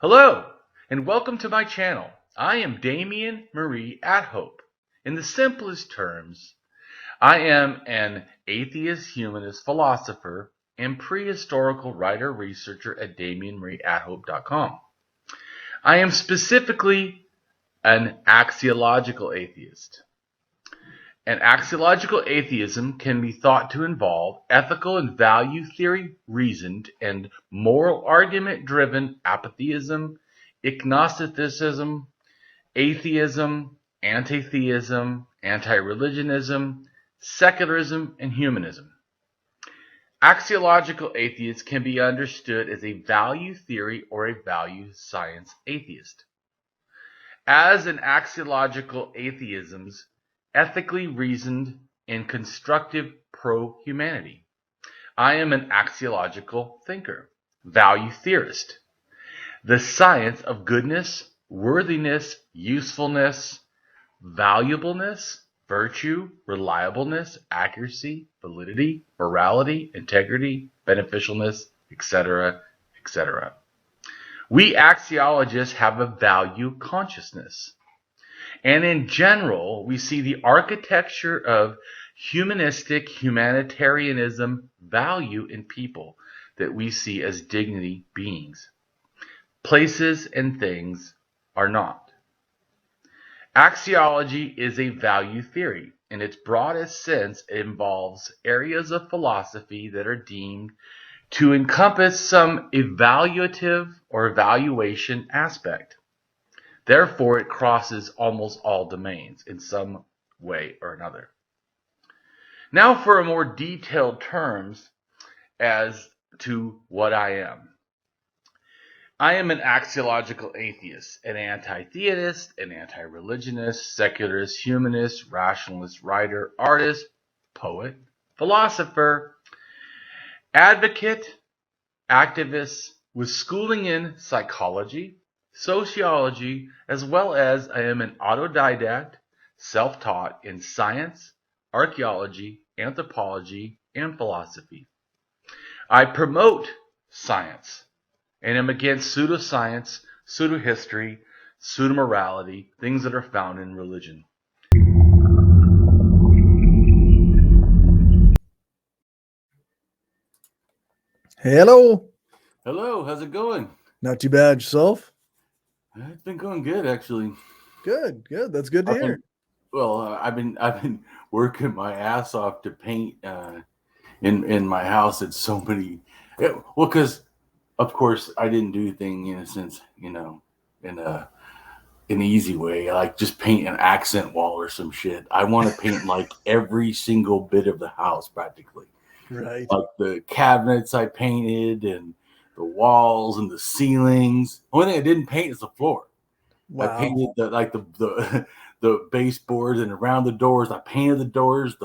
Hello, and welcome to my channel. I am Damien Marie AtHope. In the simplest terms, I am an atheist-humanist philosopher and prehistorical writer-researcher at DamienMarieAtHope.com. I am specifically an axiological atheist. An axiological atheism can be thought to involve ethical and value theory reasoned and moral argument driven apatheism, agnosticism, atheism, antitheism, antireligionism, secularism, and humanism. Axiological atheists can be understood as a value theory or a value science atheist. As an axiological atheism's ethically reasoned and constructive pro-humanity. I am an axiological thinker, value theorist. The science of goodness, worthiness, usefulness, valuableness, virtue, reliableness, accuracy, validity, morality, integrity, beneficialness, etc., etc. We axiologists have a value consciousness. And in general, we see the architecture of humanistic humanitarianism value in people that we see as dignity beings. Places and things are not. Axiology is a value theory. In its broadest sense, it involves areas of philosophy that are deemed to encompass some evaluative or evaluation aspect. Therefore, it crosses almost all domains in some way or another. Now for a more detailed terms as to what I am. I am an axiological atheist, an anti-theist, an anti-religionist, secularist, humanist, rationalist, writer, artist, poet, philosopher, advocate, activist with schooling in psychology, sociology, as well as I am an autodidact, self-taught in science, archaeology, anthropology, and philosophy. I promote science and am against pseudoscience, pseudo-history, pseudo-morality, things that are found in religion. Hello. Hello, how's it going? Not too bad. Yourself? It's been going good, actually. Good. That's good to hear. I've been working my ass off to paint in my house. It's so many. Because of course I didn't do things in a sense, in an easy way, like just paint an accent wall or some shit. I want to paint like every single bit of the house practically. Right. Like the cabinets I painted and the walls and the ceilings. Only thing I didn't paint is the floor. Wow. I painted the baseboards and around the doors. I painted the doors.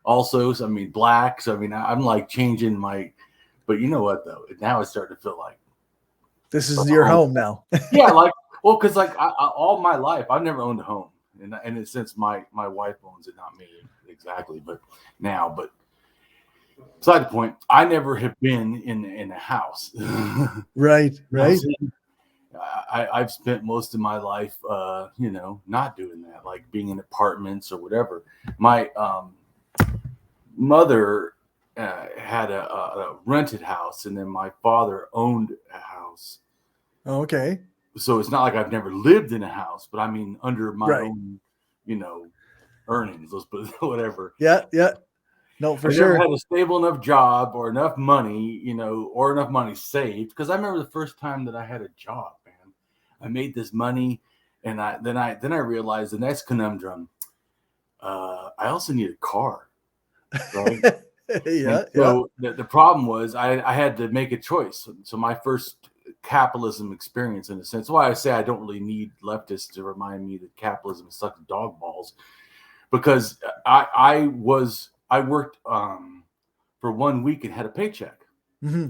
Also, so, I mean, blacks. I mean, I'm like changing my. But you know what though? Now it's starting to feel like this is your home now. Yeah, because all my life I've never owned a home, and since my wife owns it, not me exactly, but now. But beside the point, I never have been in a house. Right. I've spent most of my life, not doing that, like being in apartments or whatever. My mother had a rented house, and then my father owned a house. Oh, okay. So it's not like I've never lived in a house, but I mean under my own, earnings, whatever. Yeah. No, for I sure. never had a stable enough job or enough money, or enough money saved. Because I remember the first time that I had a job, man. I made this money, and then I realized the next conundrum. I also need a car, right? So the problem was I had to make a choice. So my first capitalism experience, in a sense, why I say I don't really need leftists to remind me that capitalism sucks dog balls, because I worked for 1 week and had a paycheck. Mm-hmm.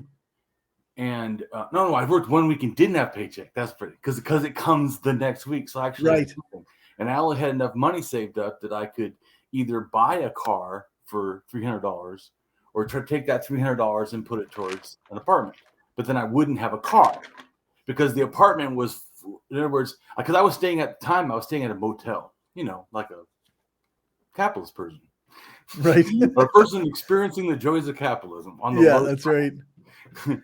And no, I worked 1 week and didn't have a paycheck. That's pretty, because it comes the next week. So actually, and I only had enough money saved up that I could either buy a car for $300 or take that $300 and put it towards an apartment. But then I wouldn't have a car because the apartment was, in other words, because I was staying at the time, I was staying at a motel, like a capitalist person. Right. A person experiencing the joys of capitalism on the Yeah, low that's side. right.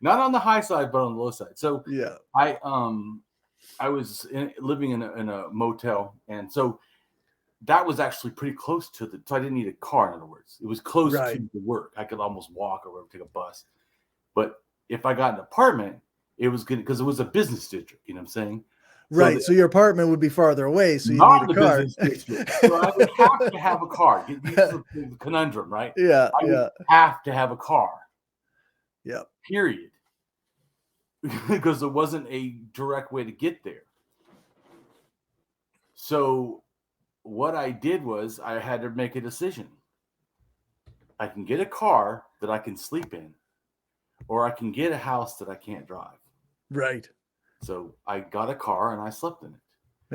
Not on the high side, but on the low side. So Yeah. I was living in a motel, and so that was actually pretty close to so I didn't need a car. In other words, it was close Right. to the work. I could almost walk or take a bus. But if I got an apartment, it was good because it was a business district. You know what I'm saying? Right. So your apartment would be farther away, so you not need a the car. business district. So I would have to have a car. This is the conundrum, right? Yeah. I would have to have a car. Yeah. Period. Because there wasn't a direct way to get there. So what I did was I had to make a decision. I can get a car that I can sleep in, or I can get a house that I can't drive. Right. So I got a car and I slept in it.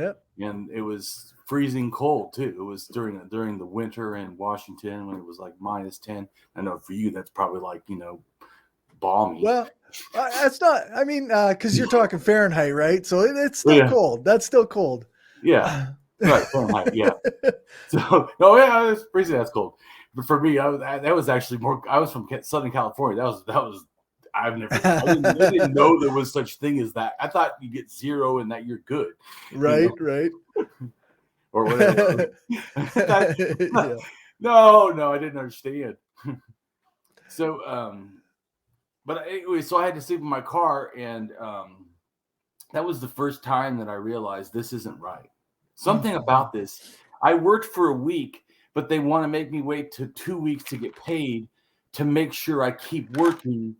Yeah. And it was freezing cold too. It was during the winter in Washington when it was like -10. I know for you that's probably like, balmy. Well, that's not. I mean, because you're talking Fahrenheit, right? So it's still cold. That's still cold. Yeah. Right. Fahrenheit. Yeah. So it's freezing. That's cold. But for me, that was actually more. I was from Southern California. That was. I didn't know there was such thing as that. I thought you get 0 and that you're good. Right. Right. Or whatever. Yeah. No, I didn't understand. So, but anyway, so I had to sleep in my car, and that was the first time that I realized this isn't right. Something about this. I worked for a week, but they want to make me wait till 2 weeks to get paid to make sure I keep working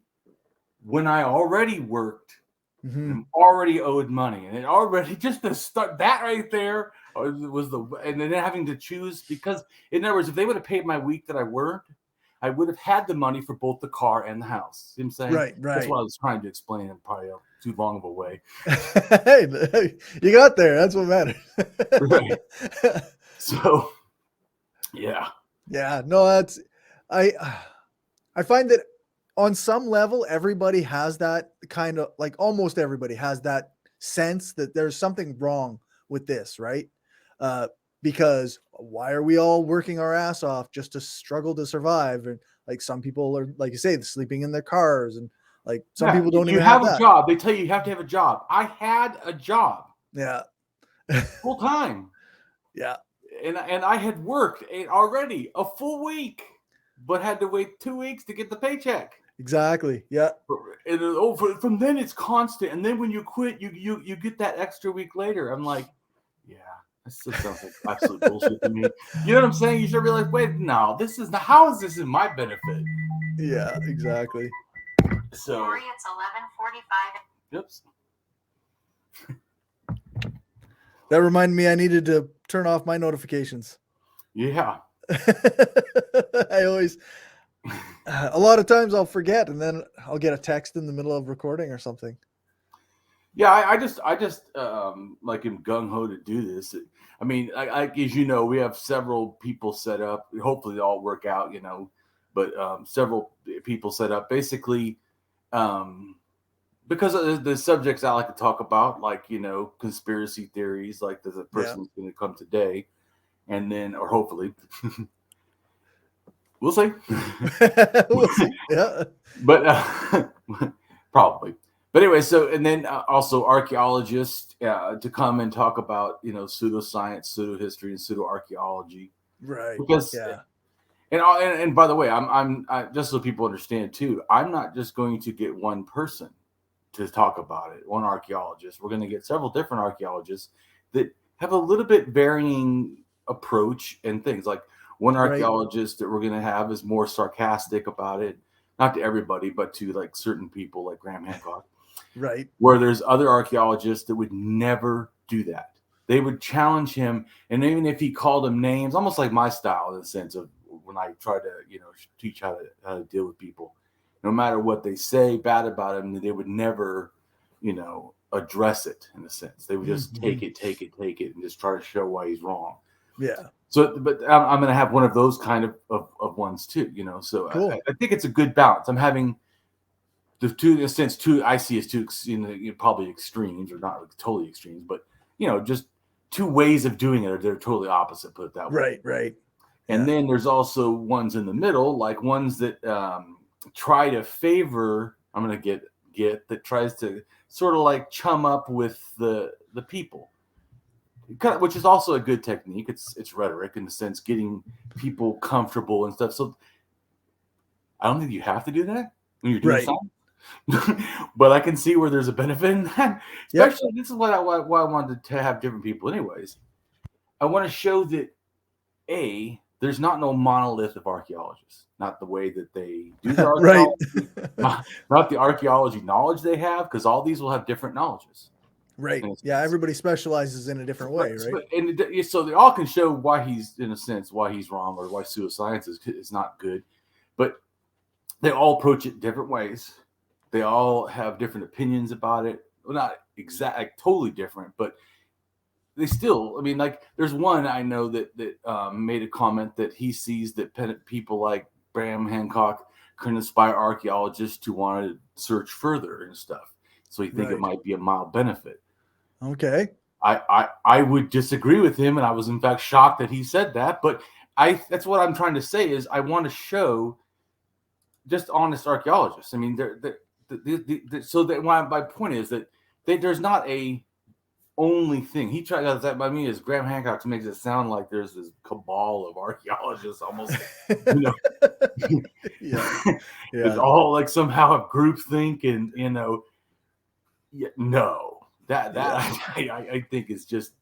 when I already worked and already owed money. And it already, just to start that right there was and then having to choose, because in other words, if they would have paid my week that I worked, I would have had the money for both the car and the house. See what I'm saying? Right. That's what I was trying to explain in probably too long of a way. Hey, you got there. That's what matters. Right. So, yeah. Yeah. No, that's I find that on some level, everybody has that kind of, like, almost everybody has that sense that there's something wrong with this, right? Because why are we all working our ass off just to struggle to survive? And like, some people are, like you say, sleeping in their cars, and like some people don't even have that. A job. They tell you have to have a job. I had a job. Yeah. Full time. Yeah. And I had worked already a full week, but had to wait 2 weeks to get the paycheck. Exactly. Yeah. And from then it's constant. And then when you quit, you get that extra week later. I'm like, yeah, this just sounds like absolute bullshit to me. You know what I'm saying? You should be like, wait, no, this is not. How is this in my benefit? Yeah, exactly. So Sorry, it's 11:45. Oops. That reminded me I needed to turn off my notifications. Yeah. I always, a lot of times I'll forget, and then I'll get a text in the middle of recording or something. Yeah, I just like am gung ho to do this. I mean, as you know, we have several people set up. Hopefully, they all work out, but several people set up basically because of the subjects I like to talk about, like conspiracy theories, like there's a person who's going to come today, and then or hopefully. We'll see. We'll see. Yeah. But probably. But anyway, so and then also archaeologists to come and talk about pseudoscience, pseudo-history, and pseudo-archaeology. Right. Because and by the way, I'm just so people understand too, I'm not just going to get one person to talk about it, one archaeologist. We're going to get several different archaeologists that have a little bit varying approach and things. Like one archaeologist that we're going to have is more sarcastic about it, not to everybody, but to like certain people like Graham Hancock. Right. Where there's other archaeologists that would never do that. They would challenge him, and even if he called them names, almost like my style in the sense of when I try to, teach how to deal with people, no matter what they say bad about him, they would never, address it in a sense. They would just take it, and just try to show why he's wrong. Yeah. So, but I'm going to have one of those kind of ones too, So cool. I think it's a good balance. I'm having I see as two, probably extremes, or not totally extremes, but just two ways of doing it. They're totally opposite. Put it that way. Right. And then there's also ones in the middle, like ones that try to favor. I'm going to get that tries to sort of like chum up with the people, which is also a good technique. It's rhetoric in the sense getting people comfortable and stuff. So I don't think you have to do that when you're doing something. But I can see where there's a benefit in that. Especially, this is why I wanted to have different people. Anyways, I want to show that there's not no monolith of archaeologists. Not the way that they do their archaeology, not the archaeology knowledge they have, because all these will have different knowledges. Right. Yeah, everybody specializes in a different way, right? And so they all can show why he's, in a sense, why he's wrong, or why pseudoscience is not good. But they all approach it different ways. They all have different opinions about it. Well, not totally different, but they still, there's one I know that made a comment that he sees that people like Graham Hancock can inspire archaeologists to want to search further and stuff. So you think it might be a mild benefit. Okay. I would disagree with him, and I was in fact shocked that he said that. But that's what I'm trying to say is I want to show just honest archaeologists. So that my point is that there's not a only thing. He tried that by me is Graham Hancock makes it sound like there's this cabal of archaeologists almost, It's all like somehow a groupthink, and I think is just,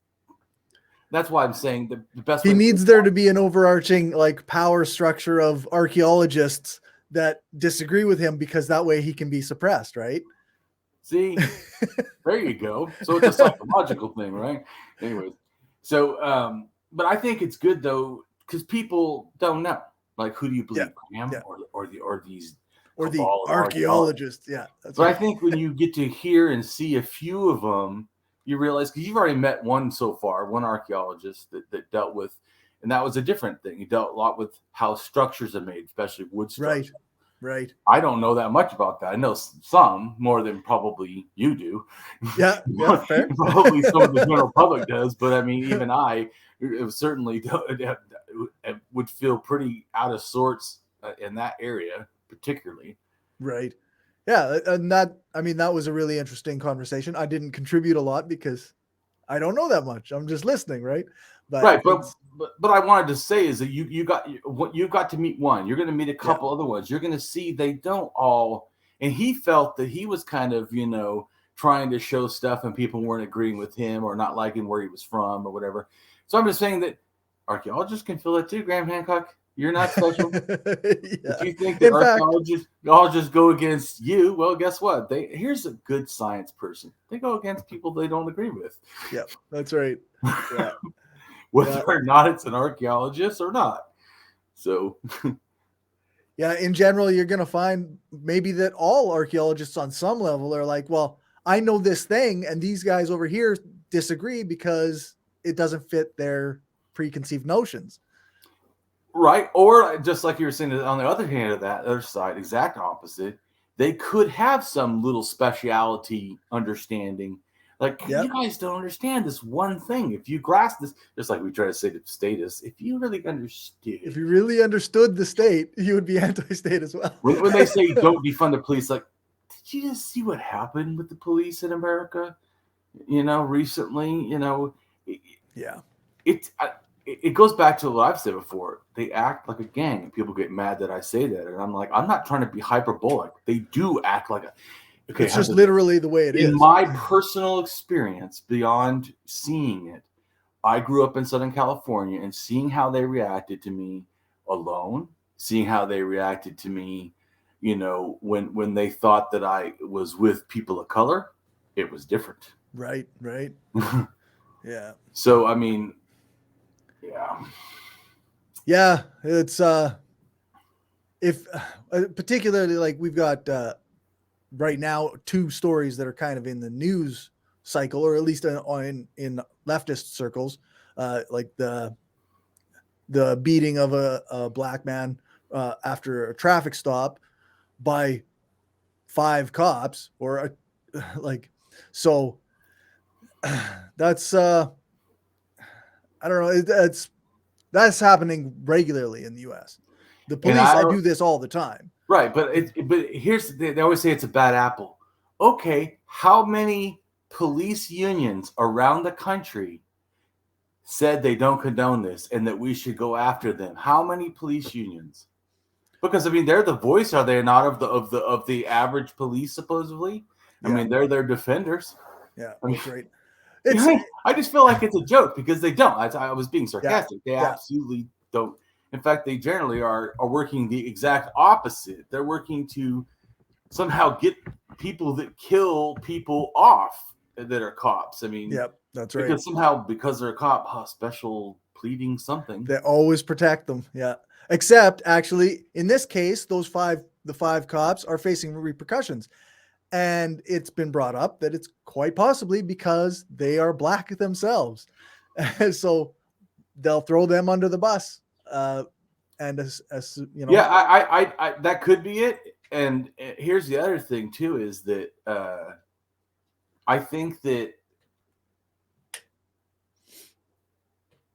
that's why I'm saying the best. He needs there to be an overarching like power structure of archaeologists that disagree with him, because that way he can be suppressed, right? See, there you go. So it's a psychological thing, right? Anyways, so but I think it's good though, because people don't know, like, who do you believe, Graham or these or the archaeologists? Yeah, that's right. I think when you get to hear and see a few of them, you realize, because you've already met one so far, one archaeologist that dealt with, and that was a different thing. He dealt a lot with how structures are made, especially wood structures. Right. I don't know that much about that. I know some more than probably you do. Yeah, fair. Probably some of the general public does, but even I certainly would feel pretty out of sorts in that area, particularly. Right. Yeah, and that was a really interesting conversation. I didn't contribute a lot because I don't know that much. I'm just listening, right? But I wanted to say is that you got to meet one. You're going to meet a couple other ones. You're going to see they don't all. And he felt that he was kind of trying to show stuff, and people weren't agreeing with him or not liking where he was from or whatever. So I'm just saying that archaeologists can feel it too. Graham Hancock, you're not special. If you think that archaeologists all just go against you, well, guess what? Here's a good science person. They go against people they don't agree with. Yeah, that's right. Yeah. Whether or not it's an archaeologist or not. So, yeah, in general, you're going to find maybe that all archaeologists on some level are like, well, I know this thing, and these guys over here disagree because it doesn't fit their preconceived notions. Right. Or just like you were saying, on the other hand of that other side, exact opposite, they could have some little speciality understanding. Like, you guys don't understand this one thing. If you grasp this, just like we try to say to statists, if you really understood the state, you would be anti-state as well. when they say don't defund the police, like, did you just see what happened with the police in America? Recently, it goes back to what I've said before. They act like a gang, and people get mad that I say that. And I'm like, I'm not trying to be hyperbolic. They do act like a. Okay, it's just literally the way it is. In my personal experience, beyond seeing it, I grew up in Southern California, and seeing how they reacted to me alone, seeing how they reacted to me, when they thought that I was with people of color, it was different. Right. Yeah. So, yeah, it's if particularly like we've got right now 2 stories that are kind of in the news cycle, or at least in leftist circles, like the beating of a black man after a traffic stop by 5 cops or like, so that's I don't know. That's happening regularly in the U.S. The police do this all the time. Right, but here's they always say it's a bad apple. Okay, how many police unions around the country said they don't condone this and that we should go after them? How many police unions? Because I mean, they're the voice, are they not, of the average police supposedly? I mean, they're their defenders. Yeah, I mean, that's right. I just feel like it's a joke because they don't. I was being sarcastic. Yeah, they absolutely don't. In fact, they generally are working the exact opposite. They're working to somehow get people that kill people off that are cops. I mean, yep, that's right. Because they're a cop, special pleading something. They always protect them. Yeah. Except actually in this case, the 5 cops are facing repercussions. And it's been brought up that it's quite possibly because they are black themselves. So they'll throw them under the bus. And as you know, yeah, I that could be it. And here's the other thing too, is that I think that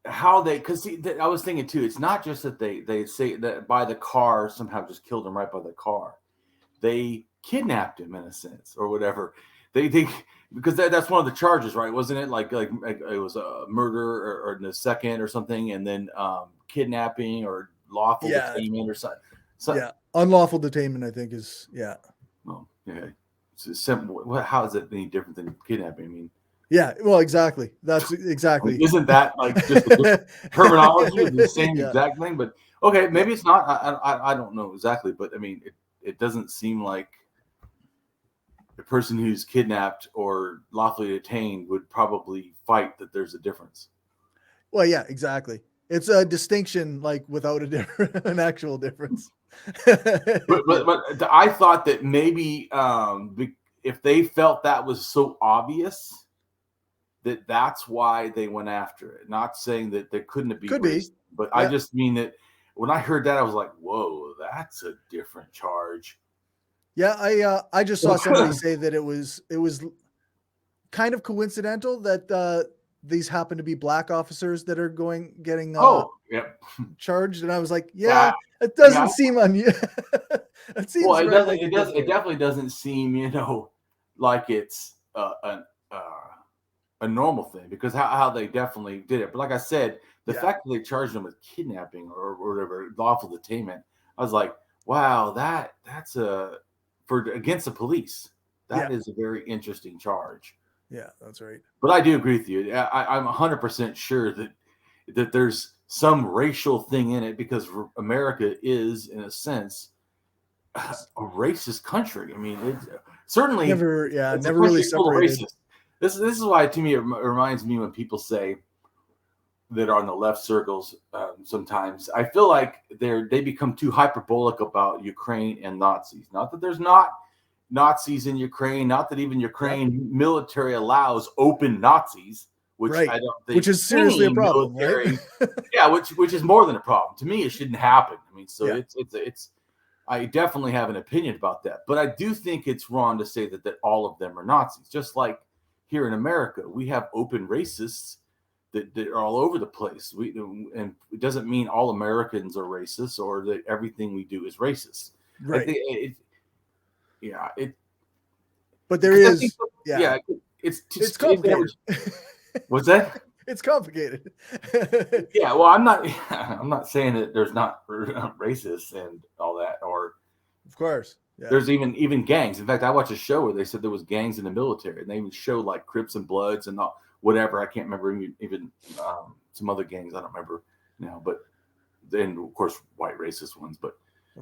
how they, because I was thinking too, it's not just that they say that by the car somehow just killed him right by the car. They kidnapped him in a sense or whatever. They because that's one of the charges, right? Wasn't it like it was a murder or in the second or something, and then kidnapping or lawful detainment or something. So, unlawful detainment, I think is Well, yeah. It's simple. How is it any different than kidnapping? I mean, yeah. Well, exactly. That's exactly. I mean, isn't that like just a terminology, the same exact thing? But okay, maybe it's not. I don't know exactly, but I mean, it doesn't seem like the person who's kidnapped or lawfully detained would probably fight that there's a difference. Well, yeah, exactly. It's a distinction, like without an actual difference. but I thought that maybe if they felt that was so obvious, that's why they went after it. Not saying that there couldn't be, but I just mean that when I heard that, I was like, "Whoa, that's a different charge." Yeah, I just saw somebody say that it was kind of coincidental that these happen to be black officers that are getting charged, and I was like, it doesn't seem it seems well, it definitely doesn't seem like it's a normal thing, because how they definitely did it. But like I said, the fact that they charged them with kidnapping or whatever, lawful detainment, I was like, wow, that's against the police. That is a very interesting charge. Yeah, that's right. But I do agree with you. I'm 100% sure that there's some racial thing in it, because America is, in a sense, a racist country. I mean, it's certainly never really separated. This is why, to me, it reminds me when people say that are in the left circles. Sometimes I feel like they become too hyperbolic about Ukraine and Nazis. Not that there's not Nazis in Ukraine, not that even Ukraine military allows open Nazis, which I don't think, which is seriously a problem, right? Yeah, which is more than a problem. To me, it shouldn't happen. I mean, so it's I definitely have an opinion about that, but I do think it's wrong to say that all of them are Nazis. Just like here in America, we have open racists that are all over the place. And it doesn't mean all Americans are racist or that everything we do is racist. Right. But there is. It's complicated. What's that? It's complicated. Yeah, well, I'm not saying that there's not racists and all that, or of course. Yeah. There's even gangs. In fact, I watched a show where they said there was gangs in the military, and they even showed like Crips and Bloods and whatever. I can't remember even some other gangs. I don't remember now, but then of course white racist ones, but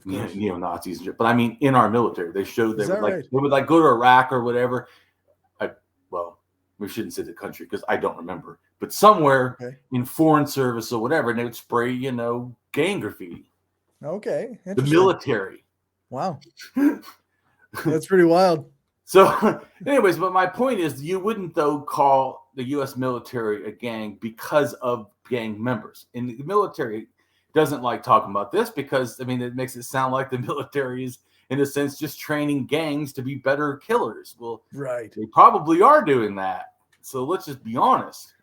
neo-Nazis. But I mean, in our military, they showed they would like go to Iraq or whatever. We shouldn't say the country because I don't remember, but somewhere in foreign service or whatever, and they would spray, gang graffiti. Okay. The military. Wow. That's pretty wild. So anyways, but my point is, you wouldn't though call the U.S. military a gang because of gang members. In the military, doesn't like talking about this because, I mean, it makes it sound like the military is, in a sense, just training gangs to be better killers. Well, Right. they probably are doing that. So let's just be honest.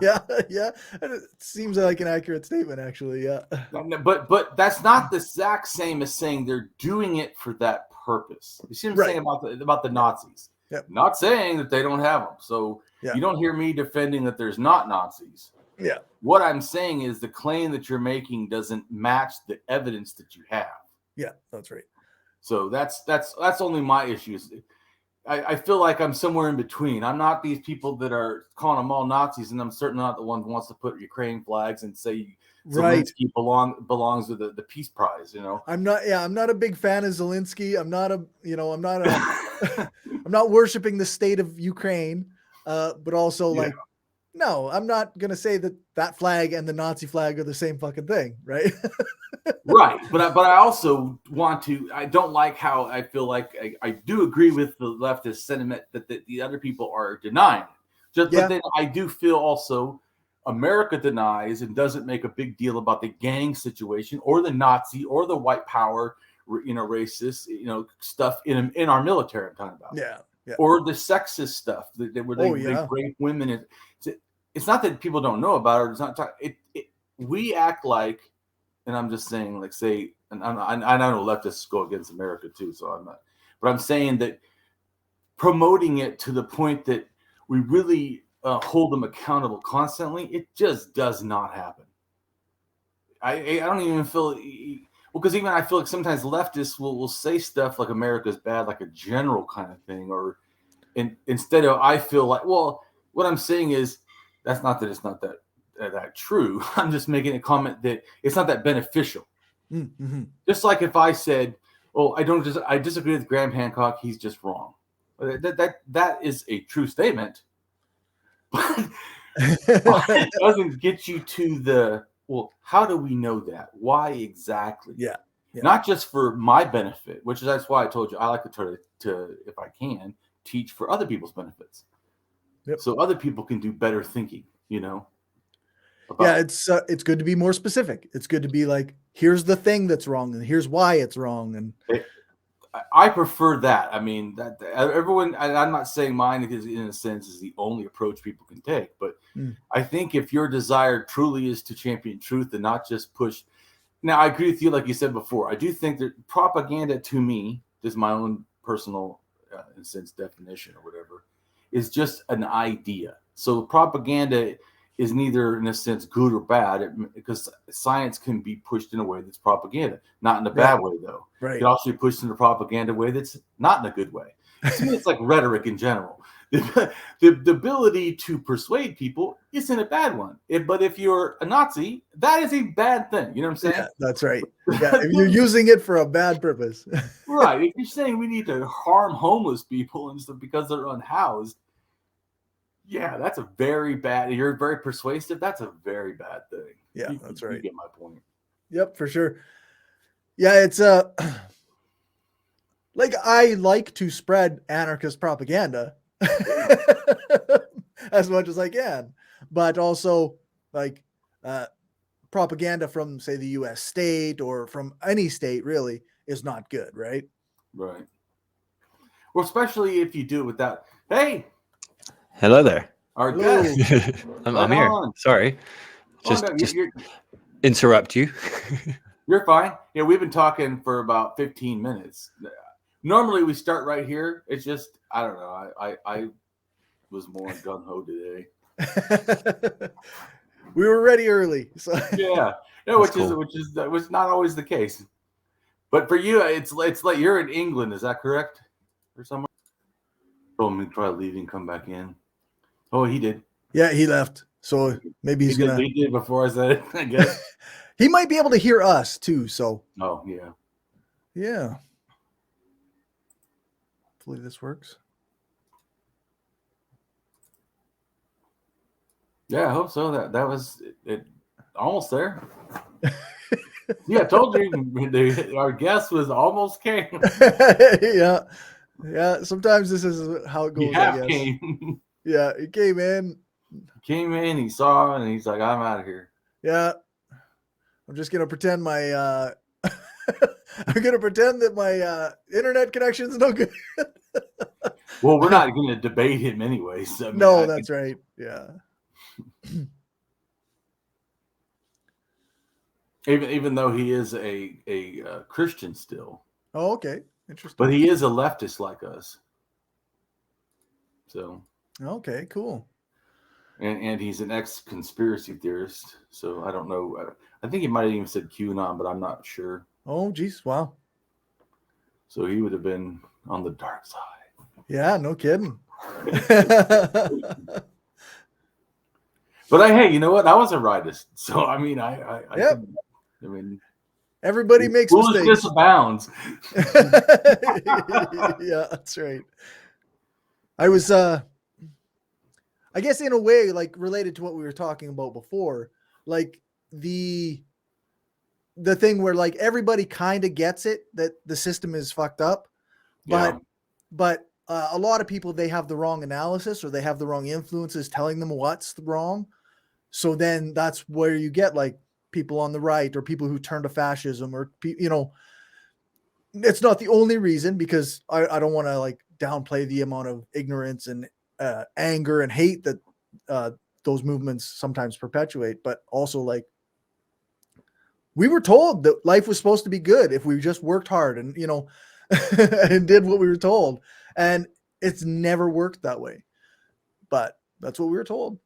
Yeah. It seems like an accurate statement, actually. Yeah. But that's not the exact same as saying they're doing it for that purpose. You see what I'm saying about the Nazis? Yep. Not saying that they don't have them. So you don't hear me defending that there's not Nazis. Yeah. What I'm saying is the claim that you're making doesn't match the evidence that you have. Yeah, that's right. So that's only my issues. I feel like I'm somewhere in between. I'm not these people that are calling them all Nazis, and I'm certainly not the one who wants to put Ukraine flags and say Zelensky belongs with the Peace Prize. You know, I'm not a big fan of Zelensky. I'm not worshiping the state of Ukraine, but also no, I'm not gonna say that flag and the Nazi flag are the same fucking thing, right? Right, but I also want to. I don't like how I feel like I do agree with the leftist sentiment that the other people are denying. But then I do feel also America denies and doesn't make a big deal about the gang situation or the Nazi or the white power, racist, stuff in our military. I'm talking about, or the sexist stuff where they rape women. It's not that people don't know about it. It's not. We act like. And I'm just saying, like, say, and I know leftists go against America too, so I'm not. But I'm saying that promoting it to the point that we really hold them accountable constantly, it just does not happen. I don't even feel because even I feel like sometimes leftists will say stuff like America's bad, like a general kind of thing, instead of I feel like, well, what I'm saying is that's not that it's not that true. I'm just making a comment that it's not that beneficial. Mm-hmm. Just like if I said, "Oh, I disagree with Graham Hancock. He's just wrong." That is a true statement, but it doesn't get you to the well. How do we know that? Why exactly? Yeah. Not just for my benefit, which is that's why I told you I like to try to if I can teach for other people's benefits, so other people can do better thinking. It's good to be more specific. It's good to be like, here's the thing that's wrong, and here's why it's wrong. And I prefer that. I mean, that everyone. I'm not saying mine because, in a sense, is the only approach people can take. But I think if your desire truly is to champion truth and not just push. Now, I agree with you, like you said before. I do think that propaganda, to me, just my own personal, in a sense, definition or whatever, is just an idea. So propaganda is neither, in a sense, good or bad, because science can be pushed in a way that's propaganda, not in a bad way, though. Right. It can also be pushed in a propaganda way that's not in a good way. To me, it's like rhetoric in general. The ability to persuade people isn't a bad one. But if you're a Nazi, that is a bad thing. You know what I'm saying? Yeah, that's right. Yeah, if you're using it for a bad purpose. Right. If you're saying we need to harm homeless people and stuff because they're unhoused, yeah, that's a very bad. You're very persuasive. That's a very bad thing. Yeah, that's right. You get my point. Yep, for sure. Yeah, it's like I like to spread anarchist propaganda as much as I can, but also like propaganda from, say, the U.S. state or from any state really is not good, right? Right. Well, especially if you do it without. Hey. Hello there. Our guest. I'm here. Sorry. Just interrupt you. You're fine. Yeah, we've been talking for about 15 minutes. Normally we start right here. It's just, I don't know. I was more gung-ho today. We were ready early. So. Yeah. Which was not always the case. But for you, it's like you're in England. Is that correct? Or somewhere? Told me to try leaving, come back in. Oh, he did. Yeah, he left. So maybe he's gonna. He did before I said it, I guess. He might be able to hear us too. So. Oh yeah. Yeah. Hopefully this works. Yeah, I hope so. That was it. Almost there. Yeah, I told you our guest was almost came. Yeah. Sometimes this is how it goes. He half came. Yeah, he came in. Came in, he saw, and he's like, "I'm out of here." Yeah, I'm just gonna pretend my I'm gonna pretend that my internet connection's no good. Well, we're not going to debate him anyways. I mean, No, that's right. Yeah. Even though he is a Christian still. Oh, okay. Interesting. But he is a leftist like us. So. Okay, cool. And he's an ex-conspiracy theorist. So I don't know. I think he might have even said QAnon, but I'm not sure. Oh, geez. Wow. So he would have been on the dark side. Yeah, no kidding. But hey, you know what? I was a rightist. So I mean, Yep. I mean, everybody makes mistakes. Abounds. Yeah, that's right. I was I guess in a way, like related to what we were talking about before, like the thing where like everybody kind of gets it that the system is fucked up, but a lot of people, they have the wrong analysis or they have the wrong influences telling them what's wrong. So then that's where you get like people on the right or people who turn to fascism or, you know, it's not the only reason, because I don't want to like downplay the amount of ignorance and anger and hate that those movements sometimes perpetuate, but also like we were told that life was supposed to be good if we just worked hard and, you know, and did what we were told. And it's never worked that way, but that's what we were told.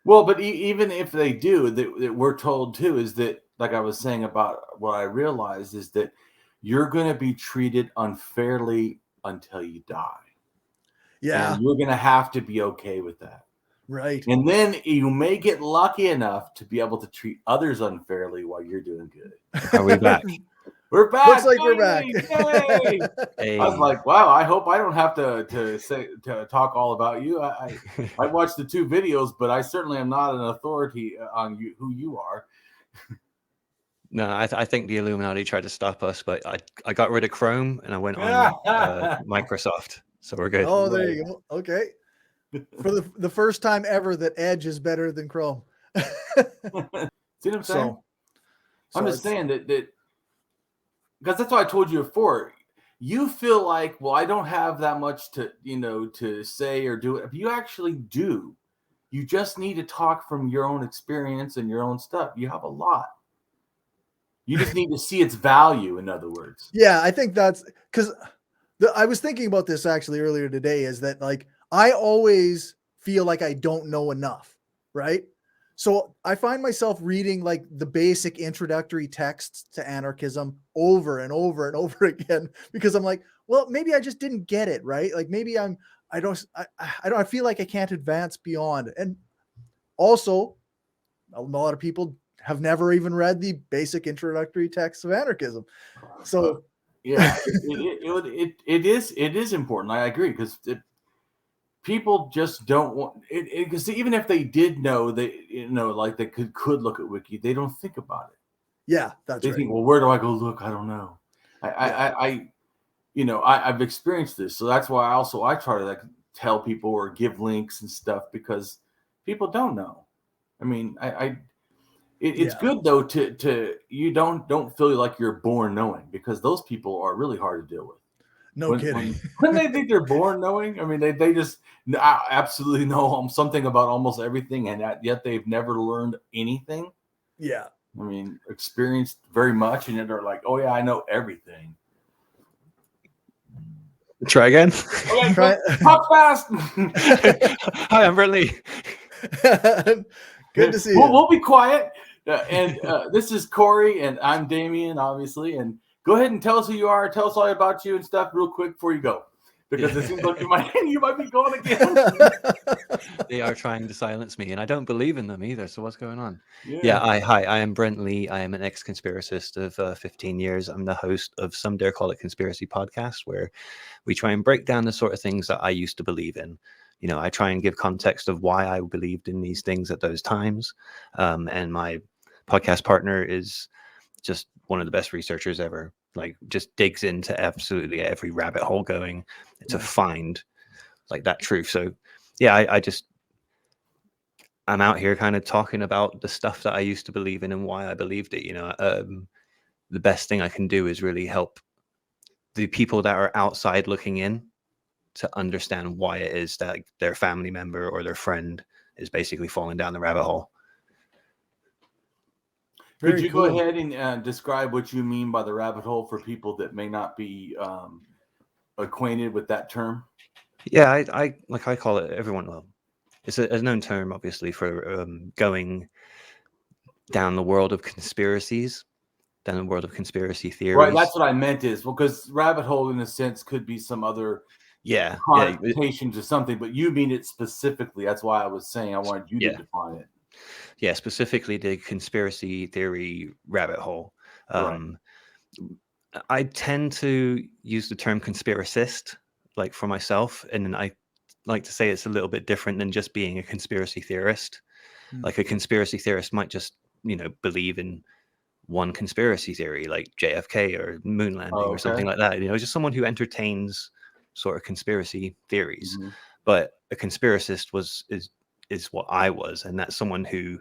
Well, but even if they do, that we're told too, is that, like I was saying about what I realized, is that you're going to be treated unfairly until you die. Yeah. And you're going to have to be okay with that. Right. And then you may get lucky enough to be able to treat others unfairly while you're doing good. Are we back? We're back. Looks like we're back. Hey. I was like, wow, I hope I don't have to talk all about you. I watched the 2 videos, but I certainly am not an authority on you, who you are. No, I think the Illuminati tried to stop us, but I got rid of Chrome and I went on Microsoft. So we're good. Oh, there you go. Okay. For the first time ever that Edge is better than Chrome. See what I'm saying? I'm just saying that because that's what I told you before. You feel like, well, I don't have that much to say or do it. But you actually do. You just need to talk from your own experience and your own stuff. You have a lot. You just need to see its value, in other words. Yeah, I think that's because I was thinking about this actually earlier today, is that like I always feel like I don't know enough, right? So I find myself reading like the basic introductory texts to anarchism over and over and over again, because I'm like, well, maybe I just didn't get it, right? Like maybe I feel like I can't advance beyond. And also a lot of people have never even read the basic introductory text of anarchism. So yeah, it is important. I agree, because people just don't want it, because even if they did know, like they could look at Wiki, they don't think about it. Yeah, that's they right. think, well, where do I go look? I don't know. I've experienced this, so that's why I try to like tell people or give links and stuff, because people don't know. I mean, it's good though to you don't feel like you're born knowing, because those people are really hard to deal with. No kidding. When they think they're born knowing, I mean, they just absolutely know something about almost everything, and yet they've never learned anything. Yeah. I mean, experienced very much, and they're like, oh yeah, I know everything. Try again. Okay, talk fast. Hi, I'm Brent Lee. Good to see you. We'll be quiet. This is Cory, and I'm Damien, obviously. And go ahead and tell us who you are. Tell us all about you and stuff real quick before you go, because it seems like you might be going again. They are trying to silence me, and I don't believe in them either. So what's going on? Yeah. Hi, I am Brent Lee. I am an ex-conspiracist of 15 years. I'm the host of Some Dare Call It Conspiracy podcast, where we try and break down the sort of things that I used to believe in. You know, I try and give context of why I believed in these things at those times. And my podcast partner is just one of the best researchers ever. Like, just digs into absolutely every rabbit hole going to find like that truth. So yeah, I just I'm out here kind of talking about the stuff that I used to believe in and why I believed it. The best thing I can do is really help the people that are outside looking in to understand why it is that their family member or their friend is basically falling down the rabbit hole. Could Very you cool. go ahead and describe what you mean by the rabbit hole for people that may not be acquainted with that term? Yeah, I call it, everyone, well, it's a known term, obviously, for going down the world of conspiracies, down the world of conspiracy theories. Right, that's what I meant is, well, because rabbit hole in a sense could be some other connotation to something, but you mean it specifically. That's why I was saying I wanted you to define it. Yeah, specifically the conspiracy theory rabbit hole. Right. I tend to use the term conspiracist, like, for myself, and I like to say it's a little bit different than just being a conspiracy theorist. Like, a conspiracy theorist might just, believe in one conspiracy theory, like JFK or moon landing or something like that. Just someone who entertains sort of conspiracy theories. Mm-hmm. But a conspiracist is what I was, and that's someone who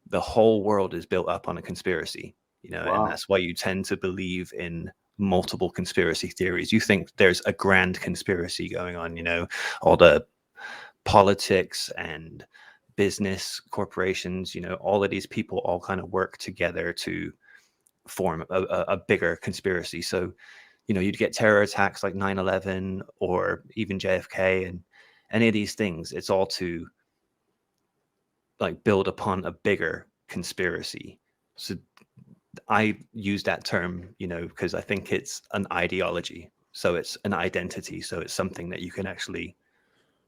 the whole world is built up on a conspiracy. And that's why you tend to believe in multiple conspiracy theories. You think there's a grand conspiracy going on, all the politics and business corporations, all of these people all kind of work together to form a bigger conspiracy. So, you'd get terror attacks like 9/11 or even JFK and any of these things. It's all to like build upon a bigger conspiracy. So I use that term, because I think it's an ideology. So it's an identity. So it's something that you can actually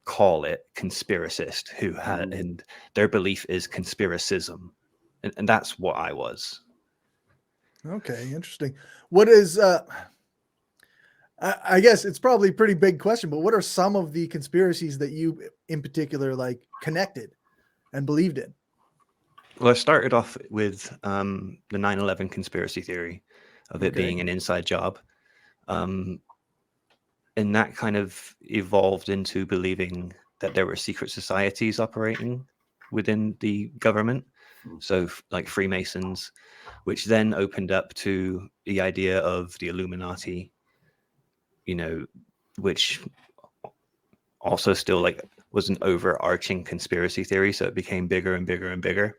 call it conspiracist, who had, and their belief is conspiracism. And that's what I was. Okay, interesting. What is, I guess it's probably a pretty big question, but what are some of the conspiracies that you in particular like connected and believed in? Well, I started off with the 9/11 conspiracy theory of it being an inside job. And that kind of evolved into believing that there were secret societies operating within the government. So like Freemasons, which then opened up to the idea of the Illuminati, which also still like was an overarching conspiracy theory. So it became bigger and bigger and bigger.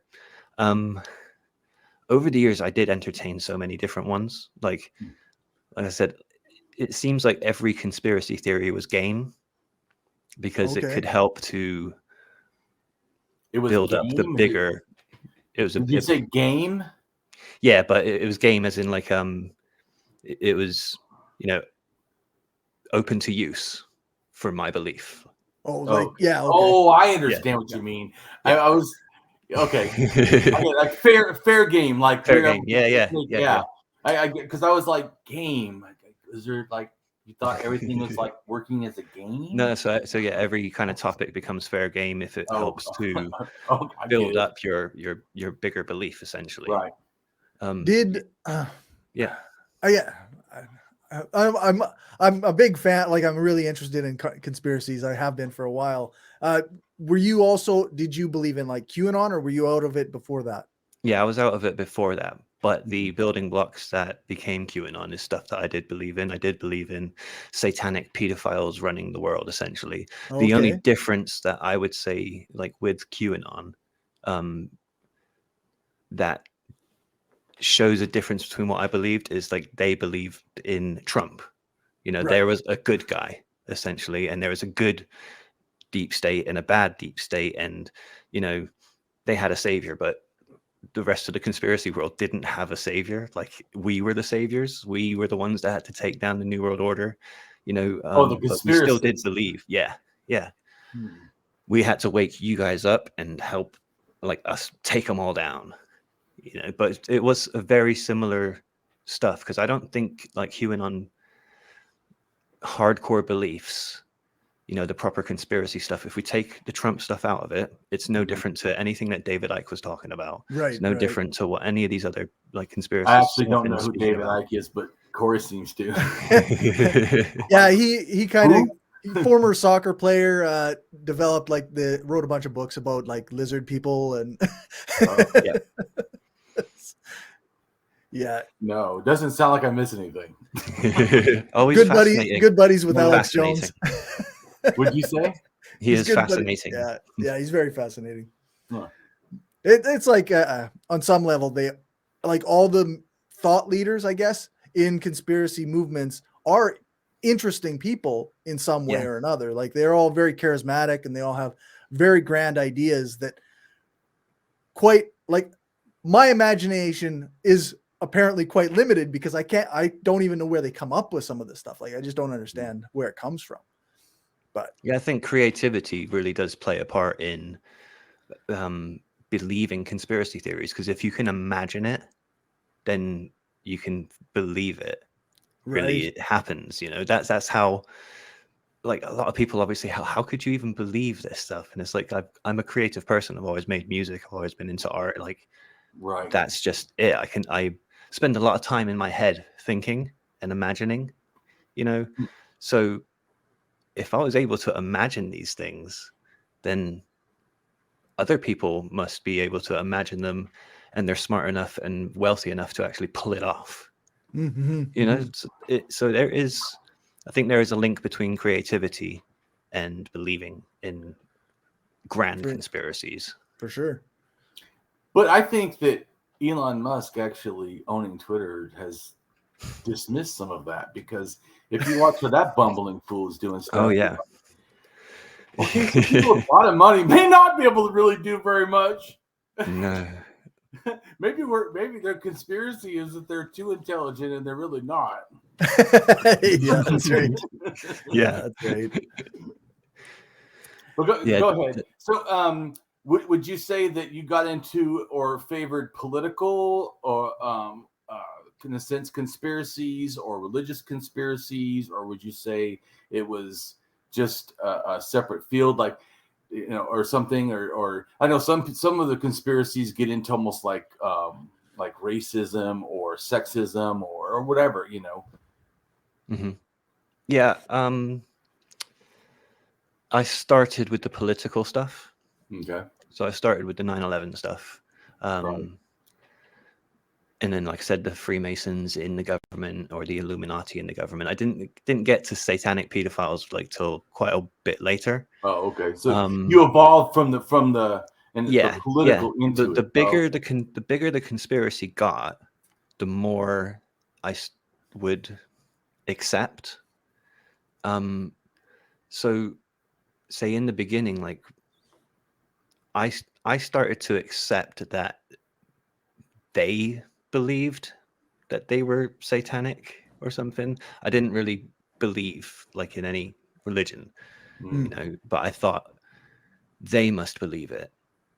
Over the years, I did entertain so many different ones. Like I said, it seems like every conspiracy theory was game because it could help to build up the bigger. Did you say game? Yeah, but it was game as in like it was open to use for my belief. I understand what you mean. Yeah. I was like fair game, like fair game. Yeah. I because I was like game. Is there like you thought everything was like working as a game? No, so yeah, every kind of topic becomes fair game if it helps to build up your bigger belief, essentially. Right. I'm a big fan. Like, I'm really interested in conspiracies. I have been for a while. Did you believe in like QAnon, or were you out of it before that? Yeah, I was out of it before that, but the building blocks that became QAnon is stuff that I did believe in. I did believe in satanic pedophiles running the world, essentially. The only difference that I would say, like with QAnon, that shows a difference between what I believed is like they believed in Trump. There was a good guy, essentially, and there was a good deep state and a bad deep state, and they had a savior, but the rest of the conspiracy world didn't have a savior. Like, we were the saviors. We were the ones that had to take down the New World Order. The conspiracy. But we still did believe. Yeah. We had to wake you guys up and help like us take them all down. But it was a very similar stuff, because I don't think like QAnon hardcore beliefs, the proper conspiracy stuff, if we take the Trump stuff out of it, it's no different to anything that David Icke was talking about. Right. It's no different to what any of these other like conspiracies. I actually don't know who David Icke is, but Cory seems to. Yeah, he kind of former soccer player, developed wrote a bunch of books about like lizard people and Yeah. yeah. No, it doesn't sound like I miss anything. Always Good fascinating. good buddies with Alex Fascinating. Jones. Would you say? He He's is good buddy- fascinating. Yeah, he's very fascinating. Huh. It's like on some level, they like all the thought leaders, I guess, in conspiracy movements are interesting people in some way Yeah. or another. Like they're all very charismatic and they all have very grand ideas that quite like my imagination is apparently quite limited because I don't even know where they come up with some of this stuff. Like I just don't understand where it comes from. But Yeah, I think creativity really does play a part in believing conspiracy theories, because if you can imagine it, then you can believe it. Really, it happens. That's how. Like a lot of people, obviously, how could you even believe this stuff? And it's like I'm a creative person. I've always made music. I've always been into art. Like, Right. that's just it. I spend a lot of time in my head thinking and imagining. So if I was able to imagine these things, then other people must be able to imagine them, and they're smart enough and wealthy enough to actually pull it off. So there is, I think there is a link between creativity and believing in grand conspiracies. For sure. But I think that Elon Musk actually owning Twitter has dismissed some of that, because if you watch what that bumbling fool is doing stuff. Oh yeah. Okay, so people with a lot of money may not be able to really do very much. No. Maybe their conspiracy is that they're too intelligent and they're really not. Yeah, that's right. Yeah, that's right. Well, go ahead. So, would you say that you got into or favored political or, in a sense, conspiracies or religious conspiracies, or would you say it was just a separate field, like, or something, or I know some of the conspiracies get into almost like racism or sexism or whatever, Mm-hmm. Yeah. I started with the political stuff. Okay. So I started with the 9/11 stuff. Right. And then, like I said, the Freemasons in the government or the Illuminati in the government. I didn't get to satanic pedophiles like till quite a bit later. Oh, okay. So you evolved from the political into the bigger the bigger the conspiracy got, the more I would accept. So say in the beginning, like I started to accept that they believed that they were satanic or something. I didn't really believe like in any religion, but I thought they must believe it.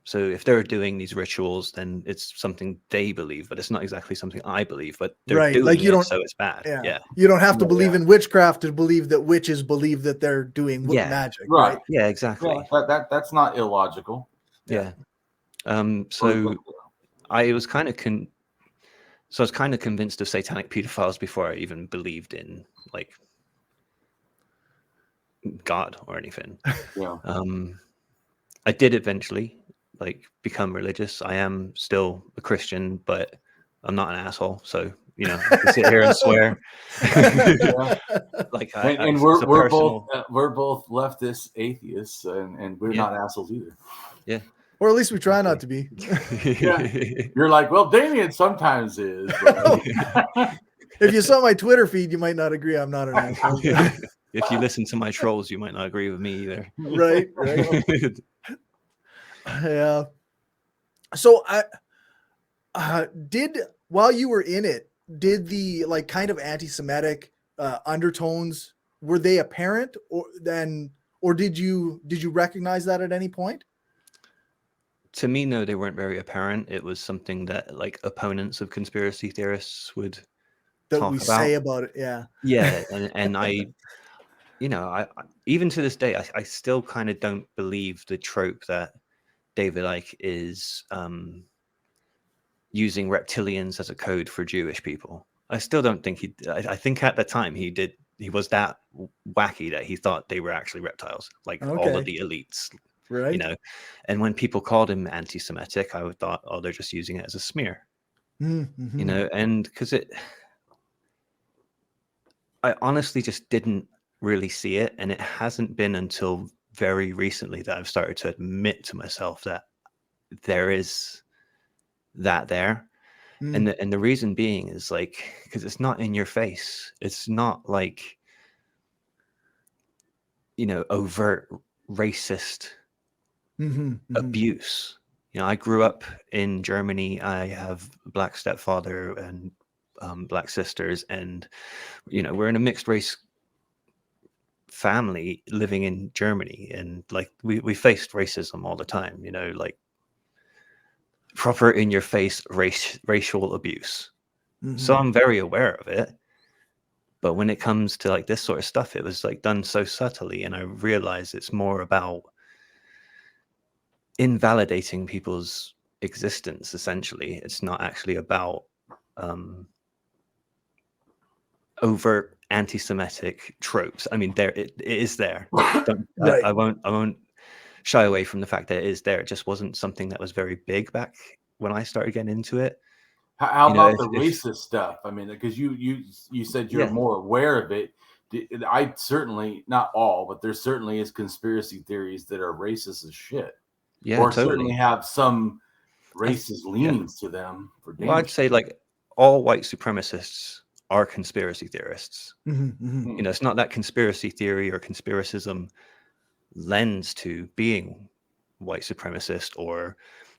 So if they're doing these rituals, then it's something they believe, but it's not exactly something I believe, but they're doing like you it, don't, so it's bad. Yeah. You don't have to believe in witchcraft to believe that witches believe that they're doing magic. Right. Yeah, exactly. Yeah, that's not illogical. Yeah. So I was kind of convinced of satanic pedophiles before I even believed in like God or anything. Yeah. I did eventually like become religious. I am still a Christian, but I'm not an asshole. So, I can sit here and swear. Like, we're both leftist atheists, and we're not assholes either. Yeah. Or at least we try not to be. You're like, well, Damien sometimes is. If you saw my Twitter feed, you might not agree. I'm not an asshole. If you listen to my trolls, you might not agree with me either. Right. Yeah. So while you were in it, did the like kind of anti-Semitic undertones, were they apparent, or did you recognize that at any point? To me, no, they weren't very apparent. It was something that like opponents of conspiracy theorists would talk about. Say about it. Yeah. Yeah. And I even to this day, I still kind of don't believe the trope that David Icke is using reptilians as a code for Jewish people. I still don't think I think at the time he that wacky that he thought they were actually reptiles, like all of Okay. the elites, Right. you know. And when people called him anti-Semitic, I thought, oh, they're just using it as a smear, Mm-hmm. you know. And because I honestly just didn't really see it, and it hasn't been until very recently that I've started to admit to myself that there is that there. Mm. And the reason being is like, because it's not in your face. It's not like, you know, overt racist Mm-hmm. Mm-hmm. abuse. You know, I grew up in Germany. I have a black stepfather and black sisters, and you know, we're in a mixed race family living in Germany, and like we faced racism all the time. You know, like proper in your face racial abuse. So Mm-hmm. I'm very aware of it. But when it comes to like this sort of stuff, it was like done so subtly, and I realized it's more about invalidating people's existence. Essentially, it's not actually about overt anti-Semitic tropes. I mean, it is there. Right. I won't shy away from the fact that it is there. It just wasn't something that was very big back when I started getting into it. How You know, about the racist stuff? I mean, because you said you're Yeah. more aware of it. I certainly, not all, but there certainly is conspiracy theories that are racist as shit, Yeah, or totally. certainly have some racist leanings to them. For Well, I'd say like all white supremacists are conspiracy theorists. Mm-hmm. Mm-hmm. You know, it's not that conspiracy theory or conspiracism lends to being white supremacist or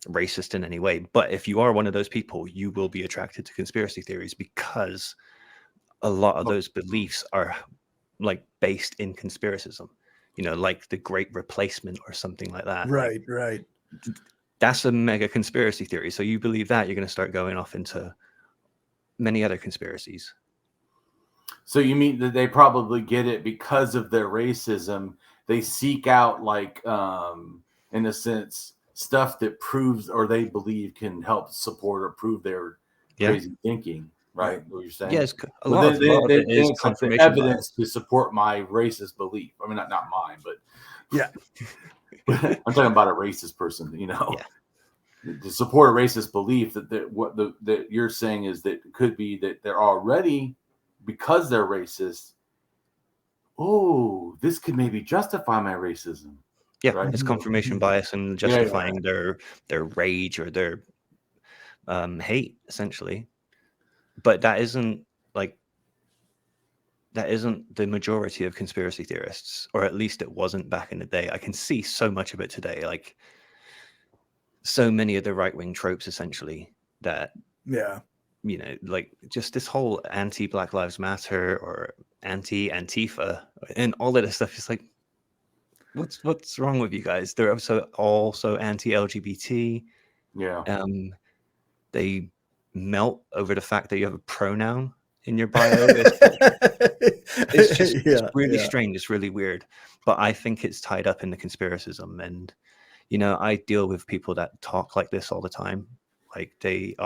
racist in any way. But if you are one of those people, you will be attracted to conspiracy theories because a lot of those beliefs are like based in conspiracism, you know, like the Great Replacement or something like that. Right. Like, Right. that's a mega conspiracy theory. So you believe that, you're going to start going off into many other conspiracies. So you mean that they probably get it because of their racism? They seek out, like, in a sense, stuff that proves or they believe can help support or prove their crazy thinking, right? What you're saying? Yes, a Well, lot of it is it's like the confirmation evidence bias. to support my racist belief. I mean, not mine, but Yeah. I'm talking about a racist person, you know. Yeah. To support a racist belief that you're saying is that it could be that they're already, because they're racist, oh, this could maybe justify my racism. Yeah, right? it's confirmation bias and Yeah, yeah. justifying their rage or their hate, essentially. But that isn't the majority of conspiracy theorists, or at least it wasn't back in the day. I can see so much of it today, like so many of the right-wing tropes, essentially, that Yeah. you know, like just this whole anti-Black Lives Matter or anti-Antifa and all of this stuff is like, what's wrong with you guys? They're also anti-LGBT. Yeah. They melt over the fact that you have a pronoun in your bio. It's just it's really strange. It's really weird. But I think it's tied up in the conspiracism. And, you know, I deal with people that talk like this all the time. Like they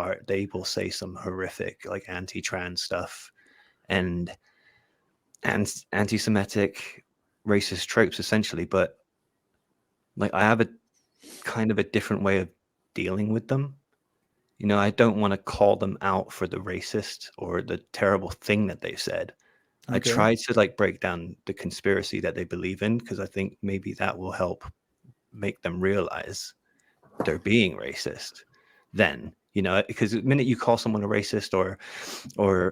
will say some horrific, like anti-trans stuff and anti-Semitic racist tropes, essentially. But like I have a kind of a different way of dealing with them. You know, I don't want to call them out for the racist or the terrible thing that they've said. Okay. I try to like break down the conspiracy that they believe in, because I think maybe that will help make them realize they're being racist. Then, you know, because the minute you call someone a racist or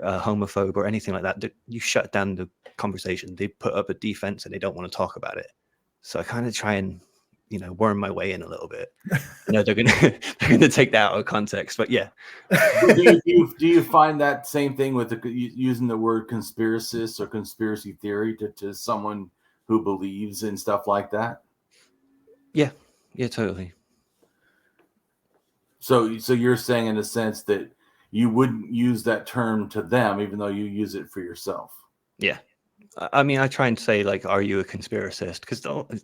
a homophobe or anything like that, you shut down the conversation. They put up a defense and they don't want to talk about it. So I kind of try and, you know, worm my way in a little bit. You know, they're gonna take that out of context, but yeah. do you find that same thing with using the word conspiracist or conspiracy theory to someone who believes in stuff like that? Yeah, totally. So you're saying in a sense that you wouldn't use that term to them, even though you use it for yourself. Yeah. I mean, I try and say, like, are you a conspiracist? Because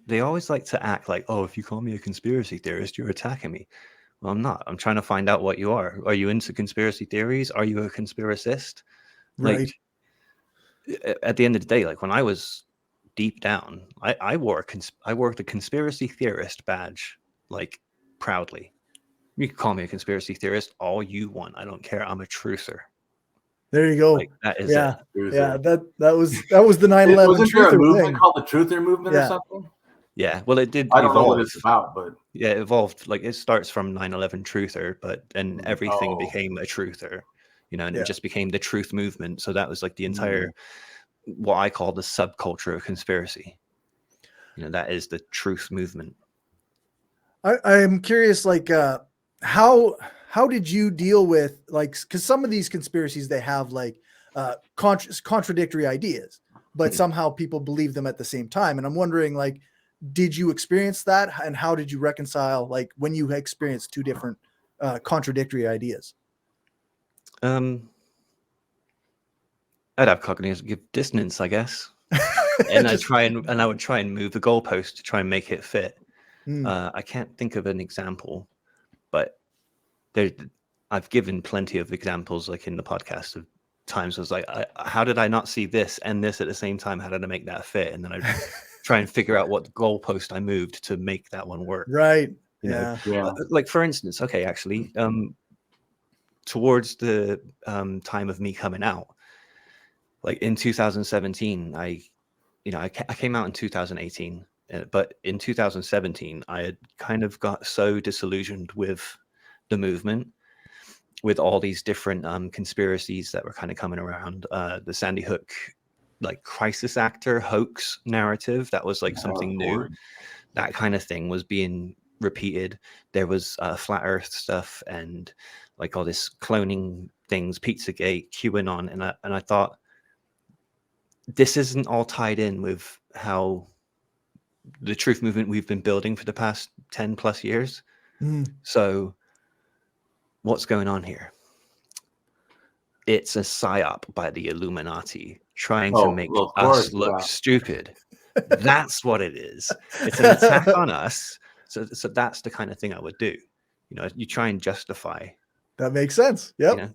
they always like to act like, oh, if you call me a conspiracy theorist, you're attacking me. Well, I'm not. I'm trying to find out what you are. Are you into conspiracy theories? Are you a conspiracist? Right. Like, at the end of the day, like when I was deep down, I wore the conspiracy theorist badge, like, proudly. You can call me a conspiracy theorist all you want. I don't care. I'm a truther. There you go. Like, that is Yeah. it. Yeah. That was the 9/11 Wasn't there a truther movement thing. called the Truther Movement or Yeah. something? Yeah. Well, it did I don't know evolve. what it's about, but Yeah, it evolved. Like, it starts from 9/11 truther, but then everything Oh. became a truther, you know, and Yeah. it just became the truth movement. So that was like the entire, what I call the subculture of conspiracy. You know, that is the truth movement. I'm curious, like, how did you deal with, like, because some of these conspiracies, they have like contradictory ideas, but somehow people believe them at the same time. And I'm wondering, like, did you experience that, and how did you reconcile, like, when you experienced two different contradictory ideas? I'd have cognitive dissonance, I guess. And I would try and move the goalpost to try and make it fit. I can't think of an example, but I've given plenty of examples, like in the podcast, of times I was like, how did I not see this and this at the same time? How did I make that fit? And then I try and figure out what goalpost I moved to make that one work. Right. You know? Yeah. Like, for instance, okay, actually, towards the time of me coming out, like in 2017, I came out in 2018, but in 2017, I had kind of got so disillusioned with the movement, with all these different conspiracies that were kind of coming around. The Sandy Hook, like, crisis actor hoax narrative, that was like something new. That kind of thing was being repeated. There was flat earth stuff and like all this cloning things, Pizzagate, QAnon, and I thought, this isn't all tied in with how the truth movement we've been building for the past 10 plus years. So what's going on here? It's a psyop by the Illuminati trying to make us look stupid. That's what it is. It's an attack on us. So that's the kind of thing I would do. You know, you try and justify. That makes sense. Yep. You know?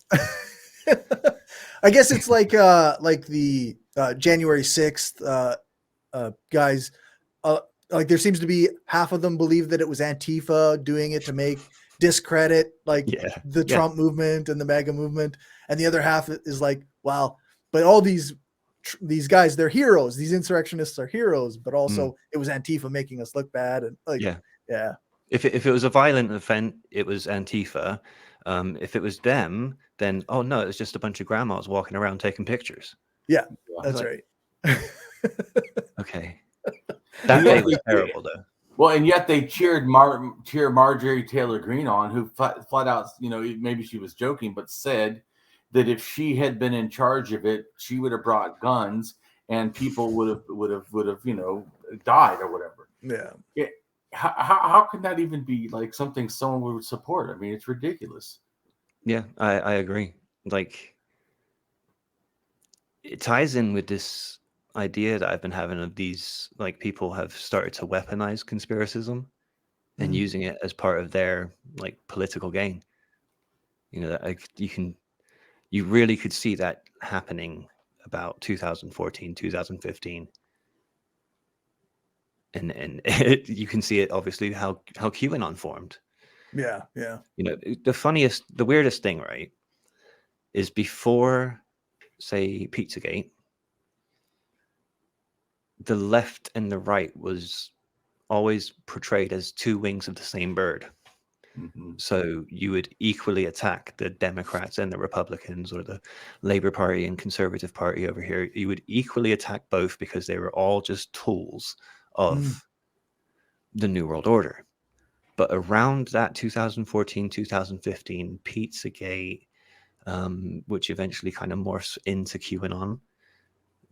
I guess it's like the January 6th guys. Like, there seems to be half of them believe that it was Antifa doing it to discredit the Trump movement and the MAGA movement, and the other half is like, wow, but all these guys, they're heroes. These insurrectionists are heroes, but also it was Antifa making us look bad. And like, yeah. If it was a violent event, it was Antifa. If it was them, then oh no, it was just a bunch of grandmas walking around taking pictures. Yeah, that's right. Okay, that day was terrible though. Well, and yet they cheered Marjorie Taylor Greene on, who flat out, you know, maybe she was joking, but said that if she had been in charge of it, she would have brought guns and people would have, you know, died or whatever. Yeah. How can that even be like something someone would support? I mean, it's ridiculous. Yeah, I agree. Like, it ties in with this idea that I've been having of these, like, people have started to weaponize conspiracism and using it as part of their, like, political gain. You know, that you really could see that happening about 2014, 2015. And you can see it obviously how QAnon formed. Yeah, yeah. You know, the weirdest thing, right, is before, say, Pizzagate, the left and the right was always portrayed as two wings of the same bird. So you would equally attack the Democrats and the Republicans, or the Labour Party and Conservative Party over here. You would equally attack both because they were all just tools of the New World Order. But around that 2014, 2015, Pizzagate, which eventually kind of morphs into QAnon,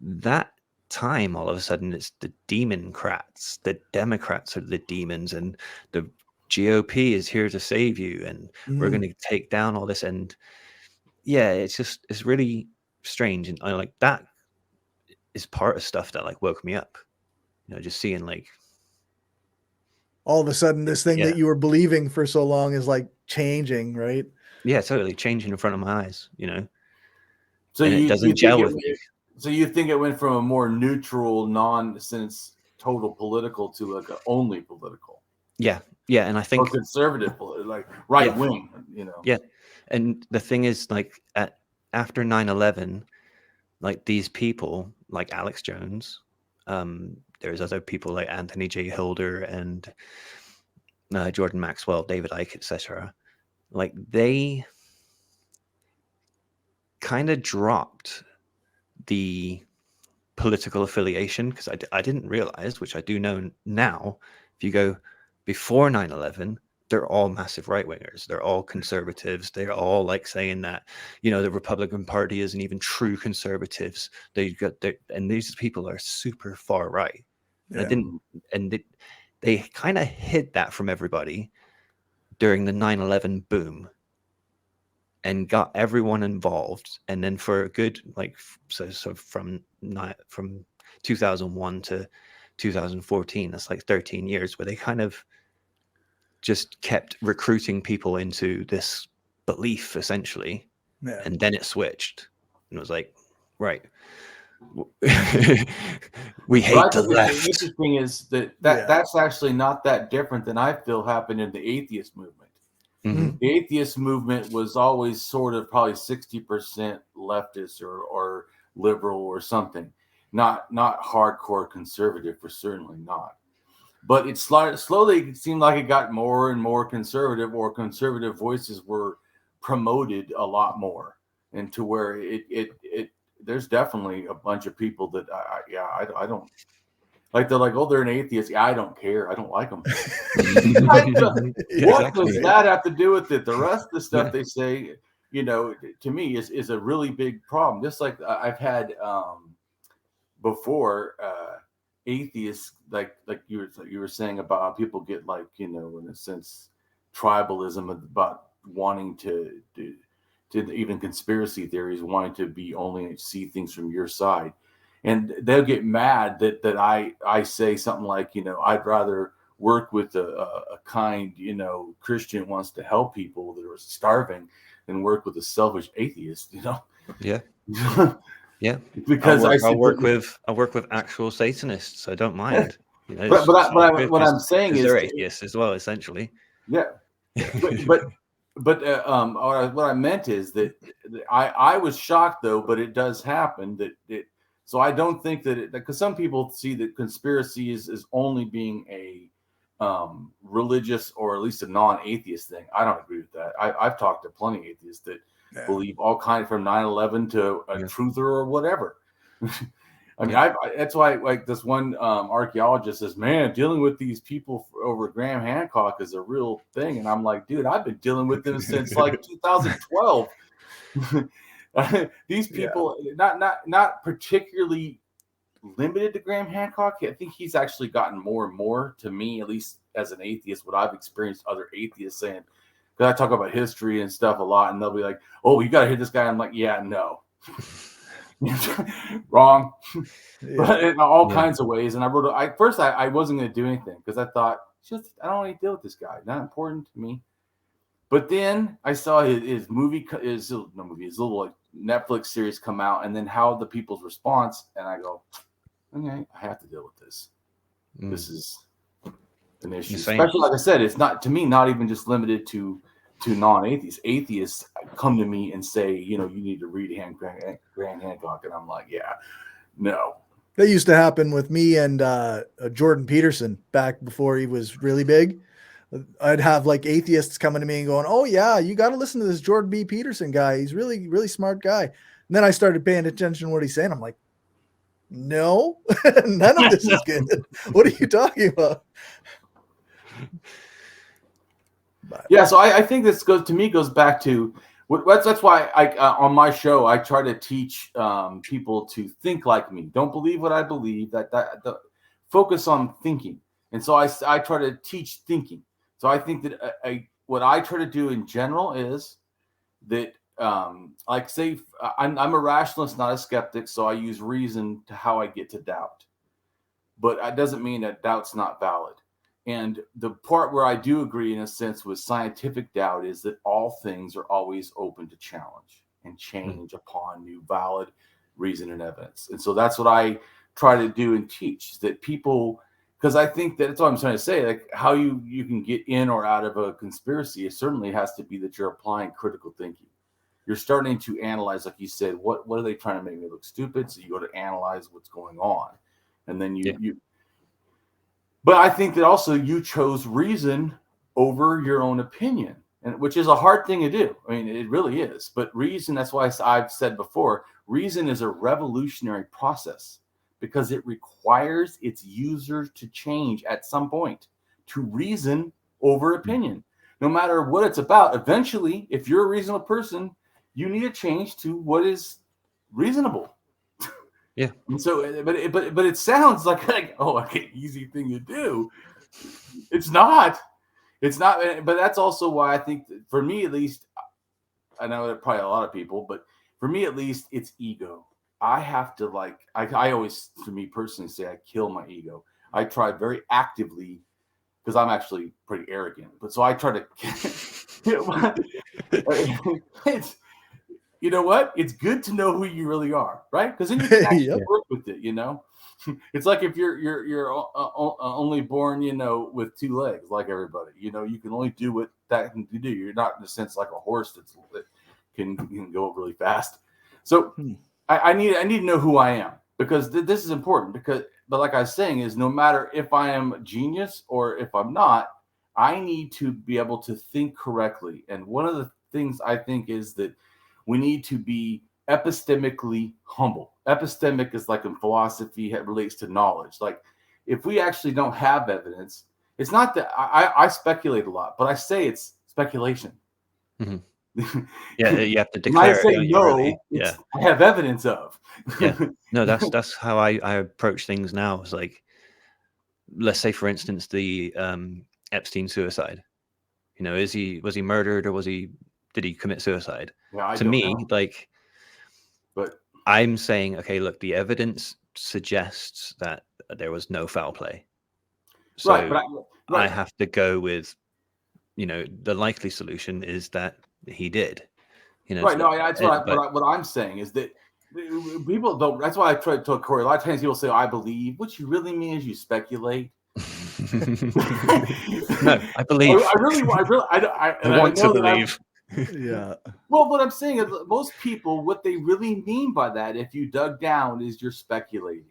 that time all of a sudden it's the Democrats. The Democrats are the demons, and the GOP is here to save you, and we're going to take down all this. And yeah, it's really strange. And I like that is part of stuff that like woke me up, you know, just seeing like all of a sudden this thing that you were believing for so long is like changing, right? Yeah, totally changing in front of my eyes, you know. So and it doesn't gel with me. So you think it went from a more neutral, nonsense, total political to like a only political? Yeah, and I Or think conservative, like right Yeah. wing, you know. Yeah. And the thing is, like, after 9/11, like, these people like Alex Jones, there's other people like Anthony J. Hilder and Jordan Maxwell, David Icke, etc. Like, they kind of dropped the political affiliation, because I didn't realize, which I do know now, if you go before 9/11, they're all massive right wingers. They're all conservatives. They're all like saying that, you know, the Republican Party isn't even true conservatives. And these people are super far right. And I didn't, and they kind of hid that from everybody during the 9/11 boom and got everyone involved. And then for a good, like, so from 2001 to 2014, that's like 13 years where they kind of just kept recruiting people into this belief, essentially. Yeah. And then it switched, and it was like, right, we hate the The left. interesting is that's actually not that different than I feel happened in the atheist movement. Mhm. The atheist movement was always sort of probably 60% leftist or liberal or something, not hardcore conservative, for certainly not. But it slowly seemed like it got more and more conservative, or conservative voices were promoted a lot more, and to where it there's definitely a bunch of people that I don't like. They're like, oh, they're an atheist. Yeah, I don't care. I don't like them. What does that have to do with it? The rest of the stuff they say, you know, to me is a really big problem. Just like I've had before, atheists, like you were saying about how people get, like, you know, in a sense, tribalism about wanting to even conspiracy theories, wanting to be only see things from your side. And they'll get mad that I say something like, you know, I'd rather work with a kind, you know, Christian who wants to help people that are starving than work with a selfish atheist, you know? Yeah. Yeah. Because I'll work with actual Satanists. I don't mind. You know, what I'm saying is they're atheists as well, essentially. Yeah. But what I meant is that I was shocked, though, but it does happen so I don't think that because some people see that conspiracy is only being a religious or at least a non-atheist thing. I don't agree with that. I've talked to plenty of atheists that believe all kinds, from 9/11 to a truther or whatever. I mean, that's why, like, this one archaeologist says, man, dealing with these people over Graham Hancock is a real thing. And I'm like, dude, I've been dealing with them since like 2012. These people, not particularly limited to Graham Hancock. I think he's actually gotten more and more, to me, at least as an atheist, what I've experienced other atheists saying. Because I talk about history and stuff a lot, and they'll be like, oh, you got to hit this guy. I'm like, yeah, no. Wrong. But in all kinds of ways. And I wrote, first I wasn't going to do anything because I thought, I don't want to deal with this guy. Not important to me. But then I saw his little like Netflix series come out, and then how the people's response, and I go, okay, I have to deal with this. This is an issue. Especially, like I said, it's not, to me, not even just limited to non-atheists. Atheists come to me and say, you know, you need to read Graham Hancock, and I'm like, yeah, no. That used to happen with me and Jordan Peterson back before he was really big. I'd have like atheists coming to me and going, oh yeah, you got to listen to this Jordan B. Peterson guy. He's really, really smart guy. And then I started paying attention to what he's saying. I'm like, no, none of this is good. What are you talking about? Yeah, so I think this goes back to that's why I on my show I try to teach people to think like me. Don't believe what I believe. That focus on thinking. And so I try to teach thinking. So I think that what I try to do in general is that, like, say, I'm a rationalist, not a skeptic, so I use reason to how I get to doubt. But that doesn't mean that doubt's not valid. And the part where I do agree, in a sense, with scientific doubt is that all things are always open to challenge and change upon new valid reason and evidence. And so that's what I try to do and teach, is that people, because I think that's what I'm trying to say, like how you can get in or out of a conspiracy, it certainly has to be that you're applying critical thinking. You're starting to analyze, like you said, what are they trying to make me look stupid? So you go to analyze what's going on. And then but I think that also you chose reason over your own opinion, and which is a hard thing to do. I mean, it really is. But reason, that's why I've said before, reason is a revolutionary process because it requires its users to change at some point, to reason over opinion. No matter what it's about, eventually, if you're a reasonable person, you need to change to what is reasonable. Yeah. And so, but it sounds like oh, okay, easy thing to do. It's not. It's not. But that's also why I think, for me at least, I know that probably a lot of people, but for me at least, it's ego. I have to I always, to me personally, say I kill my ego. I try very actively, because I'm actually pretty arrogant, but so I try to. You know what? It's good to know who you really are, right? Because then you can actually work with it. It's like if you're only born, with two legs, like everybody. You can only do what that can do. You're not, in a sense, like a horse that can go really fast. So I need to know who I am, because this is important. But like I was saying, is no matter if I am a genius or if I'm not, I need to be able to think correctly. And one of the things I think is that we need to be epistemically humble. Epistemic is like in philosophy, it relates to knowledge. Like if we actually don't have evidence, it's not that I speculate a lot, but I say it's speculation. Mm-hmm. Yeah, you have to declare. I say no, really? I have evidence of. Yeah, no, that's how I approach things now. It's like, let's say, for instance, the Epstein suicide. Was he murdered, or did he commit suicide? Yeah, to me, know. But I'm saying, okay, look, the evidence suggests that there was no foul play. So I have to go with, the likely solution is that he did. Right. No, that's what I'm saying is that people don't. That's why I try to tell Cory. A lot of times people say, "I believe." What you really mean is you speculate. No, I believe. I want to believe. Yeah. Well, what I'm saying is most people, what they really mean by that, if you dug down, is you're speculating.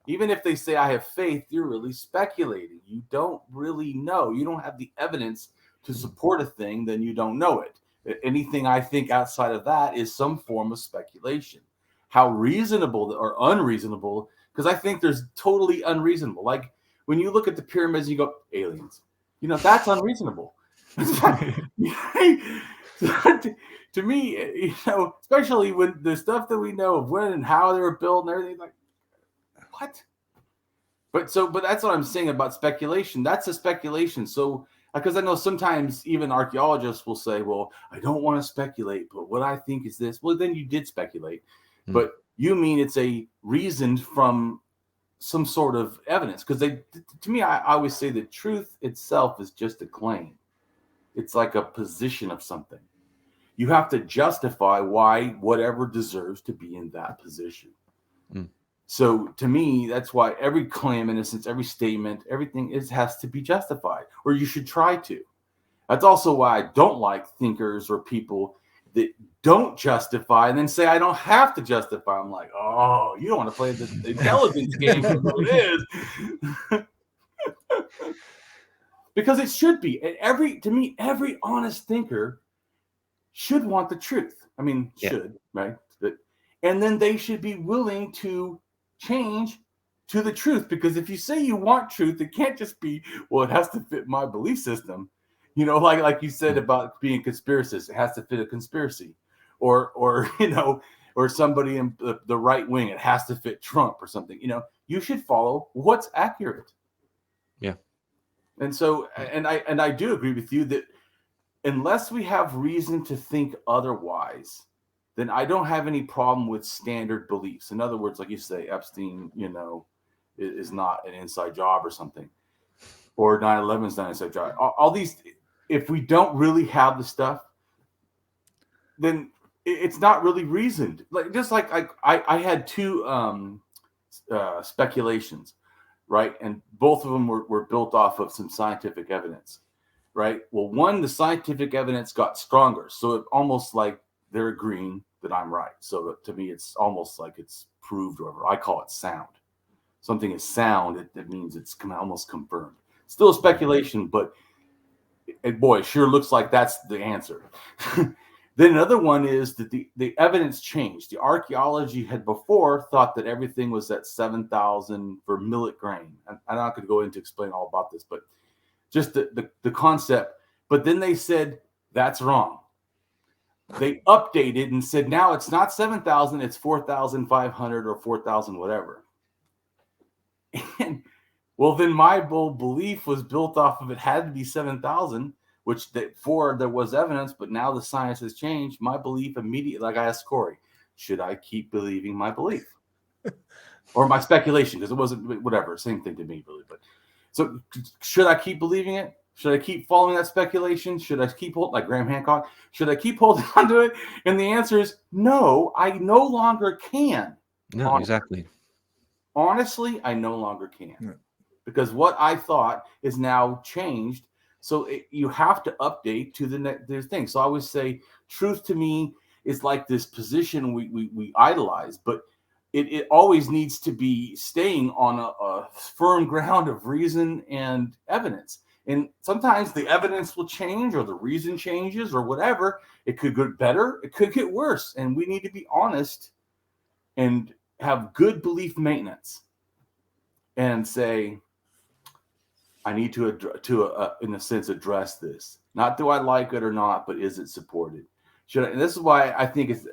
Even if they say, I have faith, you're really speculating. You don't really know. You don't have the evidence to support a thing, then you don't know it. Anything I think outside of that is some form of speculation. How reasonable or unreasonable, because I think there's totally unreasonable. Like when you look at the pyramids, you go, aliens. That's unreasonable. To me, especially when the stuff that we know of when and how they were built and everything, like, what? But that's what I'm saying about speculation. That's a speculation. So, because I know sometimes even archaeologists will say, well, I don't want to speculate, but what I think is this. Well, then you did speculate. But you mean it's a reasoned from some sort of evidence. Because to me, I always say that truth itself is just a claim. It's like a position of something. You have to justify why whatever deserves to be in that position. So to me, that's why every claim, in a sense, every statement, everything has to be justified, or you should try to. That's also why I don't like thinkers or people that don't justify and then say I don't have to justify. I'm like, oh, you don't want to play the intelligence game. It is. Because it should be. To me, every honest thinker should want the truth. I mean, should, right? And then they should be willing to change to the truth. Because if you say you want truth, it can't just be, well, it has to fit my belief system. Like you said about being a conspiracist, it has to fit a conspiracy. Or somebody in the right wing, it has to fit Trump or something. You should follow what's accurate. Yeah. And so, and I do agree with you that unless we have reason to think otherwise, then I don't have any problem with standard beliefs. In other words, like you say, Epstein, is not an inside job or something, or 9/11 is not an inside job. All these, if we don't really have the stuff, then it's not really reasoned. Like just like I had two speculations, right? And both of them were built off of some scientific evidence, right? Well, one, the scientific evidence got stronger, so it almost like they're agreeing that I'm right. So to me, it's almost like it's proved, or I call it sound. Something is sound, it means it's almost confirmed. Still a speculation, but boy, it sure looks like that's the answer. Then another one is that the evidence changed. The archaeology had before thought that everything was at 7,000 for millet grain. I'm not going to go into explain all about this, but just the concept. But then they said that's wrong. They updated and said now it's not 7,000, it's 4,500 or 4,000 whatever. And well, then my whole belief was built off of it had to be 7,000, which before there was evidence, but now the science has changed. My belief immediately, like I asked Cory, should I keep believing my belief or my speculation? Because it wasn't whatever, same thing to me, really. But so should I keep believing it? Should I keep following that speculation? Should I keep holding, like Graham Hancock? Should I keep holding on to it? And the answer is no. I no longer can. No, exactly. Honestly, I no longer can, because what I thought is now changed. So you have to update to the thing. So I always say truth to me is like this position we idolize, but it always needs to be staying on a firm ground of reason and evidence. And sometimes the evidence will change or the reason changes or whatever. It could get better. It could get worse. And we need to be honest and have good belief maintenance and say, I need to in a sense, address this. Not do I like it or not, but is it supported? Should I? And this is why I think it's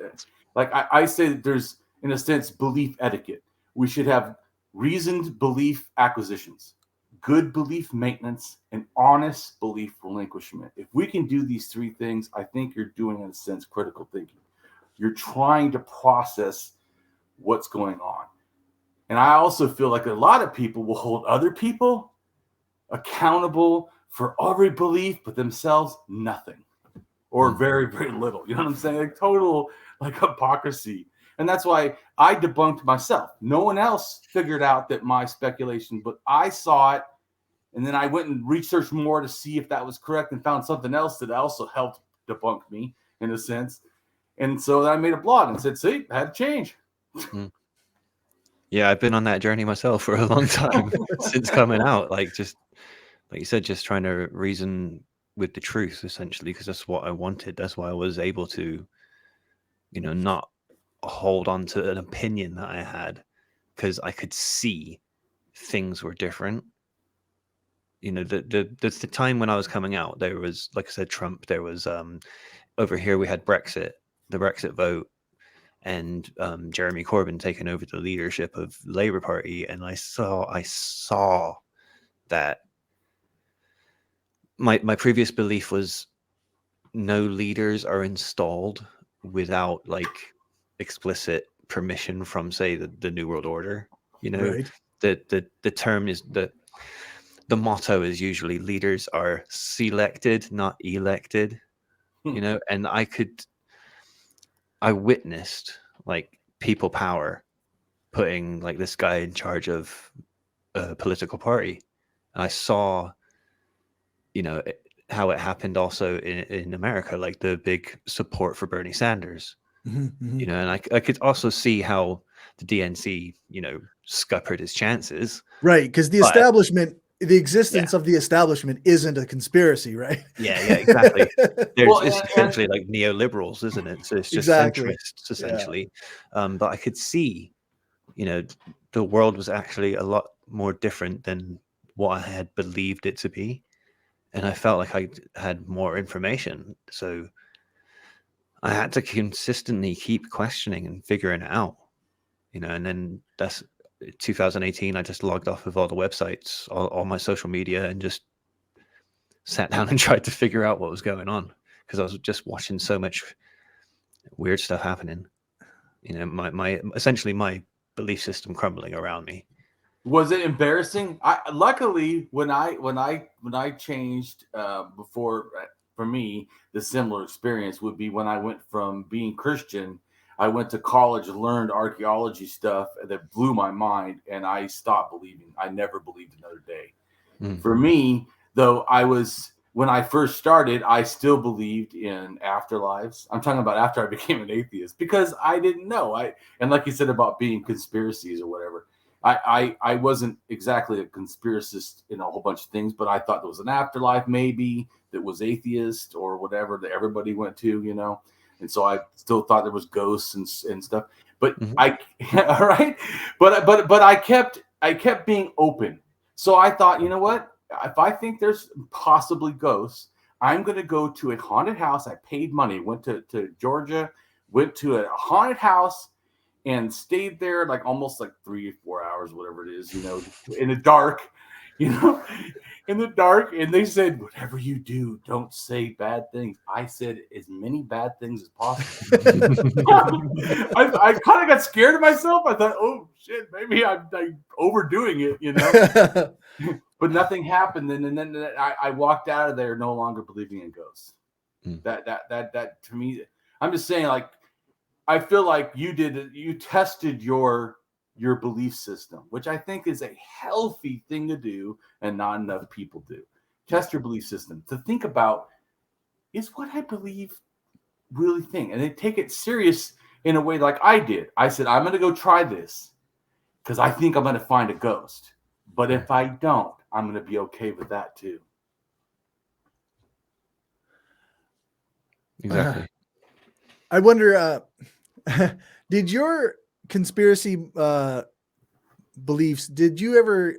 like I say that there's, in a sense, belief etiquette. We should have reasoned belief acquisitions, good belief maintenance, and honest belief relinquishment. If we can do these three things, I think you're doing, in a sense, critical thinking. You're trying to process what's going on. And I also feel like a lot of people will hold other people accountable for every belief, but themselves nothing, or very, very little. You know what I'm saying? Like total hypocrisy. And that's why I debunked myself. No one else figured out that my speculation, but I saw it. And then I went and researched more to see if that was correct and found something else that also helped debunk me in a sense. And so I made a blog and said, see, I had to change. Yeah, I've been on that journey myself for a long time since coming out. Like you said, just trying to reason with the truth, essentially, because that's what I wanted. That's why I was able to, not hold on to an opinion that I had, because I could see things were different. The time when I was coming out, there was, like I said, Trump. There was over here we had Brexit, the Brexit vote, and Jeremy Corbyn taking over the leadership of the Labour Party, and I saw that my previous belief was no leaders are installed without explicit permission from, say, the New World Order. Right. The term is the motto is usually leaders are selected, not elected. And I witnessed people power putting this guy in charge of a political party. And I saw, how it happened also in America, the big support for Bernie Sanders. And I could also see how the DNC, scuppered his chances. Right, because the establishment, the existence of the establishment isn't a conspiracy, right? Yeah, exactly. It's essentially like neoliberals, isn't it? So it's just centrists, essentially. Yeah. But I could see, the world was actually a lot more different than what I had believed it to be. And I felt like I had more information. So I had to consistently keep questioning and figuring it out, and then that's 2018. I just logged off of all the websites, all my social media, and just sat down and tried to figure out what was going on, because I was just watching so much weird stuff happening. My essentially my belief system crumbling around me. Was it embarrassing? Luckily when I changed before, for me, the similar experience would be when I went from being Christian, I went to college and learned archaeology stuff that blew my mind, and I stopped believing. I never believed another day. For me, though, when I first started, I still believed in afterlives. I'm talking about after I became an atheist, because I didn't know. And like you said about being conspiracies or whatever, I wasn't exactly a conspiracist in a whole bunch of things, but I thought there was an afterlife maybe that was atheist or whatever that everybody went to, you know. And so I still thought there was ghosts and stuff. But all right. But I kept being open. So I thought, you know what? If I think there's possibly ghosts, I'm going to go to a haunted house. I paid money, went to Georgia, went to a haunted house and stayed there like almost like 3 or 4 hours, whatever it is, you know, in the dark, you know, in the dark. And they said, whatever you do, don't say bad things. I said as many bad things as possible. I kind of got scared of myself. I thought, oh shit, maybe I'm overdoing it, you know. But nothing happened. And then I walked out of there no longer believing in ghosts. That to me, I'm just saying, like, I feel like you tested your belief system, which I think is a healthy thing to do and not enough people do. Test your belief system to think about, is what I believe really thing? And then take it serious in a way like I did. I said, I'm going to go try this because I think I'm going to find a ghost. But if I don't, I'm going to be okay with that too. Exactly. I wonder, did your conspiracy beliefs, did you ever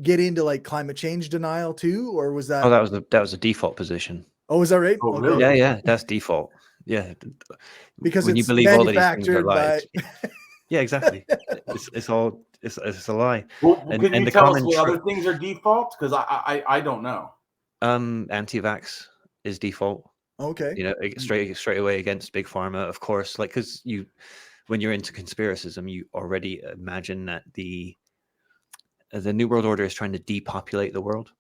get into like climate change denial too, or was that? Oh, that was a default position. Oh, is that right? Oh, really? Yeah, that's default. Yeah, because when it's you believe all of these things are manufactured lies. by. Yeah, exactly. It's a lie. Well, And can you the tell us common what other things are default? Because I don't know. Anti-vax is default. Okay. You know, straight away against big pharma, of course. Like, because when you're into conspiracism, you already imagine that the New World Order is trying to depopulate the world.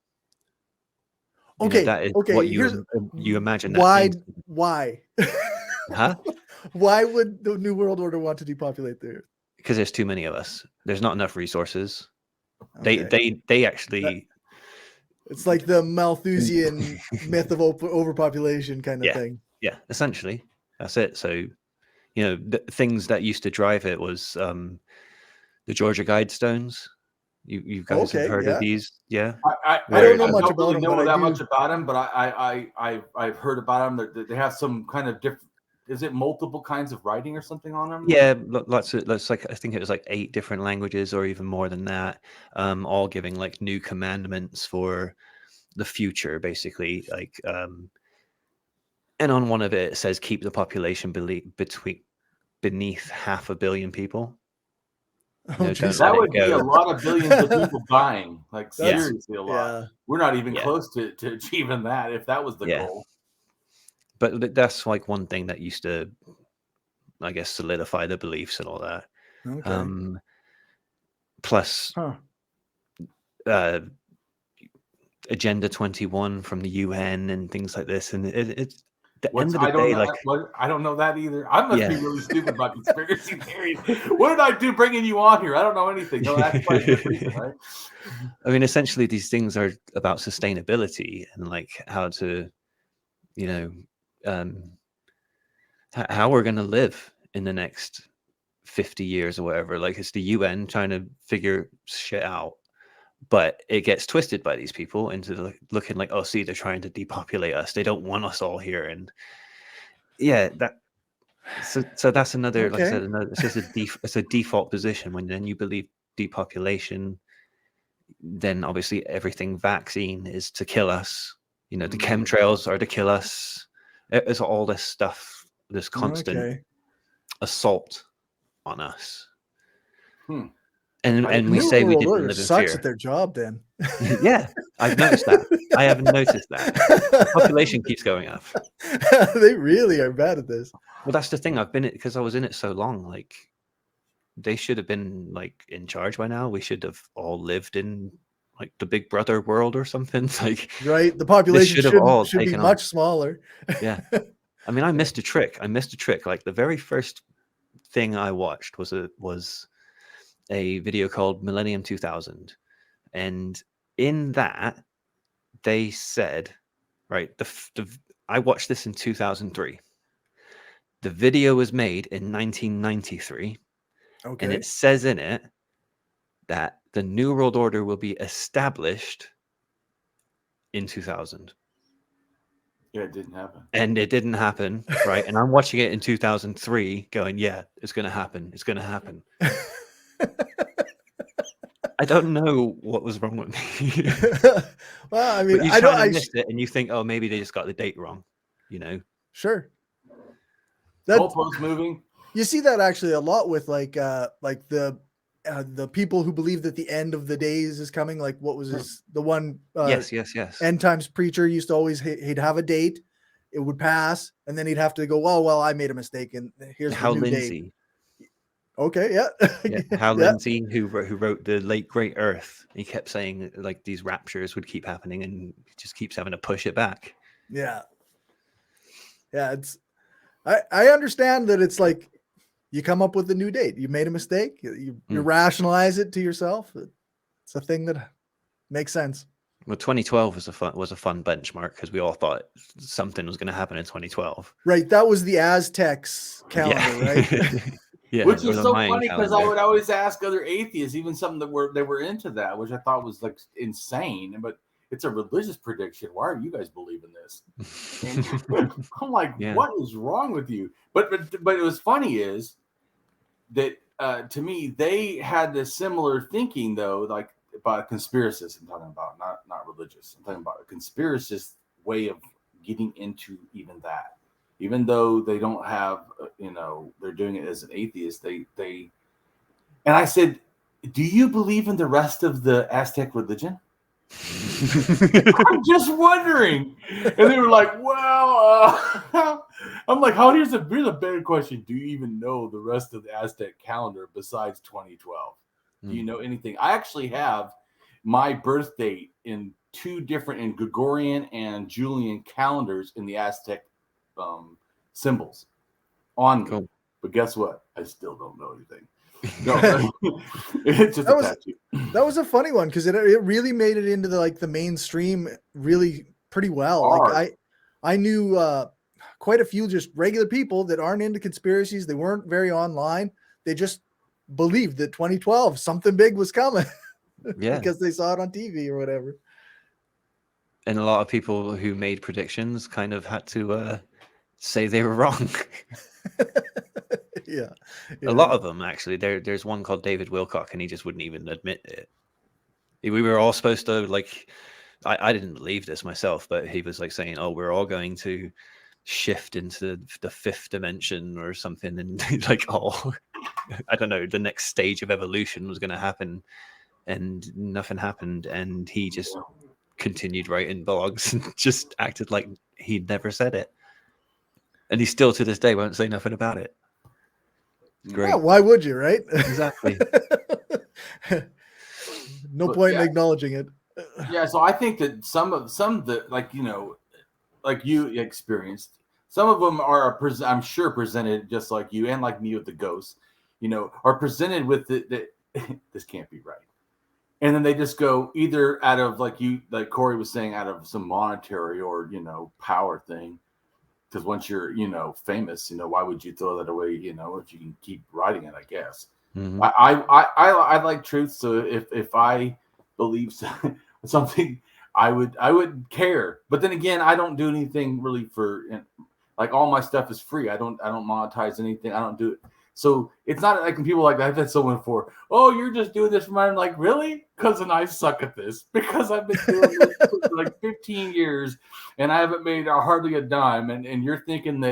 Okay. That is okay. what you imagine. Why? That why? Huh? Why would the New World Order want to depopulate the Earth? Because there's too many of us. There's not enough resources. Okay. They actually. It's like the Malthusian myth of overpopulation kind of thing. Yeah, essentially, that's it. So, you know, the things that used to drive it was the Georgia Guidestones. You guys have heard of these? Yeah. I don't know much about really them, know but that I do. much about them, but I've heard about them. They have some kind of different. Is it multiple kinds of writing or something on them? Yeah, lots like I think it was like 8 different languages or even more than that, all giving like new commandments for the future, basically. Like, and on one of it says keep the population beneath 500 million people. Oh, don't that let would it be go. a lot of billions of people dying. Like, Yeah. seriously, a lot. Yeah. We're not even Yeah. close to achieving that if that was the Yeah. goal. But that's like one thing that used to, I guess, solidify the beliefs and all that. Okay. Plus, Agenda 21 from the UN and things like this, and it's the end of the day. I don't know that either. I must be really stupid about conspiracy theories. What did I do bringing you on here? I don't know anything. No, that's quite a good reason, right? I mean, essentially, these things are about sustainability and like how to, you know, how we're going to live in the next 50 years or whatever. Like, it's the UN trying to figure shit out, but it gets twisted by these people into looking like, oh, see, they're trying to depopulate us. They don't want us all here. And yeah, so that's another, like I said, it's just it's a default position. When then you believe depopulation, then obviously everything vaccine is to kill us. You know, the chemtrails are to kill us. It's all this stuff, this constant assault on us. And we say we didn't live in sucks fear. at their job then. Yeah, I've noticed that. I haven't noticed that. The population keeps going up. They really are bad at this. Well, that's the thing. I've been it because I was in it so long. Like, they should have been like in charge by now. We should have all lived in like the Big Brother world or something. Like, Right. The population should have all should be taken much off. smaller. Yeah. I mean, I missed a trick. Like the very first thing I watched was a video called Millennium 2000. And in that, they said, right, I watched this in 2003. The video was made in 1993. Okay. And it says in it that the New World Order will be established in 2000. Yeah, it didn't happen. And it didn't happen, right? And I'm watching it in 2003 going, yeah, it's going to happen. It's going to happen. I don't know what was wrong with me. Well, I mean, But you missed it and you think, oh, maybe they just got the date wrong, you know? Sure. Goalpost moving. You see that actually a lot with like the people who believe that the end of the days is coming. Like what was the one? Yes. End times preacher used to always he'd have a date, it would pass, and then he'd have to go, well, I made a mistake, and here's Hal the new Lindsey. date. Okay, yeah. Hal Lindsey, who wrote The Late Great Earth, he kept saying like these raptures would keep happening, and he just keeps having to push it back. Yeah. It's I understand that it's like you come up with a new date. You made a mistake. You rationalize it to yourself. It's a thing that makes sense. Well, 2012 was a fun benchmark because we all thought something was going to happen in 2012. Right. That was the Aztecs calendar, right? Yeah, which is so funny because I calendar. would always ask other atheists, even some that were into that, which I thought was like insane. But it's a religious prediction. Why are you guys believing this? And I'm like, what is wrong with you? But it was funny is that to me they had this similar thinking though, like about conspiracists. I'm talking about not religious. I'm talking about a conspiracist way of getting into even that. Even though they don't have, they're doing it as an atheist. They and I said, do you believe in the rest of the Aztec religion? I'm just wondering. And they were like, well, I'm like, here's a better question. Do you even know the rest of the Aztec calendar besides 2012? Do you know anything? I actually have my birth date in two different, in Gregorian and Julian calendars in the Aztec symbols on me. But guess what? I still don't know anything. No, it's just a tattoo. That was a funny one because it really made it into the mainstream really pretty well. Hard. Like I knew quite a few just regular people that aren't into conspiracies. They weren't very online. They just believed that 2012 something big was coming. Yeah, because they saw it on TV or whatever. And a lot of people who made predictions kind of had to say they were wrong. Yeah. A lot of them, actually. There's one called David Wilcock, and he just wouldn't even admit it. We were all supposed to, like, I didn't believe this myself, but he was like saying, oh, we're all going to shift into the fifth dimension or something. And like, I don't know, the next stage of evolution was going to happen. And nothing happened. And he just continued writing blogs and just acted like he'd never said it. And he still to this day won't say nothing about it. Great. Yeah, why would you, right? Exactly. No point in acknowledging it. Yeah, so I think that some that like you experienced, some of them are I'm sure presented just like you and like me with the ghosts, are presented with that this can't be right. And then they just go either out of like Cory was saying, out of some monetary or power thing. Because once you're, famous, why would you throw that away, if you can keep writing it, I guess. Mm-hmm. I like truth. So if I believe something, I would care. But then again, I don't do anything really for, like, all my stuff is free. I don't monetize anything. I don't do it. So it's not like when people like that, that's someone for, oh, you're just doing this for money. I'm like, really? Because then I suck at this. Because I've been doing this for like 15 years and I haven't made hardly a dime. And you're thinking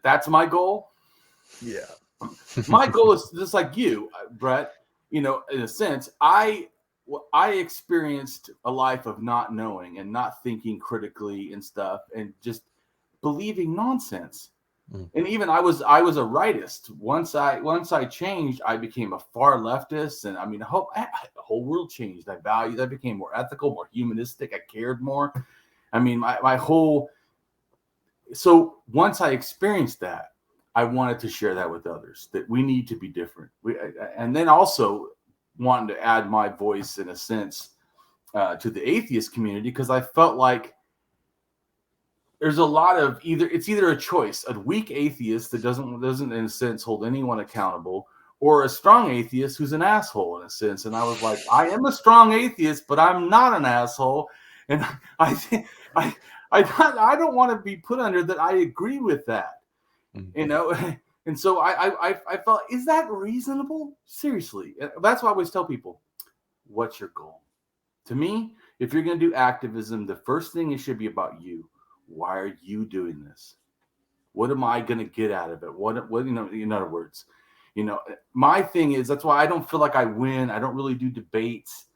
that's my goal? Yeah. My goal is just like you, Brett, in a sense, I experienced a life of not knowing and not thinking critically and stuff and just believing nonsense. And even I was a rightist. Once I changed, I became a far leftist, and I mean, the whole world changed. I became more ethical, more humanistic. I cared more. I mean, my whole. So once I experienced that, I wanted to share that with others, that we need to be different. And then also wanting to add my voice in a sense to the atheist community, because I felt like there's a lot of either a choice, a weak atheist that doesn't in a sense hold anyone accountable, or a strong atheist who's an asshole in a sense. And I was like, I am a strong atheist, but I'm not an asshole. And I don't want to be put under that. I agree with that, you know. And so I felt, is that reasonable? Seriously, that's why I always tell people, what's your goal? To me, if you're going to do activism, the first thing it should be about you. Why are you doing this? What am I going to get out of it? What, you know, in other words, you know, my thing is, that's why I don't feel like I win. I don't really do debates.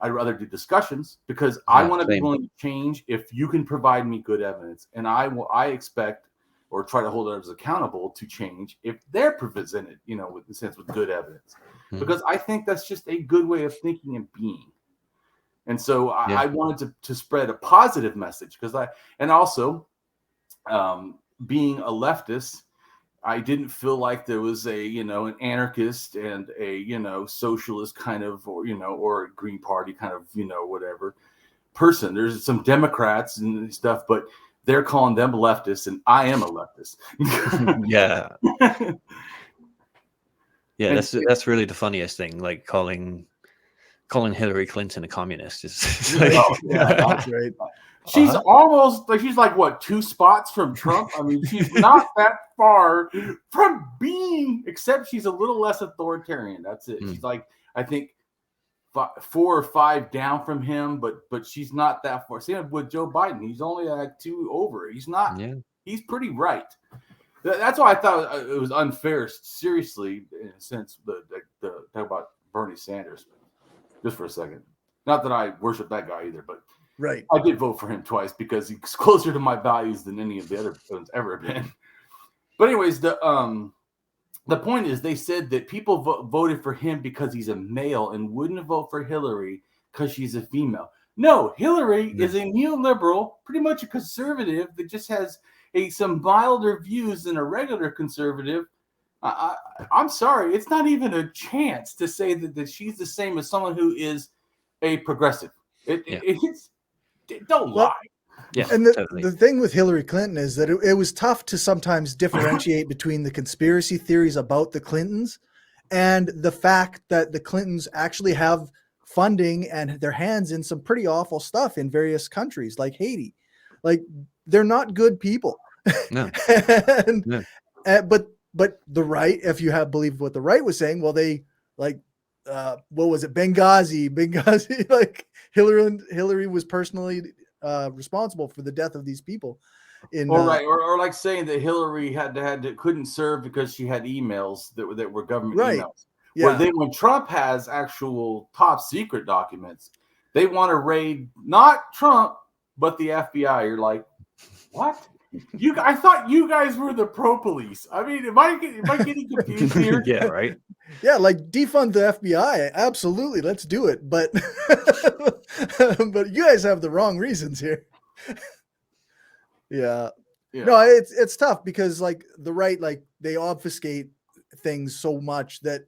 I'd rather do discussions, because I want to be willing to change if you can provide me good evidence. And I expect or try to hold others accountable to change if they're presented, you know, with the sense with good evidence, because I think that's just a good way of thinking and being. And so I wanted to spread a positive message, and also being a leftist, I didn't feel like there was an anarchist and a, socialist kind of, or a Green Party kind of, whatever person. There's some Democrats and stuff, but they're calling them leftists, and I am a leftist. Yeah. Yeah, that's really the funniest thing, like calling Hillary Clinton a communist is like, That's right. She's almost like, she's like, what, 2 spots from Trump? I mean, she's not that far from being, except she's a little less authoritarian. That's it. She's like, I think 4 or 5 down from him, but she's not that far. Same with Joe Biden. He's only like 2 over. He's not. Yeah. He's pretty right. That's why I thought it was unfair. Seriously, in a sense, the talk about Bernie Sanders. Just for a second. Not that I worship that guy either, but right. I did vote for him twice because he's closer to my values than any of the other ones ever been. But anyways, the point is, they said that people voted for him because he's a male and wouldn't vote for Hillary because she's a female. No, Hillary is a neoliberal, pretty much a conservative that just has some milder views than a regular conservative. I'm sorry, it's not even a chance to say that she's the same as someone who is a progressive. Don't lie. Yeah, and the thing with Hillary Clinton is that it was tough to sometimes differentiate between the conspiracy theories about the Clintons and the fact that the Clintons actually have funding and their hands in some pretty awful stuff in various countries like Haiti. Like, they're not good people. No. But the right, if you have believed what the right was saying, well, they like, what was it? Benghazi, like Hillary was personally responsible for the death of these people. Or like saying that Hillary couldn't serve because she had emails that were government emails. Yeah. Where then when Trump has actual top secret documents, they want to raid not Trump but the FBI. You're like, what? I thought you guys were the pro police. I mean, am I getting confused here? Yeah, right. Yeah, like defund the FBI. Absolutely, let's do it. But but you guys have the wrong reasons here. Yeah. No, it's tough because like the right, like they obfuscate things so much that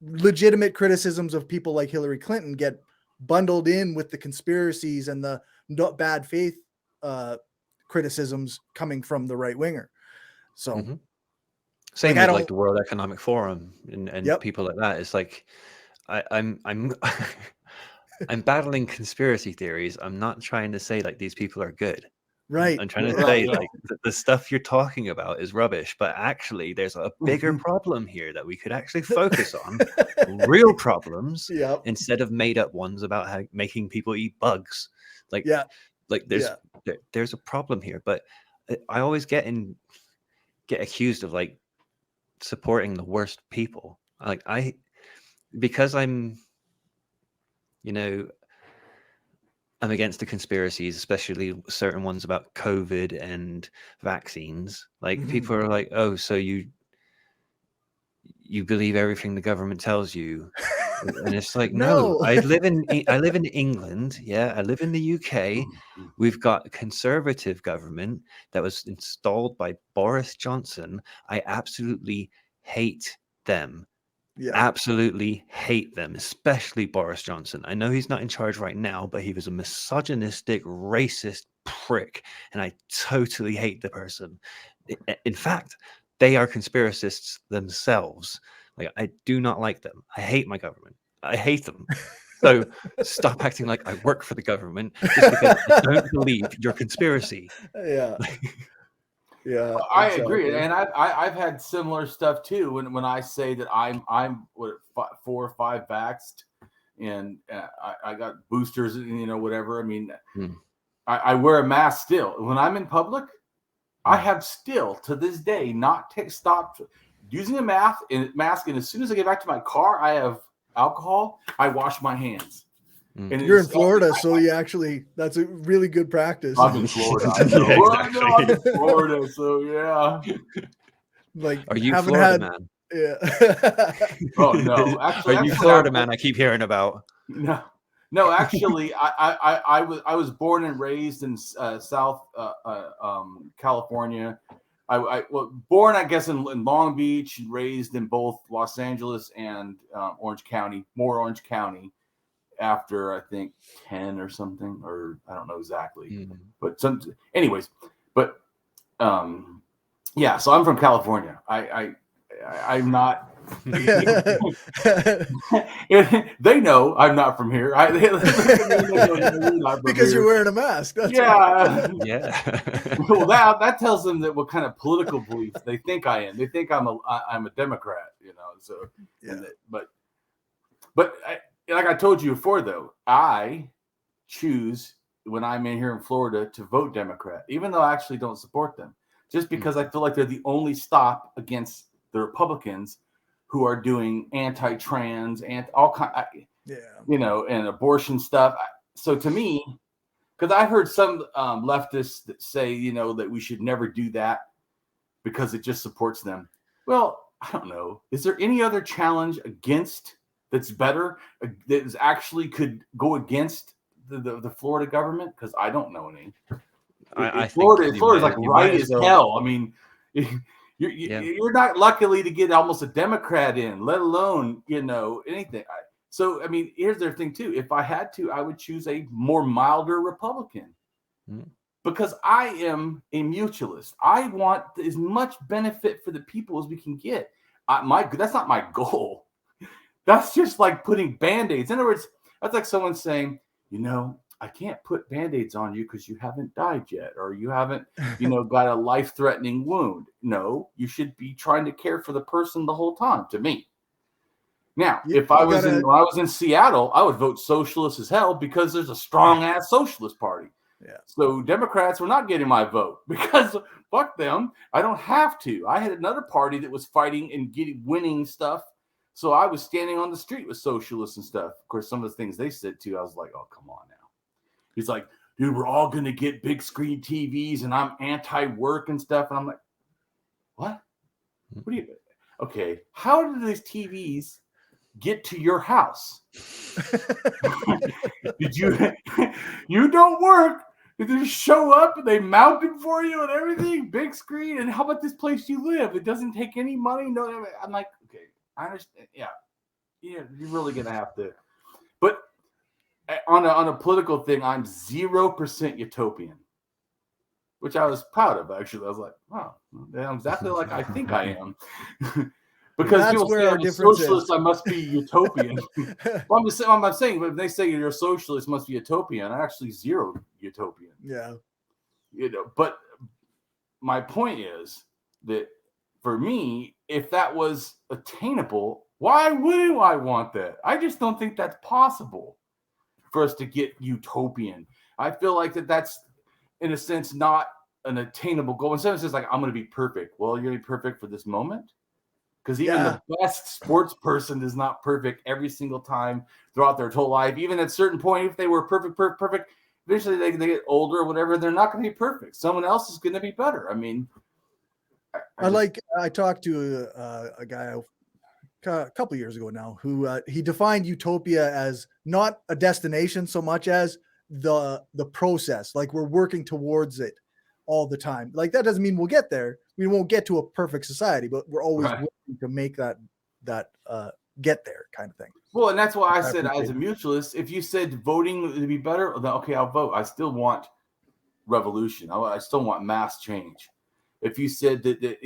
legitimate criticisms of people like Hillary Clinton get bundled in with the conspiracies and the bad faith criticisms coming from the right winger. So same with like the World Economic Forum and people like that. It's like I'm I'm battling conspiracy theories. I'm not trying to say like these people are good. Right. I'm trying to say like the stuff you're talking about is rubbish, but actually there's a bigger problem here that we could actually focus on. Real problems instead of made up ones about how making people eat bugs. Like there's a problem here, but I always get accused of like supporting the worst people. Like because I'm, I'm against the conspiracies, especially certain ones about COVID and vaccines. Like people are like, "Oh, so you believe everything the government tells you?" And it's like, no, No. I live in England. Yeah, I live in the UK. We've got a conservative government that was installed by Boris Johnson. I absolutely hate them. Yeah. Absolutely hate them, especially Boris Johnson. I know he's not in charge right now, but he was a misogynistic, racist prick, and I totally hate the person. In fact, they are conspiracists themselves. Like, I do not like them. I hate my government. I hate them. So stop acting like I work for the government just because I don't believe your conspiracy. Yeah. Yeah. I agree, exactly. and I've had similar stuff too. When I say that I'm 4 or 5 vaxxed, and I got boosters, whatever. I mean, I wear a mask still when I'm in public. I have still to this day not stopped using a mask, and as soon as I get back to my car, I have alcohol. I wash my hands. And you're in Florida, so you actually, that's a really good practice. I'm in Florida. I know. Yeah, Well, no, I'm in Florida, so yeah. Like, Are you haven't Florida had, man? yeah. Oh no, actually, Are you Florida man? I keep hearing about. No, actually, I was born and raised in South California. I born, I guess, in Long Beach, and raised in both Los Angeles and Orange County, Orange County. After I think 10 or something, or I don't know exactly, but anyways, but yeah. So I'm from California. I'm not. They know I'm not from here. Because you're wearing a mask. That's yeah. Yeah. Well, that tells them that what kind of political beliefs they think I am. They think I'm a Democrat, So, yeah. But like I told you before, though, I choose when I'm in here in Florida to vote Democrat, even though I actually don't support them, just because I feel like they're the only stop against the Republicans who are doing anti-trans and all kind, and abortion stuff. So to me, because I heard some leftists that say, that we should never do that because it just supports them. Well, I don't know. Is there any other challenge against that's better, that is actually could go against the Florida government? Because I don't know any. I Florida's like right as hell. I mean, you're not luckily to get almost a Democrat in, let alone anything. So I mean, here's their thing too. If I had to, I would choose a more milder Republican. Because I am a mutualist. I want as much benefit for the people as we can get. That's not my goal. That's just like putting Band-Aids. In other words, that's like someone saying, I can't put Band-Aids on you because you haven't died yet, or you haven't, got a life-threatening wound. No, you should be trying to care for the person the whole time, to me. Now, when I was in Seattle, I would vote socialist as hell because there's a strong-ass socialist party. Yeah. So Democrats were not getting my vote because fuck them. I don't have to. I had another party that was fighting and winning stuff. So I was standing on the street with socialists and stuff. Of course, some of the things they said too, I was like, oh, come on now. He's like, dude, we're all going to get big screen TVs and I'm anti-work and stuff. And I'm like, what? What do you? Okay. How did these TVs get to your house? Did you don't work? Did they just show up and they mount it for you and everything? Big screen. And how about this place you live? It doesn't take any money. No, I'm like, okay. I understand. Yeah, you're really gonna have to. But on a political thing, I'm 0% utopian, which I was proud of. Actually, I was like, wow, I'm exactly like I think I am. Because that's people say I'm a socialist, I must be utopian. Well, I'm saying, but if they say you're a socialist, must be utopian. I'm actually zero utopian. Yeah. But my point is that for me, if that was attainable, why wouldn't I want that? I just don't think that's possible for us to get utopian. I feel like that's, in a sense, not an attainable goal. When someone says, like, I'm going to be perfect. Well, you're going to be perfect for this moment? Because even the best sports person is not perfect every single time throughout their whole life. Even at a certain point, if they were perfect, eventually they get older or whatever. They're not going to be perfect. Someone else is going to be better. I mean, I talked to a guy a couple years ago now who he defined utopia as not a destination so much as the process. Like we're working towards it all the time. Like that doesn't mean we'll get there. We won't get to a perfect society, but we're always working to make that get there kind of thing. Well, and that's why I said as a mutualist, if you said voting to be better, then okay, I'll vote. I still want revolution. I still want mass change. If you said that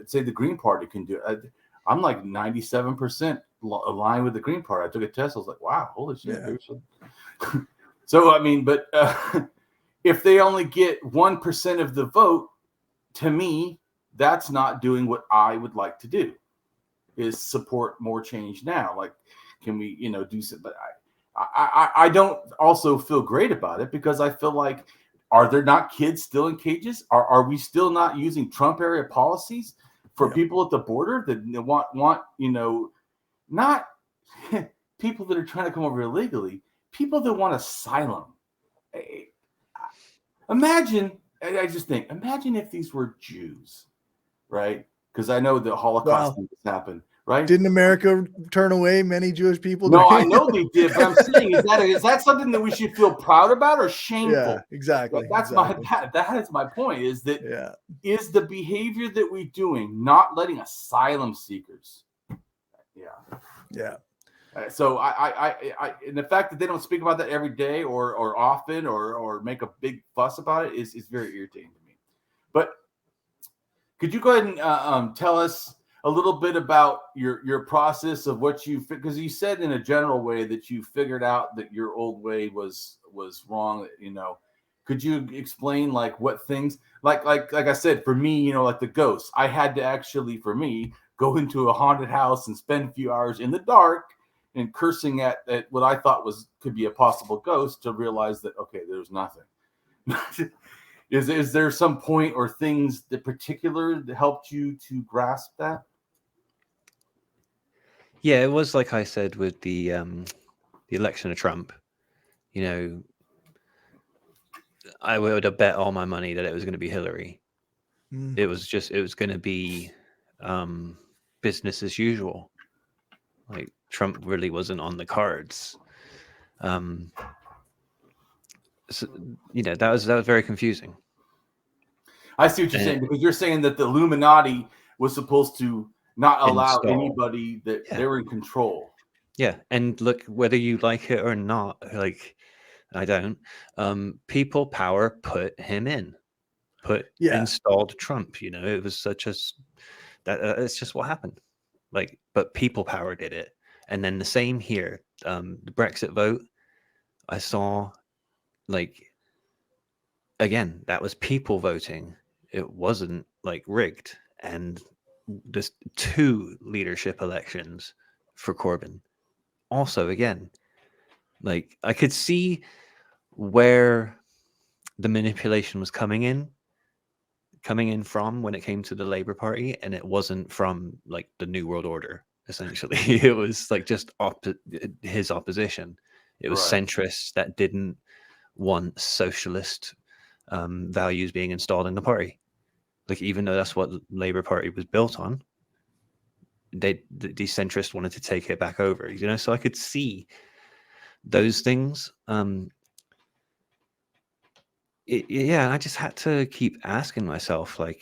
say the Green Party can do it, I'm like 97% aligned with the Green Party. I took a test. I was like, wow, holy shit. Yeah. So, I mean, but if they only get 1% of the vote, to me, that's not doing what I would like to do, is support more change now. Like, can we, do something? But I don't also feel great about it, because I feel like, are there not kids still in cages? Are we still not using Trump era policies for people at the border that want not people that are trying to come over illegally, people that want asylum? Imagine if these were Jews, right? Because I know the Holocaust things happened, right? Didn't America turn away many Jewish people? No, I know they did, but I'm saying, is that something that we should feel proud about or shameful? Yeah, exactly. That is my point. Is that is the behavior that we're doing not letting asylum seekers? Yeah. So I and the fact that they don't speak about that every day or often or make a big fuss about it is very irritating to me. But could you go ahead and tell us a little bit about your process of what because you said in a general way that you figured out that your old way was wrong, could you explain like what things like I said, for me, like the ghosts, I had to actually, for me, go into a haunted house and spend a few hours in the dark and cursing at what I thought could be a possible ghost, to realize that, okay, there's nothing. Is there some point or things that particular that helped you to grasp that? Yeah, it was like I said with the election of Trump. I would have bet all my money that it was going to be Hillary. It was going to be business as usual. Like, Trump really wasn't on the cards. So, that was very confusing. I see what you're saying, because you're saying that the Illuminati was supposed to not allow anybody that they were in control. Yeah, and look, whether you like it or not, like I don't, people power put him in, installed Trump. It was such as that. It's just what happened. Like, but people power did it, and then the same here. The Brexit vote, I saw, like, again, that was people voting. It wasn't like rigged. And there's 2 leadership elections for Corbyn. Also, again, like, I could see where the manipulation was coming in from when it came to the Labour Party, and it wasn't from like the New World Order. Essentially, it was like just his opposition. It was centrists that didn't want socialist values being installed in the party. Like, even though that's what the Labour Party was built on, the centrists wanted to take it back over. So I could see those things. I just had to keep asking myself, like,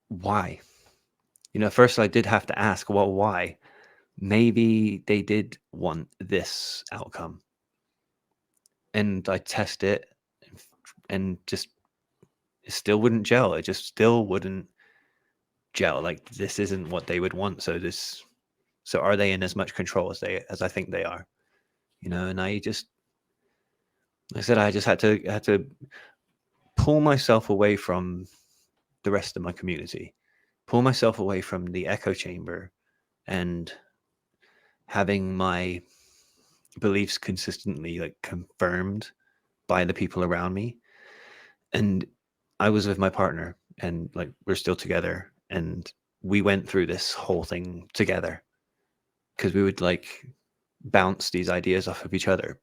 why? First I did have to ask, well, why? Maybe they did want this outcome. And I test it, and just it still wouldn't gel. It just still wouldn't gel. Like, this isn't what they would want. So are they in as much control as I think they are? And I just had to pull myself away from the rest of my community, pull myself away from the echo chamber, and having my beliefs consistently like confirmed by the people around me. And I was with my partner, and like, we're still together, and we went through this whole thing together, because we would like bounce these ideas off of each other.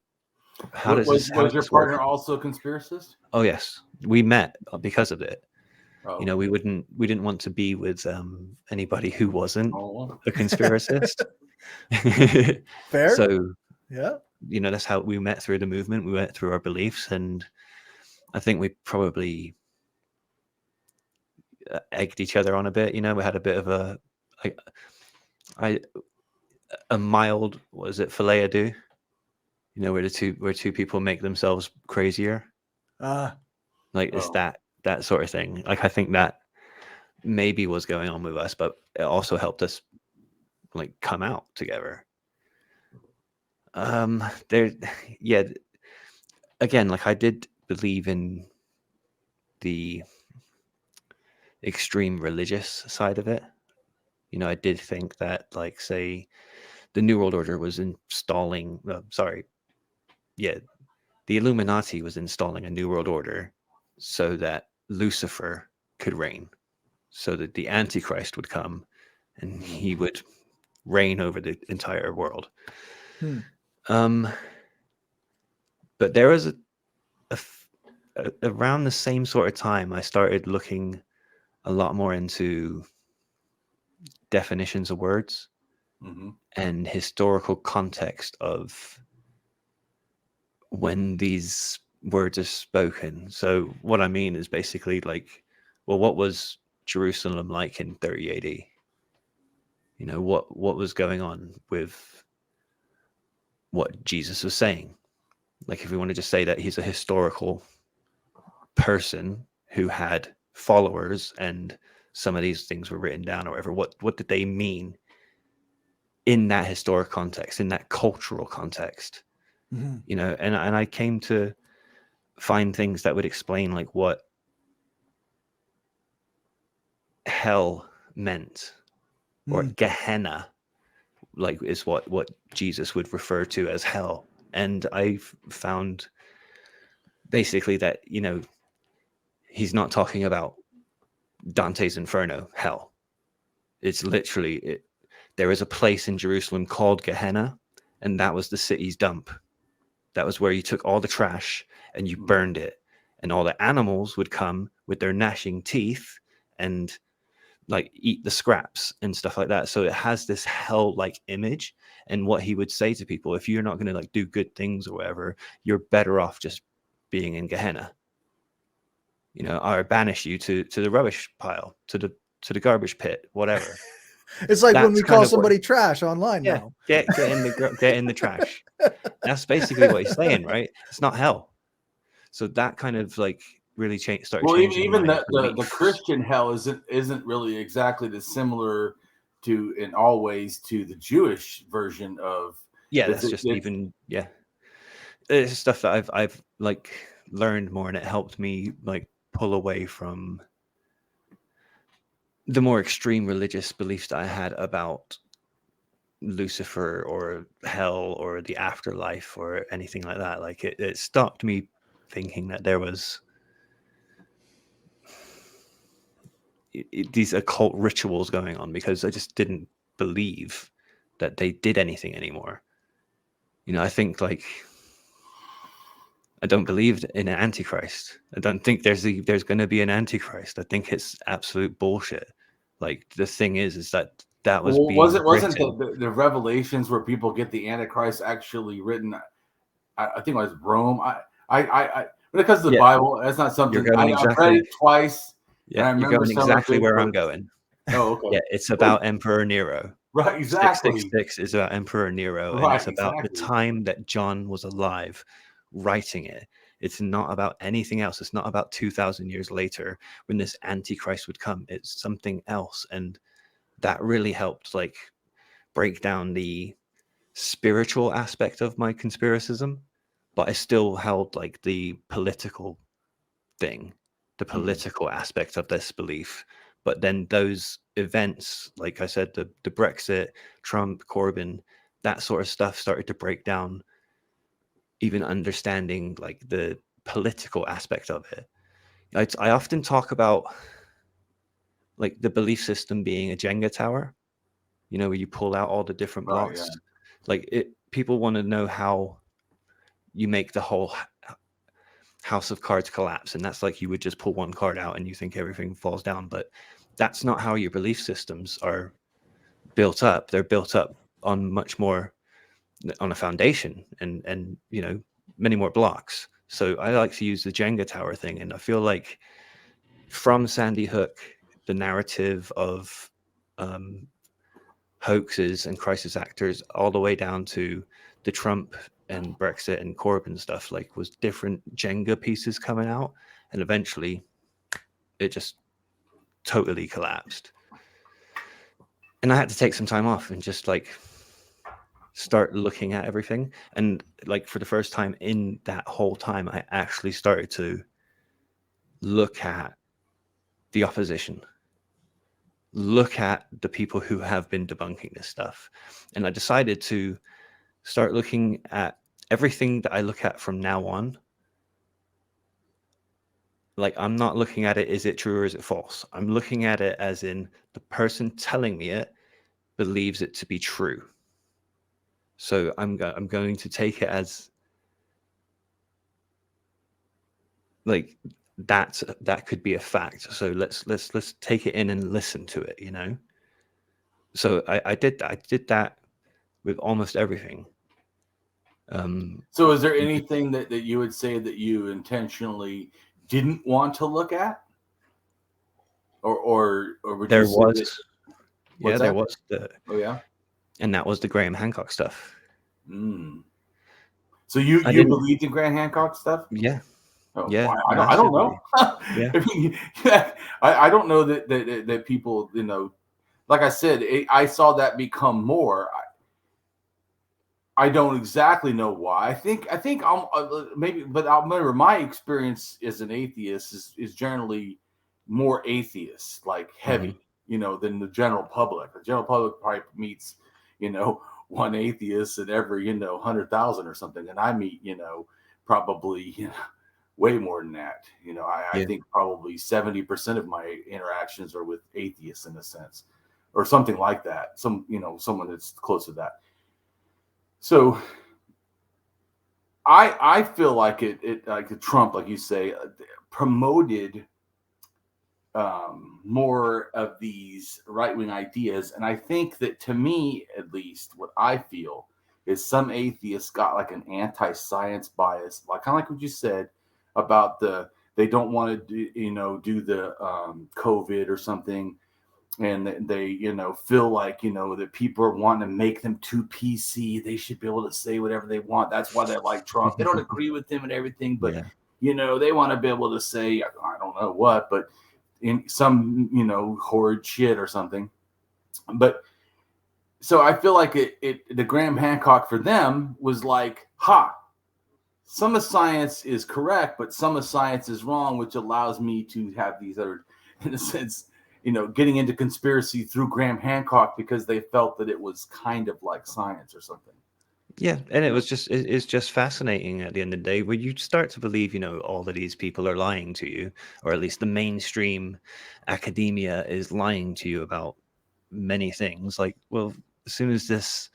How does was this your work? partner also a conspiracist? Oh yes, we met because of it. Oh. You know, we didn't want to be with anybody who wasn't Oh. a conspiracist. Fair. So, Yeah. you know, that's how we met, through the movement. We went through our beliefs, and I think we probably egged each other on a bit. You know, we had a bit of a mild, what is it, filet à deux? You know, where two people make themselves crazier. Like it's that sort of thing. Like I think that maybe was going on with us, but it also helped us like come out together. Yeah, again, like I did believe in the extreme religious side of it. You know, I did think that, like, say the New World Order was installing the Illuminati was installing a New World Order so that Lucifer could reign, so that the Antichrist would come and he would reign over the entire world. But there was around the same sort of time, I started looking a lot more into definitions of words and historical context of when these words are spoken. So what I mean is basically like, well, what was Jerusalem like in 30 AD? You know, what was going on with what Jesus was saying? Like, if we want to just say that he's a historical person who had followers and some of these things were written down or whatever, what did they mean in that historic context, in that cultural context? You know, and I came to find things that would explain like what hell meant, or Gehenna, like, is what Jesus would refer to as hell. And I found basically that, you know, he's not talking about Dante's Inferno, hell. It's literally, there is a place in Jerusalem called Gehenna, and that was the city's dump. That was where you took all the trash and you burned it, and all the animals would come with their gnashing teeth and like eat the scraps and stuff like that. So it has this hell-like image. And what he would say to people, if you're not going to like do good things or whatever, you're better off just being in Gehenna. You know, or banish you to the rubbish pile, to the garbage pit, whatever. It's like when we That's kind call of somebody trash online Yeah, now. get in the trash. That's basically what he's saying, right? It's not hell. So that kind of like really started changing. Even my the beliefs. Christian hell isn't really exactly similar to, in all ways, to the Jewish version of. It's stuff that I've like learned more, and it helped me like pull away from the more extreme religious beliefs that I had about Lucifer or hell or the afterlife or anything like that. Like it stopped me thinking that there was these occult rituals going on, because I just didn't believe that they did anything anymore. You know, I think like I don't believe in an antichrist. I don't think there's going to be an antichrist. I think it's absolute bullshit. Like the thing is that was wasn't the Revelations where people get the Antichrist actually written? I think it was Rome. I when it comes to the Bible, that's not something I've read it twice. Yeah, you're going exactly where I'm going. Oh, okay. Yeah, it's about Emperor Nero. Right, exactly. 666 is about Emperor Nero, and it's about the time that John was alive writing it. It's not about anything else. It's not about 2,000 years later when this Antichrist would come. It's something else, and that really helped like break down the spiritual aspect of my conspiracism, but I still held like the political thing, the political aspect of this belief. But then those events, like I said, the Brexit, Trump, Corbyn, that sort of stuff started to break down even understanding like the political aspect of it. I often talk about like the belief system being a Jenga tower, you know, where you pull out all the different blocks. Yeah. Like people want to know how you make the whole house of cards collapse, and that's like you would just pull one card out and you think everything falls down, but that's not how your belief systems are built up. They're built up on much more, on a foundation, and you know, many more blocks. So I like to use the Jenga tower thing, and I feel like from Sandy Hook, the narrative of hoaxes and crisis actors all the way down to the Trump and Brexit and Corbyn stuff, like, was different Jenga pieces coming out, and eventually it just totally collapsed. And I had to take some time off and just like start looking at everything. And like for the first time in that whole time, I actually started to look at the opposition, look at the people who have been debunking this stuff. And I decided to start looking at everything that I look at from now on. Like, I'm not looking at it, is it true or is it false? I'm looking at it as in the person telling me it believes it to be true. So I'm going to take it as like that could be a fact. So let's take it in and listen to it, you know. So I did that with almost everything. So is there anything that you would say that you intentionally didn't want to look at? Or would there you say was that, there was and that was the Graham Hancock stuff. So you believed in Graham Hancock stuff? Yeah. Oh, yeah. Well, I don't know. Yeah. I mean, I don't know that people, you know, like I said, I saw that become more. I don't exactly know why. I think I'm maybe, but I remember my experience as an atheist is generally more atheist, like heavy, you know, than the general public. The general public probably meets, you know, one atheist in every, you know, 100,000 or something, and I meet, you know, probably, you know, way more than that. You know, I think probably 70% of my interactions are with atheists in a sense, or something like that. Some, you know, someone that's close to that. So I feel like it like Trump, like you say, promoted more of these right-wing ideas. And I think that, to me, at least, what I feel is some atheists got like an anti-science bias, like kind of like what you said about they don't want to do the COVID or something. And they, you know, feel like, you know, that people are wanting to make them too PC. They should be able to say whatever they want. That's why they like Trump. They don't agree with him and everything, but, you know, they want to be able to say, I don't know what, but in some, you know, horrid shit or something. But so I feel like the Graham Hancock for them was like, some of science is correct, but some of science is wrong, which allows me to have these other, in a sense, you know, getting into conspiracy through Graham Hancock because they felt that it was kind of like science or something. Yeah, and it's just fascinating at the end of the day when you start to believe, you know, all of these people are lying to you, or at least the mainstream academia is lying to you about many things. Like, well, as soon as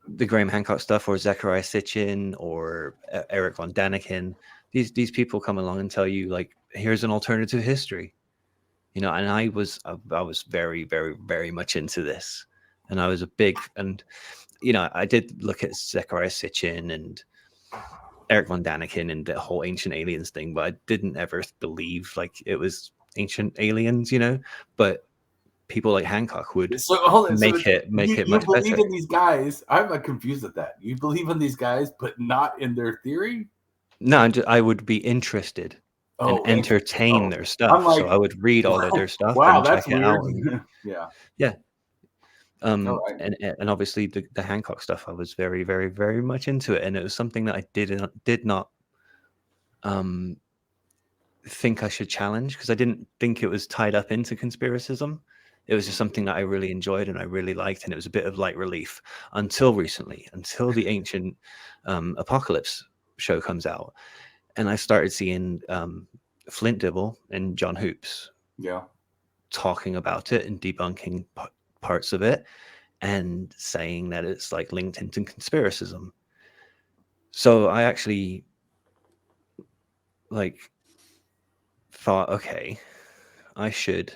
the Graham Hancock stuff, or Zecharia Sitchin, or Eric von Daniken, these people come along and tell you, like, here's an alternative history. You know, and I was very, very, very much into this, and I was a big, and you know, I did look at Zecharia Sitchin and Eric von Daniken and the whole ancient aliens thing, but I didn't ever believe like it was ancient aliens, you know. But people like Hancock would make it much better. You believe in these guys? I'm like confused at that. You believe in these guys, but not in their theory? No, I would be interested. And entertain their stuff. Like, so I would read all of their stuff and check it out. And, yeah. And obviously the Hancock stuff, I was very, very, very much into it, and it was something that I did not think I should challenge, because I didn't think it was tied up into conspiracism. It was just something that I really enjoyed and I really liked, and it was a bit of light relief until recently, until the Ancient Apocalypse show comes out. And I started seeing Flint Dibble and John Hoops talking about it and debunking parts of it. and saying that it's like linked into conspiracism. So I actually like thought, okay, I should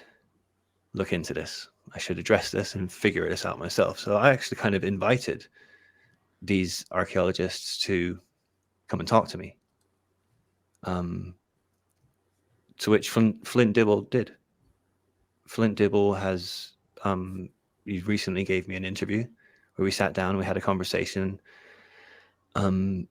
look into this. I should address this and figure this out myself. So I actually kind of invited these archaeologists to come and talk to me. To which Flint Dibble did. Flint Dibble has, he recently gave me an interview where we sat down and we had a conversation. I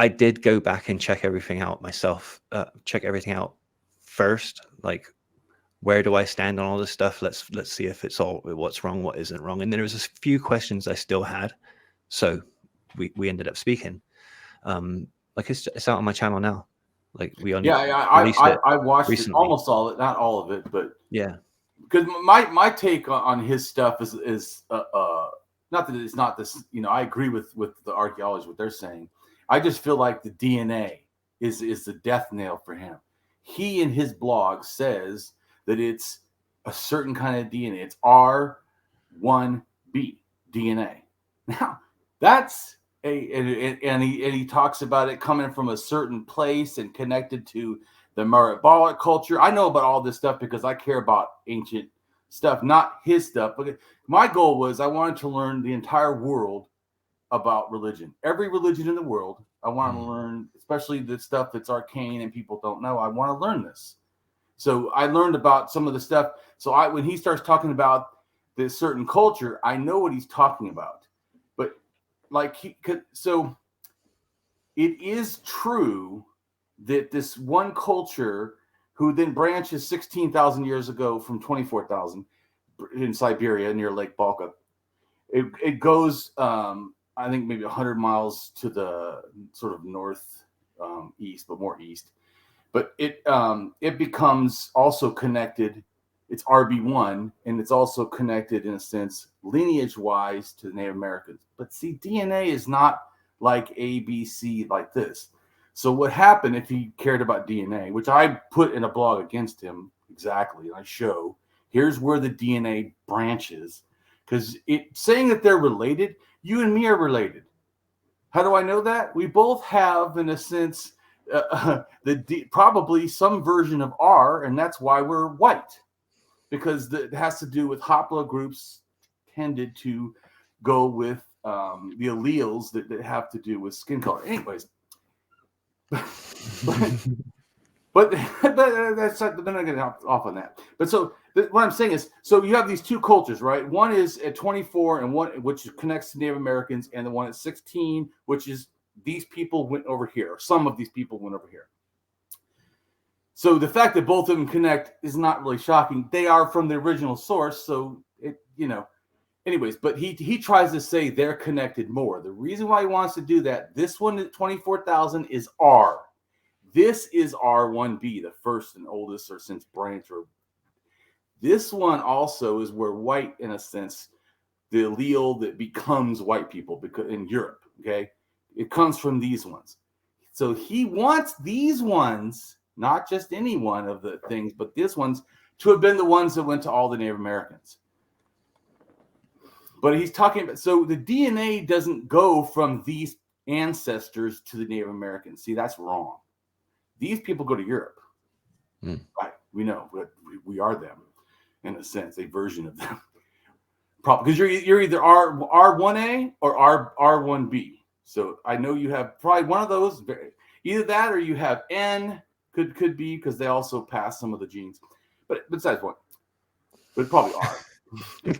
did go back and check everything out myself, check everything out first. Like, where do I stand on all this stuff? Let's see if it's all what's wrong, what isn't wrong. And then there was a few questions I still had. So we ended up speaking. Like it's out on my channel now. Like we only released it. I watched recently. it, almost all it, not all of it, but yeah. Because my take on his stuff is not that it's not this. You know, I agree with the archaeologists what they're saying. I just feel like the DNA is the death nail for him. He in his blog says that it's a certain kind of DNA. It's R1b DNA. Now that's and he talks about it coming from a certain place and connected to the Marabolic culture. I know about all this stuff because I care about ancient stuff, not his stuff. But my goal was I wanted to learn the entire world about religion. Every religion in the world, I want to learn, especially the stuff that's arcane and people don't know. I want to learn this. So I learned about some of the stuff. So when he starts talking about this certain culture, I know what he's talking about. But so it is true that this one culture who then branches 16,000 years ago from 24,000 in Siberia near Lake Balka, it goes, I think maybe 100 miles to the sort of north east, but more east. But it becomes also connected. It's RB1, and it's also connected in a sense lineage-wise to the Native Americans. But see, DNA is not like ABC like this. So what happened if he cared about DNA, which I put in a blog against him exactly, and I show, here's where the DNA branches. Because saying that they're related, you and me are related. How do I know that? We both have, in a sense, probably some version of R, and that's why we're white. Because it has to do with haplogroups tended to go with the alleles that have to do with skin color. Anyways, but that's not, they're not getting off on that. But so what I'm saying is, so you have these two cultures, right? One is at 24 and one which connects to Native Americans, and the one at 16, which is these people went over here. Or some of these people went over here. So the fact that both of them connect is not really shocking. They are from the original source, so it, you know. Anyways, but he tries to say they're connected more. The reason why he wants to do that, this one at 24,000 is R. This is R1b, the first and oldest or since branch. Or this one also is where white, in a sense, the allele that becomes white people because in Europe, okay, it comes from these ones. So he wants these ones, not just any one of the things, but these ones to have been the ones that went to all the Native Americans. But he's talking about, so the DNA doesn't go from these ancestors to the Native Americans. See, that's wrong. These people go to Europe. Right. We know, but we are them in a sense, a version of them. Probably because you're either R1A or R1B. So I know you have probably one of those, either that or you have N, could be because they also pass some of the genes. But besides what? But probably R.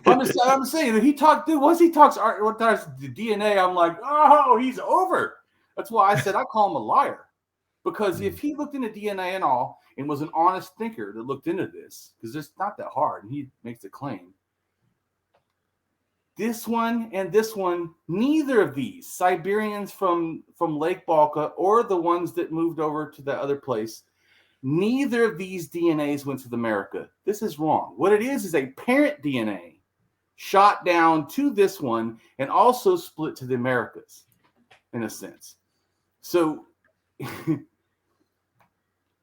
I'm saying that he talked, dude, once he talks the DNA, I'm like, oh, he's over. That's why I said I call him a liar. Because if he looked into DNA and all and was an honest thinker that looked into this, because it's not that hard, and he makes a claim. This one and this one, neither of these Siberians from Lake Balka or the ones that moved over to the other place, neither of these DNAs went to America. This is wrong. What it is a parent DNA shot down to this one and also split to the Americas, in a sense. So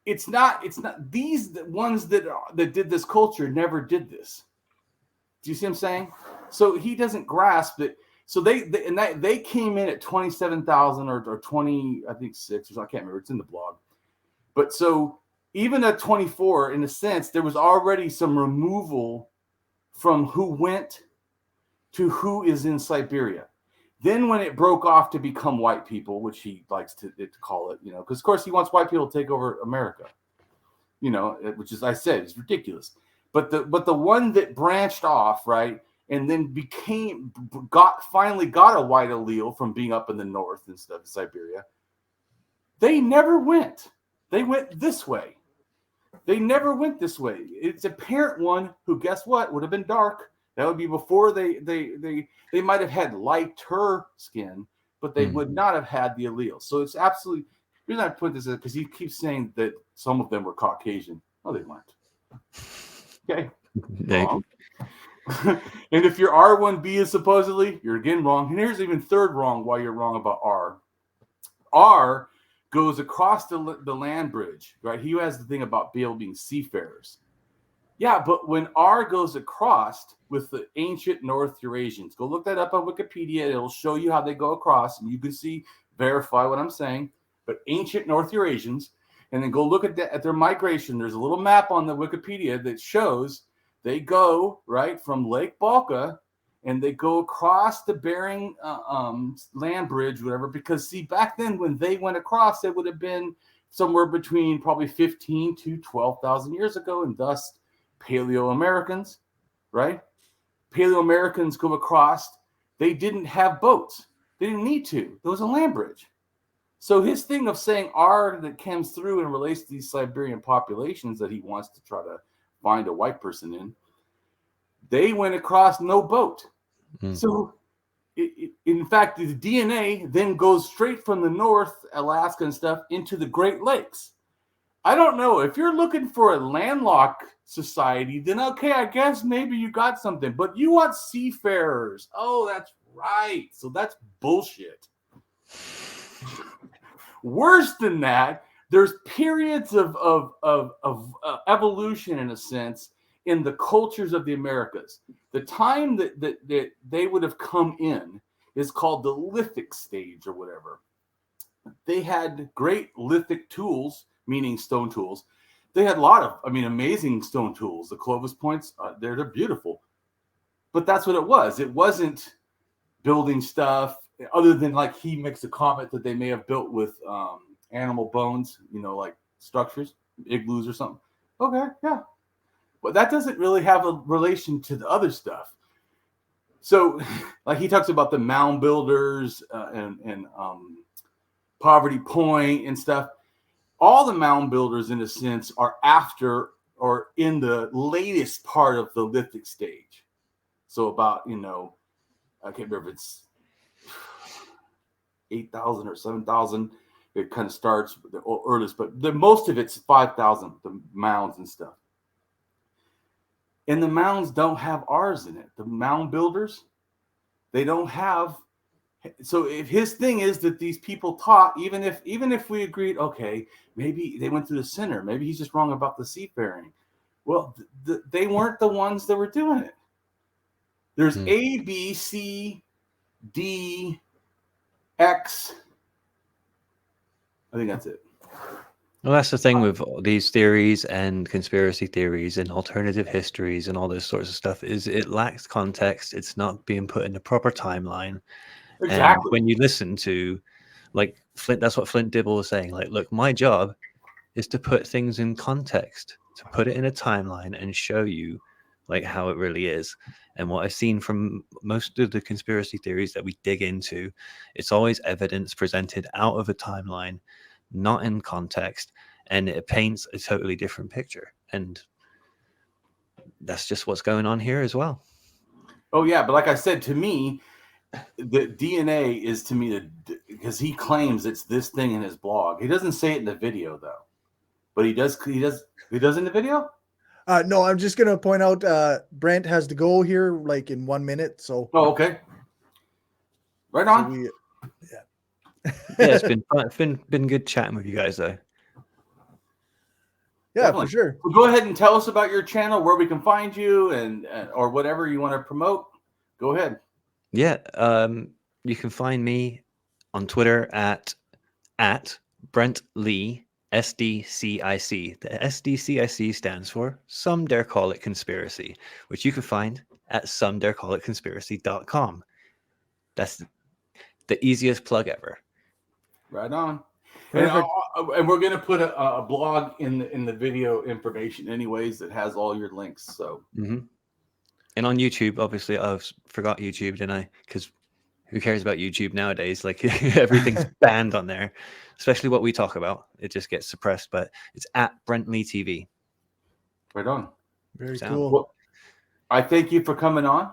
it's not these ones that did this culture never did this. Do you see what I'm saying? So he doesn't grasp it. So they came in at 27,000 or 20, I think 6 or so, I can't remember. It's in the blog. But so even at 24, in a sense, there was already some removal from who went to who is in Siberia. Then when it broke off to become white people, which he likes to call it, because of course he wants white people to take over America, which is, I said, is ridiculous. But the one that branched off, right, and then finally got a white allele from being up in the north instead of Siberia, they never went. They went this way. They never went this way. It's a parent one who, guess what, would have been dark. That would be before they might have had lighter skin, but they would not have had the allele. So it's absolutely, the reason I put this is because he keeps saying that some of them were Caucasian. No, they weren't. Okay. Wrong. And if your R1B is supposedly, you're again wrong. And here's even third wrong why you're wrong about R. R goes across the land bridge, right? He has the thing about being seafarers. Yeah, but when R goes across with the ancient North Eurasians, go look that up on Wikipedia. It'll show you how they go across, and you can verify what I'm saying. But ancient North Eurasians, and then go look at their migration. There's a little map on the Wikipedia that shows they go right from Lake Balka, and they go across the Bering land bridge, whatever. Because see, back then when they went across, it would have been somewhere between probably 15 to 12,000 years ago, and thus Paleo-Americans, right? Paleo-Americans go across. They didn't have boats. They didn't need to. There was a land bridge. So his thing of saying R that comes through and relates to these Siberian populations that he wants to try to find a white person in, they went across no boat. So in fact, the DNA then goes straight from the North, Alaska and stuff, into the Great Lakes. I don't know. If you're looking for a landlocked society, then okay, I guess maybe you got something. But you want seafarers. Oh, that's right. So that's bullshit. Worse than that, there's periods of evolution, in a sense, in the cultures of the Americas. The time that they would have come in is called the lithic stage or whatever. They had great lithic tools, meaning stone tools. They had a lot of, amazing stone tools. The Clovis points, they're beautiful. But that's what it was. It wasn't building stuff, other than like he makes a comment that they may have built with animal bones, like structures, igloos or something. Okay, yeah. But that doesn't really have a relation to the other stuff. So, like he talks about the mound builders and Poverty Point and stuff. All the mound builders, in a sense, are after or in the latest part of the lithic stage. So about, I can't remember if it's 8,000 or 7,000. It kind of starts the earliest, but most of it's 5,000, the mounds and stuff. And the mounds don't have R's in it. The mound builders, they don't have. So if his thing is that these people taught, even if we agreed, okay, maybe they went through the center, maybe he's just wrong about the seafaring. Well, they weren't the ones that were doing it. There's A, B, C, D, X. I think that's it. Well, that's the thing with these theories and conspiracy theories and alternative histories and all this sorts of stuff, is it lacks context. It's not being put in the proper timeline. Exactly. And when you listen to, like, Flint, that's what Flint Dibble was saying. Like, look, my job is to put things in context, to put it in a timeline and show you, like, how it really is. And what I've seen from most of the conspiracy theories that we dig into, it's always evidence presented out of a timeline, not in context, and it paints a totally different picture. And that's just what's going on here as well. Oh yeah, but like I said, to me, the DNA is, to me, because he claims it's this thing in his blog. He doesn't say it in the video though, but he does in the video. No, I'm just gonna point out Brent has to go here like in 1 minute. So okay, right on. So Yeah, it's been fun. It's been good chatting with you guys though. Yeah, Definitely. for sure. Well, go ahead and tell us about your channel, where we can find you, and or whatever you want to promote. Go ahead. Yeah, you can find me on Twitter at Brent Lee SDCIC. The SDCIC stands for Some Dare Call It Conspiracy, which you can find at somedarecallitconspiracy.com. That's the easiest plug ever. Right on. Perfect. And we're gonna put a blog in the video information, anyways, that has all your links. So. Mm-hmm. And on YouTube, obviously, I forgot YouTube, didn't I? Because who cares about YouTube nowadays? Like everything's banned on there, especially what we talk about. It just gets suppressed, but it's at Brent Lee TV. Right on. Very Sound. cool. Well, I thank you for coming on.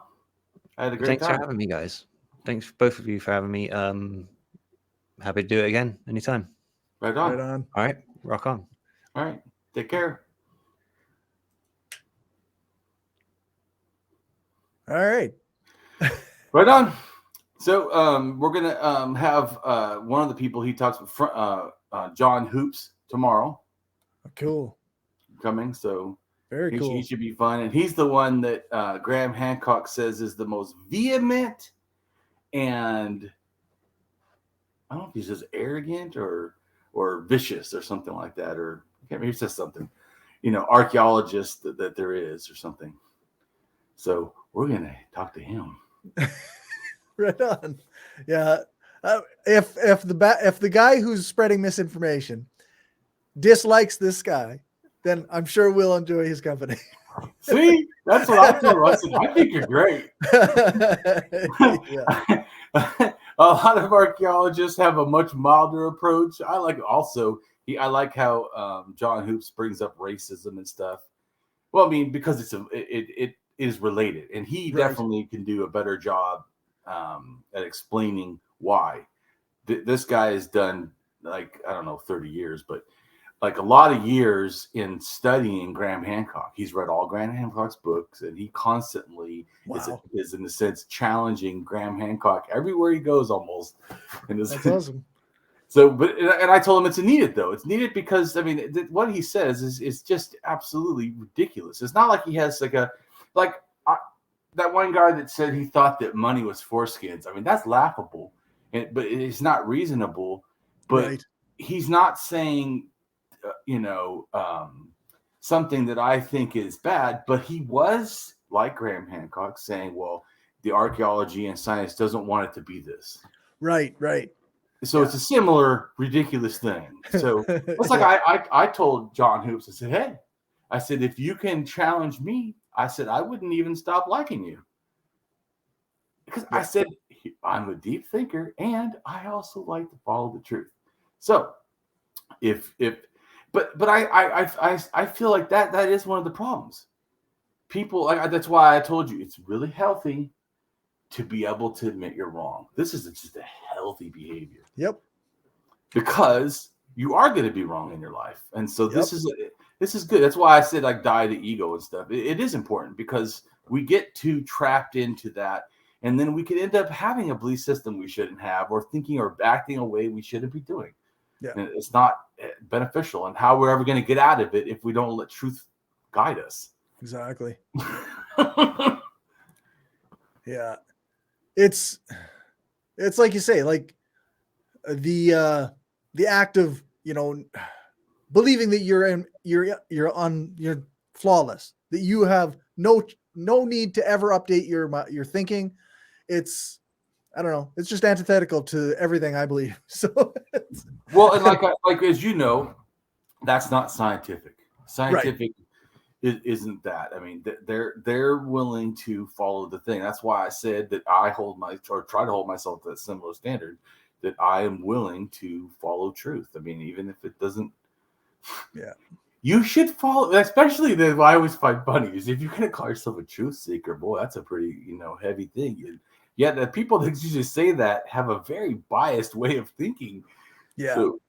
I had a great Thanks time. for having me, guys. Thanks both of you for having me. Happy to do it again anytime. Right on. Right on. All right, rock on. All right. Take care. All right. Right on. So we're gonna have one of the people he talks with, John Hoops, tomorrow Cool. coming. So Very cool. he should be fun, and he's the one that Graham Hancock says is the most vehement, and I don't know if he says arrogant or vicious or something like that, or I can't remember, he says something, archaeologist that there is or something. So we're gonna talk to him. Right on. Yeah. If the guy who's spreading misinformation dislikes this guy, then I'm sure we'll enjoy his company. See, that's what I feel. I said, I think you're great. Yeah. A lot of archaeologists have a much milder approach. I like I like how John Hoops brings up racism and stuff. Well, I mean, because it is related, and he definitely can do a better job at explaining why. This guy has done, like, I don't know, 30 years, but like a lot of years in studying Graham Hancock. He's read all Graham Hancock's books, and he constantly is in a sense challenging Graham Hancock everywhere he goes almost. And That's awesome. So, and I told him it's needed, though. It's needed because, I mean, what he says is just absolutely ridiculous. It's not like he has that one guy that said he thought that money was foreskins. I mean, that's laughable, but it's not reasonable. But he's not saying, something that I think is bad, but he was, like Graham Hancock, saying, well, the archaeology and science doesn't want it to be this. Right. So it's a similar ridiculous thing. So it's like I told John Hoops, I said, hey, if you can challenge me, I said, I wouldn't even stop liking you. Because I said, I'm a deep thinker, and I also like to follow the truth. So But I feel like that is one of the problems. People, that's why I told you it's really healthy to be able to admit you're wrong. This is just a healthy behavior. Yep. Because you are going to be wrong in your life, and so this is good. That's why I said die to ego and stuff. It is important because we get too trapped into that, and then we could end up having a belief system we shouldn't have, or thinking or acting a way we shouldn't be doing. Yeah. And it's not beneficial, and how we're ever going to get out of it if we don't let truth guide us. Exactly. Yeah. It's like you say, like the act of, believing that you're flawless, that you have no need to ever update your thinking. It's, I don't know. It's just antithetical to everything I believe. So, well, and like as you know, that's not scientific. Scientific isn't that. I mean, they're willing to follow the thing. That's why I said that I try to hold myself to that similar standard. That I am willing to follow truth. I mean, even if it doesn't. Yeah. You should follow, especially I always find funny is if you're gonna call yourself a truth seeker, boy, that's a pretty heavy thing. Yeah, the people that usually say that have a very biased way of thinking. Yeah. So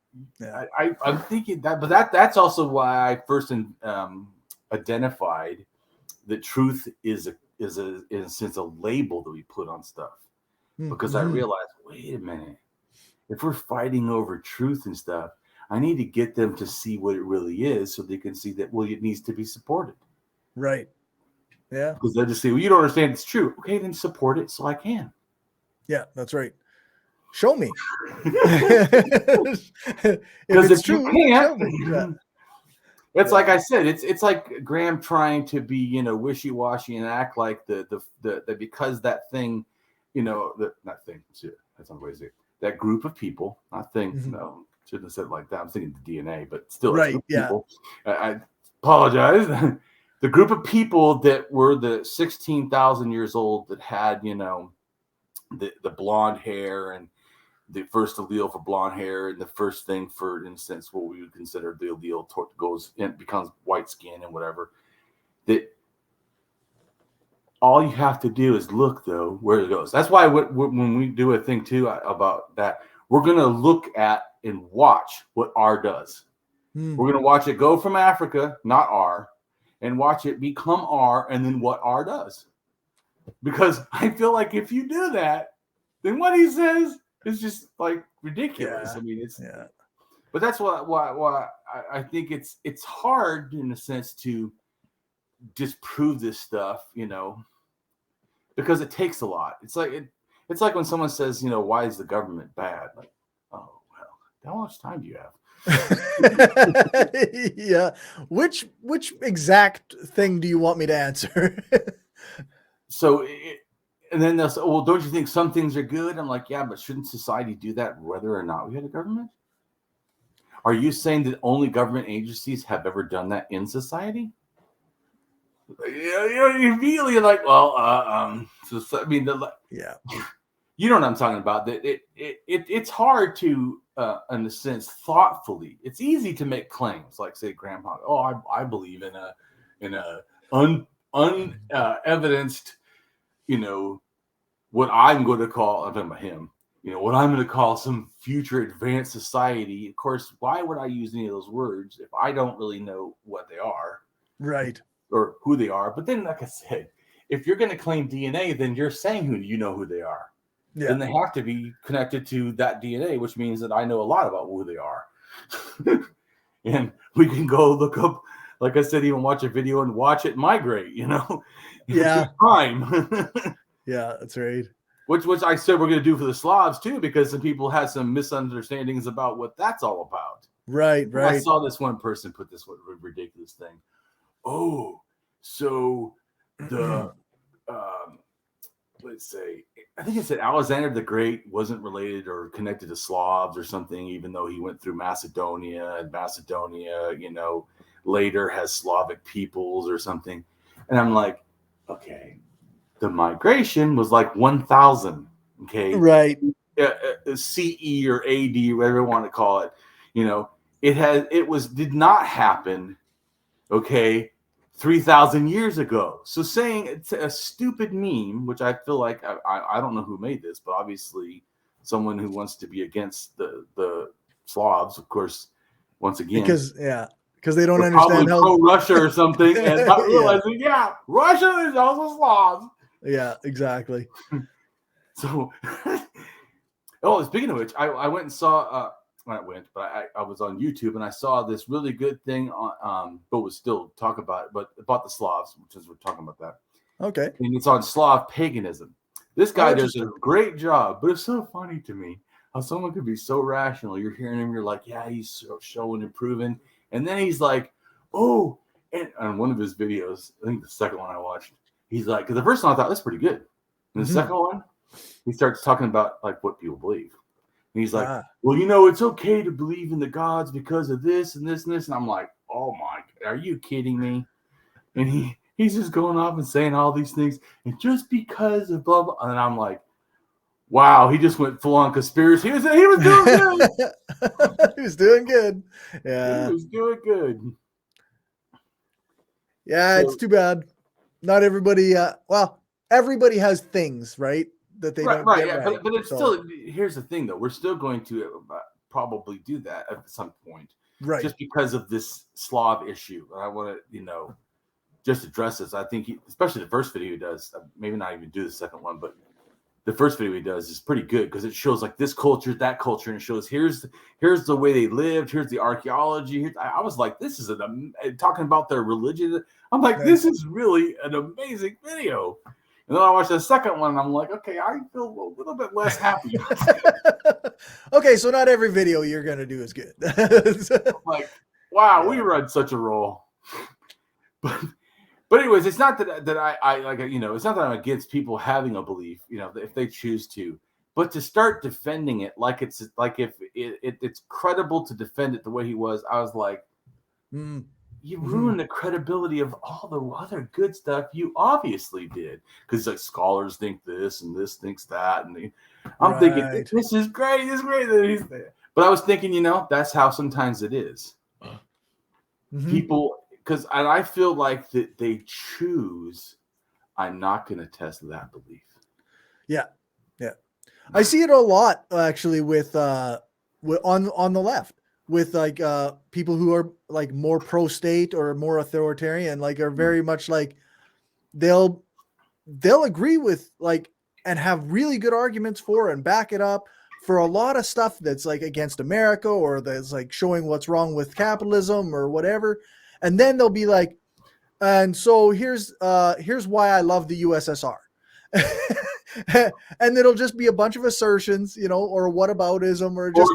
I'm thinking that, but that's also why I first identified that truth is in a sense a label that we put on stuff. Because I realized, wait a minute, if we're fighting over truth and stuff, I need to get them to see what it really is so they can see that, well, it needs to be supported. Right. Yeah. Because they'll just say, well, you don't understand it's true. Okay, then support it so I can. Yeah, that's right. Show me. Because it's if you true, can't, show me. Yeah. it's like I said, it's like Graham trying to be, wishy-washy and act like the because that thing, that thing, that's not the way to say it. That group of people, not thing, no, shouldn't have said it like that. I'm thinking the DNA, but still, right, yeah. People. I apologize. The group of people that were the 16,000 years old that had, the blonde hair and the first allele for blonde hair, and the first thing for instance what we would consider the allele goes and becomes white skin and whatever, that all you have to do is look though where it goes. That's why when we do a thing too about that, we're going to look at and watch what R does. We're going to watch it go from Africa, not R, and watch it become R, and then what R does. Because I feel like if you do that, then what he says is just like ridiculous. Yeah. I mean, it's yeah. But that's why I think it's hard in a sense to disprove this stuff, because it takes a lot. It's like when someone says, why is the government bad? Like, oh well, how much time do you have? Yeah. Which exact thing do you want me to answer? So, and then they'll say, well, don't you think some things are good? I'm like, yeah, but shouldn't society do that whether or not we had a government? Are you saying that only government agencies have ever done that in society? You're immediately like, well, so, I mean, yeah. You know what I'm talking about. That it's hard to, in a sense, thoughtfully. It's easy to make claims, like say, Grandpa. Oh, I believe in a unevidenced, what I'm going to call. I'm talking about him. What I'm going to call some future advanced society. Of course, why would I use any of those words if I don't really know what they are, right, or who they are? But then, like I said, if you're going to claim DNA, then you're saying who they are. Yeah. Then they have to be connected to that DNA, which means that I know a lot about who they are. And we can go look up, like I said, even watch a video and watch it migrate, Yeah. Time. Yeah, that's right. Which I said we're going to do for the Slavs too, because some people had some misunderstandings about what that's all about. Right. I saw this one person put this ridiculous thing. Oh, so the let's say, I think it said Alexander the Great wasn't related or connected to Slavs or something, even though he went through Macedonia, and Macedonia, later has Slavic peoples or something. And I'm like, okay, the migration was like 1,000. Okay. Right. CE or AD, whatever you want to call it. It did not happen. Okay. 3,000 years ago. So saying it's a stupid meme, which I feel like I don't know who made this, but obviously someone who wants to be against the Slavs, of course, once again. Because they don't understand how pro-Russia or something, and not realizing, Russia is also Slavs. Yeah, exactly. So, speaking of which, I went and saw. I was on YouTube and I saw this really good thing on, but we'll still talk about it, but about the Slavs, which is we're talking about that. Okay. And it's on Slav paganism. This guy does a great job, but it's so funny to me how someone could be so rational. You're hearing him, you're like, yeah, he's showing and proving. And then he's like, oh, and on one of his videos, I think the second one I watched, he's like, because the first one I thought that's pretty good. And the second one, he starts talking about like what people believe. And he's like, well, it's okay to believe in the gods because of this and this and this. And I'm like, oh my, are you kidding me? And he's just going off and saying all these things. And just because of blah, blah. And I'm like, wow, he just went full on conspiracy. He was doing good. He was doing good. Yeah. He was doing good. Yeah, it's too bad. Not everybody, everybody has things, right? That they don't get right. But it's still, here's the thing though, we're still going to probably do that at some point, right? Just because of this Slav issue. And I want to just address this. I think especially the first video he does, maybe not even do the second one, but the first video he does is pretty good because it shows like this culture, that culture, and it shows here's the way they lived, here's the archaeology. I was like, this is talking about their religion. I'm like, this is really an amazing video. And then I watched the second one, and I'm like, okay, I feel a little bit less happy. Okay, so not every video you're gonna do is good. Like, wow, we run such a roll. But anyways, it's not that I like, you know, it's not that I'm against people having a belief, you know, if they choose to, but to start defending it like it's like if it's credible to defend it the way he was, I was like, you ruined the credibility of all the other good stuff you obviously did, because like scholars think this and this thinks that, and I'm thinking this is great, that he's there. But I was thinking, you know, that's how sometimes it is. People. Because I feel like that they choose, I'm not going to test that belief. Yeah. I see it a lot actually with on the left, with like people who are like more pro-state or more authoritarian, like are very much like they'll agree with like and have really good arguments for and back it up for a lot of stuff that's like against America or that's like showing what's wrong with capitalism or whatever. And then they'll be like, and so here's why I love the USSR. And it'll just be a bunch of assertions, you know, or whataboutism, or just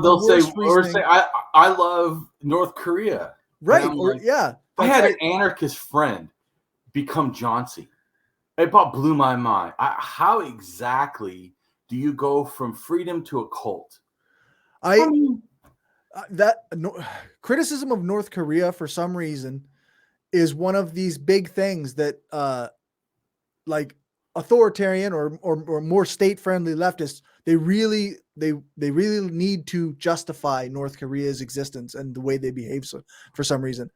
or say I love North Korea. Right. Or like, I had an anarchist friend become Johnson. It blew my mind. How exactly do you go from freedom to a cult? Criticism of North Korea for some reason is one of these big things that like authoritarian or more state-friendly leftists, they really need to justify North Korea's existence and the way they behave for some reason.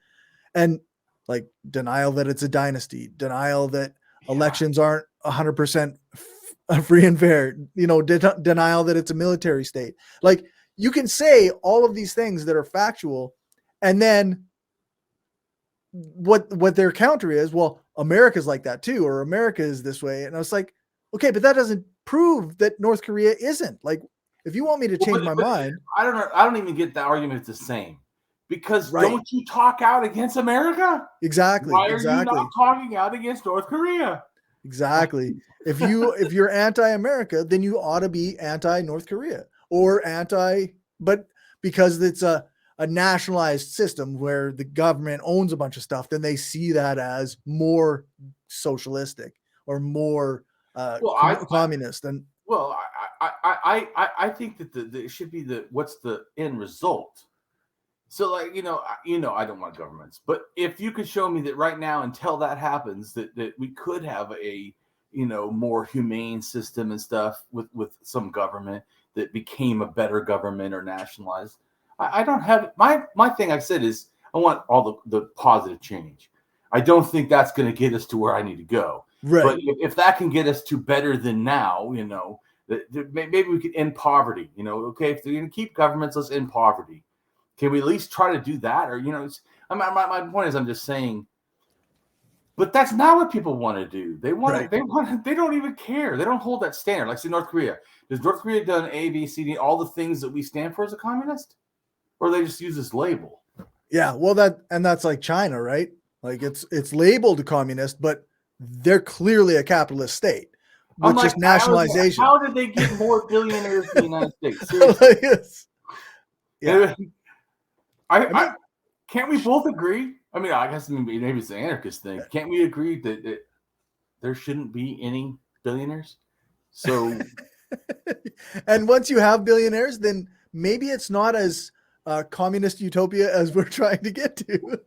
And like denial that it's a dynasty, denial that elections aren't 100% free and fair, you know, denial that it's a military state. Like, you can say all of these things that are factual, and then what their counter is, well, America's like that too, or America is this way. And I was like, okay, but that doesn't prove that North Korea isn't. Like, if you want me to change my mind, I don't even get the argument it's the same, because don't you talk out against America? Exactly. Why are you not talking out against North Korea? Exactly. If you're anti-America, then you ought to be anti-North Korea. Or but because it's a nationalized system where the government owns a bunch of stuff, then they see that as more socialistic or more communist. And I think that it should be what's the end result. So like, I don't want governments, but if you could show me that right now until that happens, that we could have a more humane system and stuff with some government that became a better government or nationalized. I don't have my thing. I said is I want all the positive change. I don't think that's going to get us to where I need to go. Right. But if that can get us to better than now, maybe we could end poverty. Okay, if they're going to keep governments, let's end poverty. Can we at least try to do that? Or my point is, I'm just saying. But that's not what people want to do. They want they don't even care. They don't hold that standard. Like, say, North Korea. Does North Korea done A, B, C, D, all the things that we stand for as a communist? Or they just use this label? Yeah, well, that's like China, right? Like it's labeled communist, but they're clearly a capitalist state, with just nationalization. How did they get more billionaires in the United States? Seriously. Yeah. Can't we both agree? I mean, I guess maybe it's an anarchist thing. Can't we agree that there shouldn't be any billionaires? So, and once you have billionaires, then maybe it's not as communist utopia as we're trying to get to.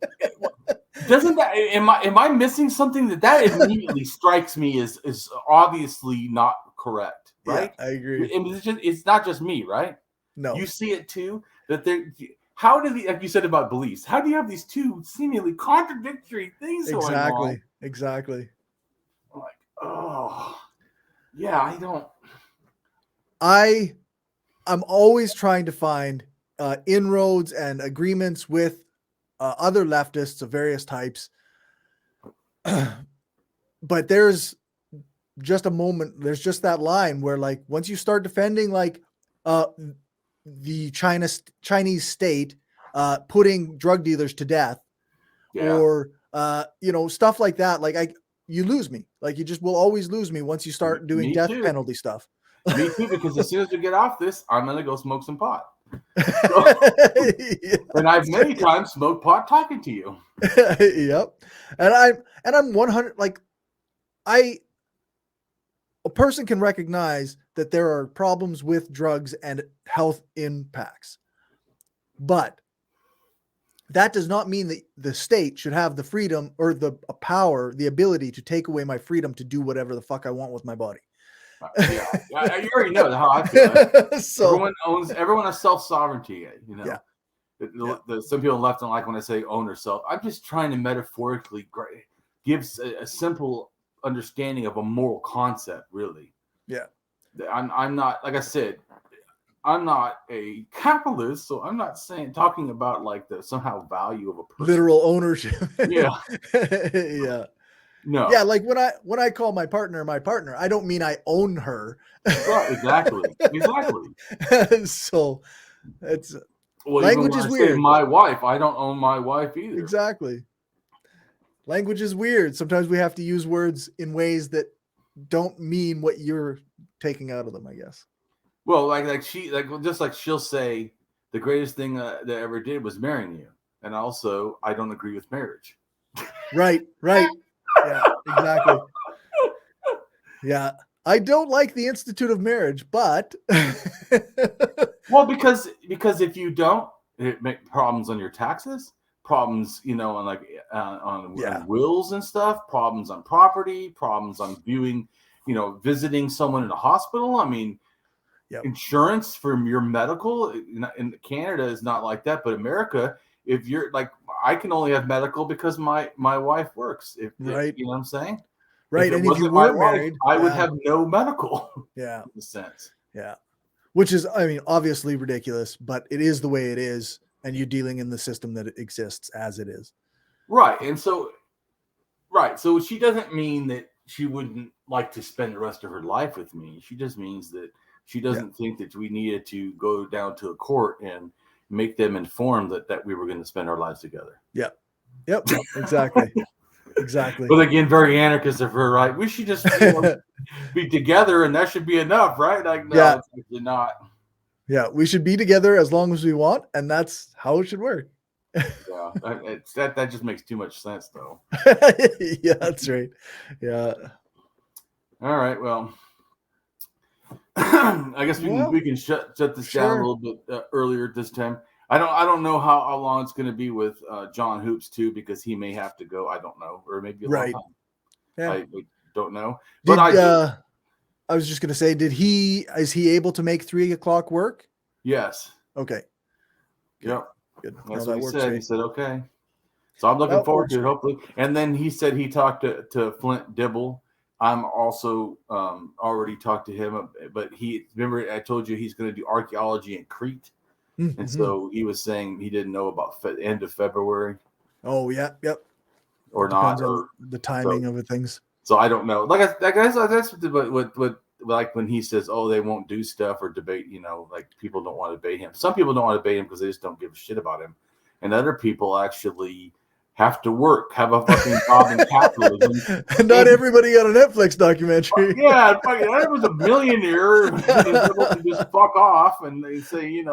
Doesn't that? Am I missing something that immediately strikes me as obviously not correct? Right? Yeah, I agree. It's not just me, right? No, you see it too. That how do like you said about beliefs? How do you have these two seemingly contradictory things going on? Exactly. I'm like, oh, yeah, I don't. I'm always trying to find inroads and agreements with other leftists of various types, but there's just a moment. There's just that line where, like, once you start defending, like, the Chinese state putting drug dealers to death, or stuff like that, like, you lose me. Like, you just will always lose me once you start doing death penalty stuff. Me too, because as soon as we get off this, I'm gonna go smoke some pot. And I've many times smoked pot talking to you. Yep. And I'm 100, like, a person can recognize that there are problems with drugs and health impacts, but that does not mean that the state should have the freedom or the power, the ability to take away my freedom to do whatever the fuck I want with my body. Yeah, you already know how I feel. So everyone has self-sovereignty. You know, some people left don't like when I say own or self. I'm just trying to metaphorically give a simple understanding of a moral concept. Really, I'm not, like I said, I'm not a capitalist, so I'm not talking about like the somehow value of a person. Literal ownership. Yeah. No. Yeah, like when I call my partner, I don't mean I own her. Right, exactly. So it's language is weird. My wife, I don't own my wife either. Exactly. Language is weird. Sometimes we have to use words in ways that don't mean what you're taking out of them, I guess. Well, she'll say the greatest thing that I ever did was marrying you, and also I don't agree with marriage. Right. Yeah, exactly. Yeah, I don't like the institute of marriage, but well, because if you don't, it makes problems on your taxes, problems, on wills and stuff, problems on property, problems on visiting someone in a hospital. I mean, insurance for your medical in Canada is not like that, but America, if you're like, I can only have medical because my wife works. Right. You know what I'm saying? Right. And if you were married, I would have no medical. Yeah. In a sense. Yeah. Which is, I mean, obviously ridiculous, but it is the way it is. And you're dealing in the system that it exists as it is. Right. And so she doesn't mean that she wouldn't like to spend the rest of her life with me. She just means that she doesn't think that we needed to go down to a court and make them informed that we were going to spend our lives together. Yep. Exactly. But again, very anarchist of her, right? We should just be together, and that should be enough, right? Like, no, it's actually not. Yeah, we should be together as long as we want, and that's how it should work. Yeah, that just makes too much sense, though. Yeah, that's right. Yeah. All right. Well, I guess we can shut this down a little bit earlier this time. I don't know how long it's going to be with John Hoops too, because he may have to go. I don't know, or maybe a long time. Yeah. I don't know. But I was just going to say, is he able to make 3 o'clock work? Yes. Okay. Yep. Good. That's what he said. He said, okay. So I'm looking forward to it, hopefully. And then he said he talked to Flint Dibble. I'm also already talked to him, but remember I told you he's going to do archaeology in Crete. Mm-hmm. And so he was saying he didn't know about end of February. Oh, yeah. Yep. Or not. Or the timing of things. So I don't know. Like that's what like when he says, oh, they won't do stuff or debate, like people don't want to debate him. Some people don't want to debate him because they just don't give a shit about him. And other people actually have to work, have a fucking job in capitalism. And not everybody got a Netflix documentary. Yeah, I was a millionaire and able to just fuck off, and they say,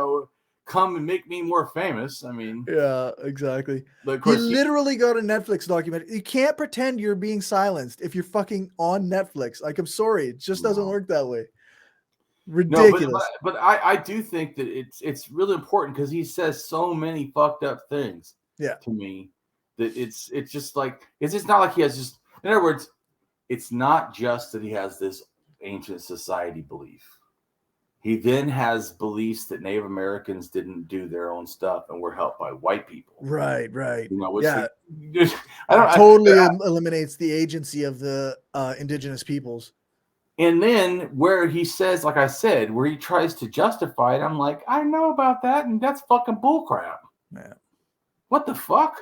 come and make me more famous. I mean, yeah, exactly. But of course, you literally got a Netflix documentary. You can't pretend you're being silenced if you're fucking on Netflix. Like, I'm sorry, it just doesn't work that way. Ridiculous. No, but I do think that it's really important because he says so many fucked up things. Yeah. To me, that it's just like it's just not like he has just. In other words, it's not just that he has this ancient society belief. He then has beliefs that Native Americans didn't do their own stuff and were helped by white people. Right. Totally eliminates the agency of the indigenous peoples. And then where he says, like I said, where he tries to justify it, I'm like, I know about that, and that's fucking bullcrap. Yeah. What the fuck?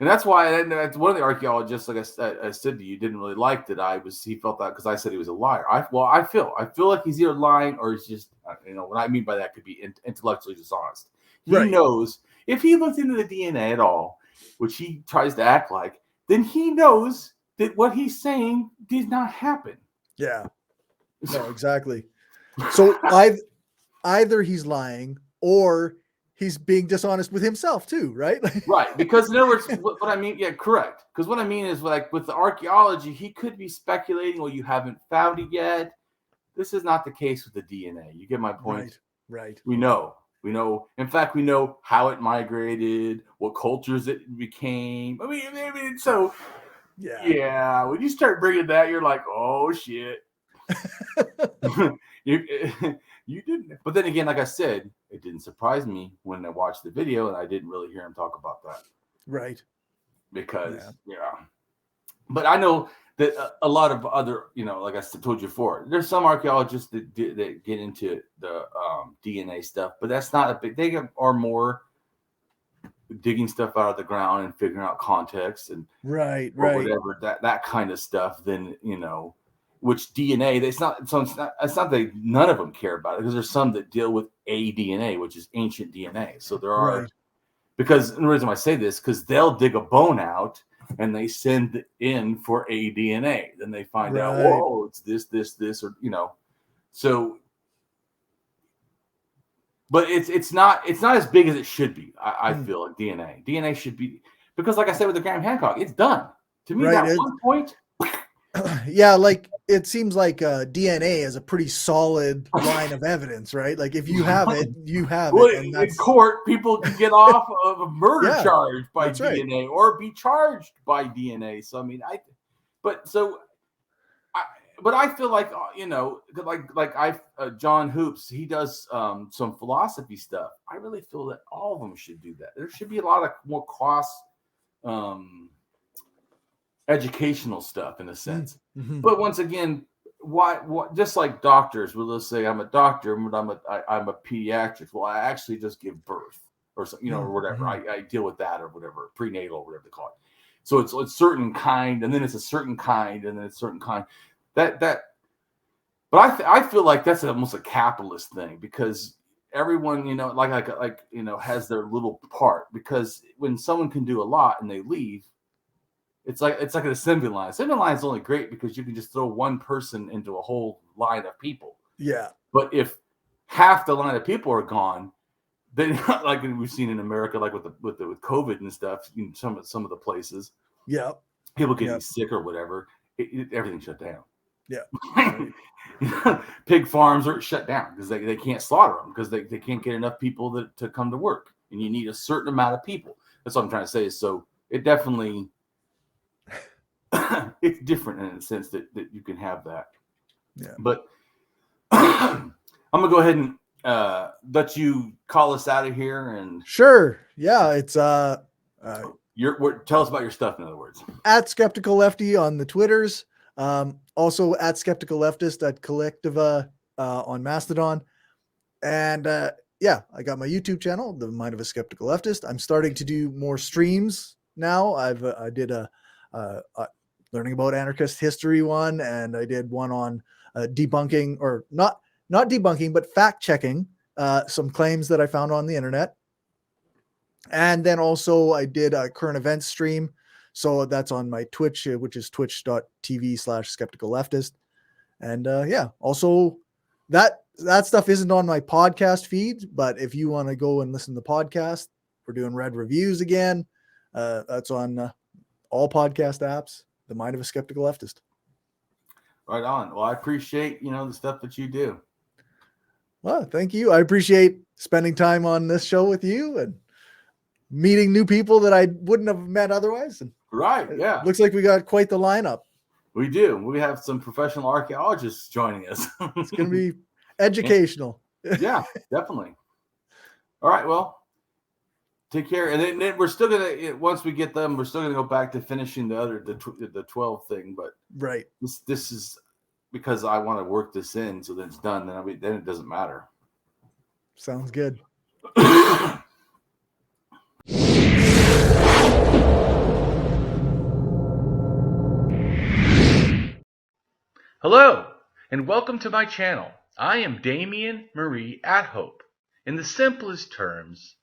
And that's why that's one of the archaeologists, like I said to you, didn't really like that he felt that because I said he was a liar. I feel like he's either lying or he's just, what I mean by that could be intellectually dishonest. He knows if he looked into the DNA at all, which he tries to act like, then he knows that what he's saying did not happen. Yeah. No, exactly. So either he's lying or he's being dishonest with himself too, right? Right. Because in other words, what I mean, yeah, correct. Because what I mean is, like with the archaeology, he could be speculating, well, you haven't found it yet. This is not the case with the DNA. You get my point? Right. We know. In fact, we know how it migrated, what cultures it became. I mean, so yeah. When you start bringing that, you're like, oh shit. You didn't. But then again, like I said, it didn't surprise me when I watched the video, and I didn't really hear him talk about that. Right. Because but I know that a lot of other, like I told you before, there's some archaeologists that get into the DNA stuff, but that's not a big. They are more digging stuff out of the ground and figuring out context and right, whatever that kind of stuff. Then which DNA? It's not that none of them care about it, because there's some that deal with a DNA, which is ancient DNA. So there are, because the reason I say this, because they'll dig a bone out and they send in for a DNA. Then they find out, whoa, it's this, or So, but it's not as big as it should be. I feel like DNA should be, because like I said with the Graham Hancock, it's done to me. At one point. Yeah, like it seems like DNA is a pretty solid line of evidence, right? Like if you have it, you have it. And in court, people can get off of a murder charge by DNA or be charged by DNA. So I mean, I feel like John Hoops, he does some philosophy stuff. I really feel that all of them should do that. There should be a lot of more cross educational stuff in a sense. Mm-hmm. But once again, why just like doctors will say, I'm a doctor, but I'm a pediatric. Well, I actually just give birth or something, or whatever. Mm-hmm. I deal with that or whatever, prenatal or whatever they call it. So it's certain kind, and then it's a certain kind, and then it's certain kind. But I feel like that's almost a capitalist thing, because everyone, has their little part, because when someone can do a lot and they leave, it's like an assembly line. Assembly line is only great because you can just throw one person into a whole line of people. Yeah. But if half the line of people are gone, then like we've seen in America, like with COVID and stuff, some of the places. Yeah. People getting sick or whatever, everything shut down. Yeah. Pig farms are shut down because they can't slaughter them because they can't get enough people to come to work, and you need a certain amount of people. That's what I'm trying to say. So it definitely. It's different in the sense that you can have that. Yeah. But I'm gonna go ahead and let you call us out of here. And sure. Yeah, it's tell us about your stuff, in other words. At Skeptical Lefty on the Twitters. Also at Skeptical Leftist at Collectiva on Mastodon. And I got my YouTube channel, The Mind of a Skeptical Leftist. I'm starting to do more streams now. I did a learning about anarchist history one, and I did one on debunking, or not debunking, but fact checking some claims that I found on the internet. And then also I did a current events stream. So that's on my Twitch, which is twitch.tv/skeptical leftist. And also that stuff isn't on my podcast feed, but if you want to go and listen to the podcast, we're doing Red Reviews again. That's on all podcast apps. The Mind of a Skeptical Leftist. Right on. Well, I appreciate, the stuff that you do. Well, thank you. I appreciate spending time on this show with you and meeting new people that I wouldn't have met otherwise. And right. Yeah. Looks like we got quite the lineup. We do. We have some professional archaeologists joining us. It's going to be educational. Yeah, definitely. All right. Well, take care. And then we're still going to, once we get them, we're still going to go back to finishing the 12 thing. But right. This is because I want to work this in so that it's done. Then it doesn't matter. Sounds good. Hello, and welcome to my channel. I am Damien Marie AtHope. In the simplest terms,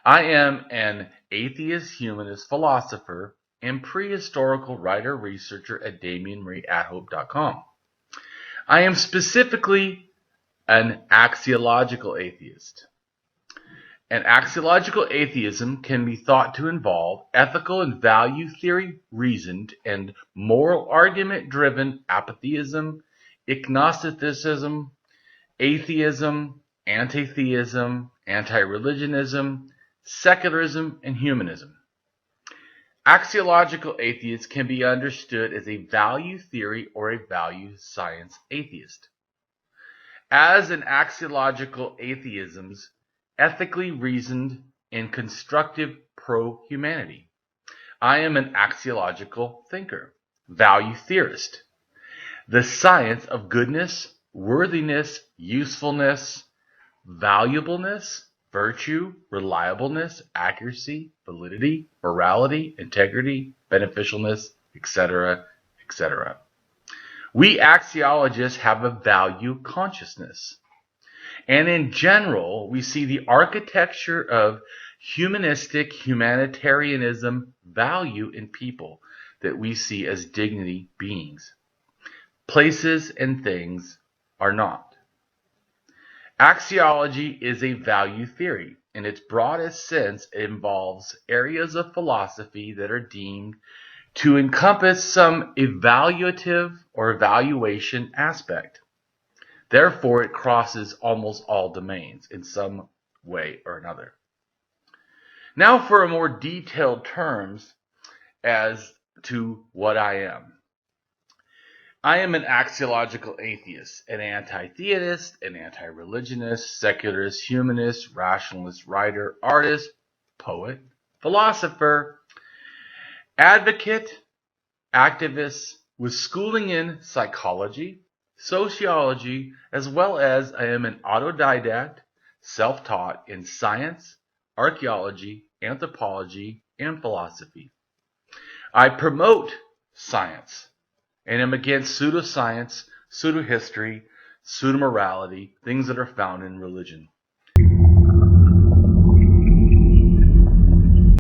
I am an atheist-humanist philosopher and prehistorical writer-researcher at DamienMarieAtHope.com. I am specifically an axiological atheist. An axiological atheism can be thought to involve ethical and value theory reasoned and moral argument driven apatheism, agnosticism, atheism, antitheism, antireligionism, secularism, and humanism. Axiological atheists can be understood as a value theory or a value science atheist. As an axiological atheism's ethically reasoned and constructive pro-humanity. I am an axiological thinker, value theorist. The science of goodness, worthiness, usefulness, valuableness, virtue, reliableness, accuracy, validity, morality, integrity, beneficialness, etc., etc. We axiologists have a value consciousness. And in general, we see the architecture of humanistic humanitarianism value in people that we see as dignity beings. Places and things are not. Axiology is a value theory. In its broadest sense, it involves areas of philosophy that are deemed to encompass some evaluative or evaluation aspect. Therefore, it crosses almost all domains in some way or another. Now for a more detailed terms as to what I am. I am an axiological atheist, an anti-theist, an anti-religionist, secularist, humanist, rationalist, writer, artist, poet, philosopher, advocate, activist with schooling in psychology, sociology, as well as I am an autodidact, self-taught in science, archaeology, anthropology, and philosophy. I promote science and am against pseudoscience, pseudohistory, pseudomorality, things that are found in religion.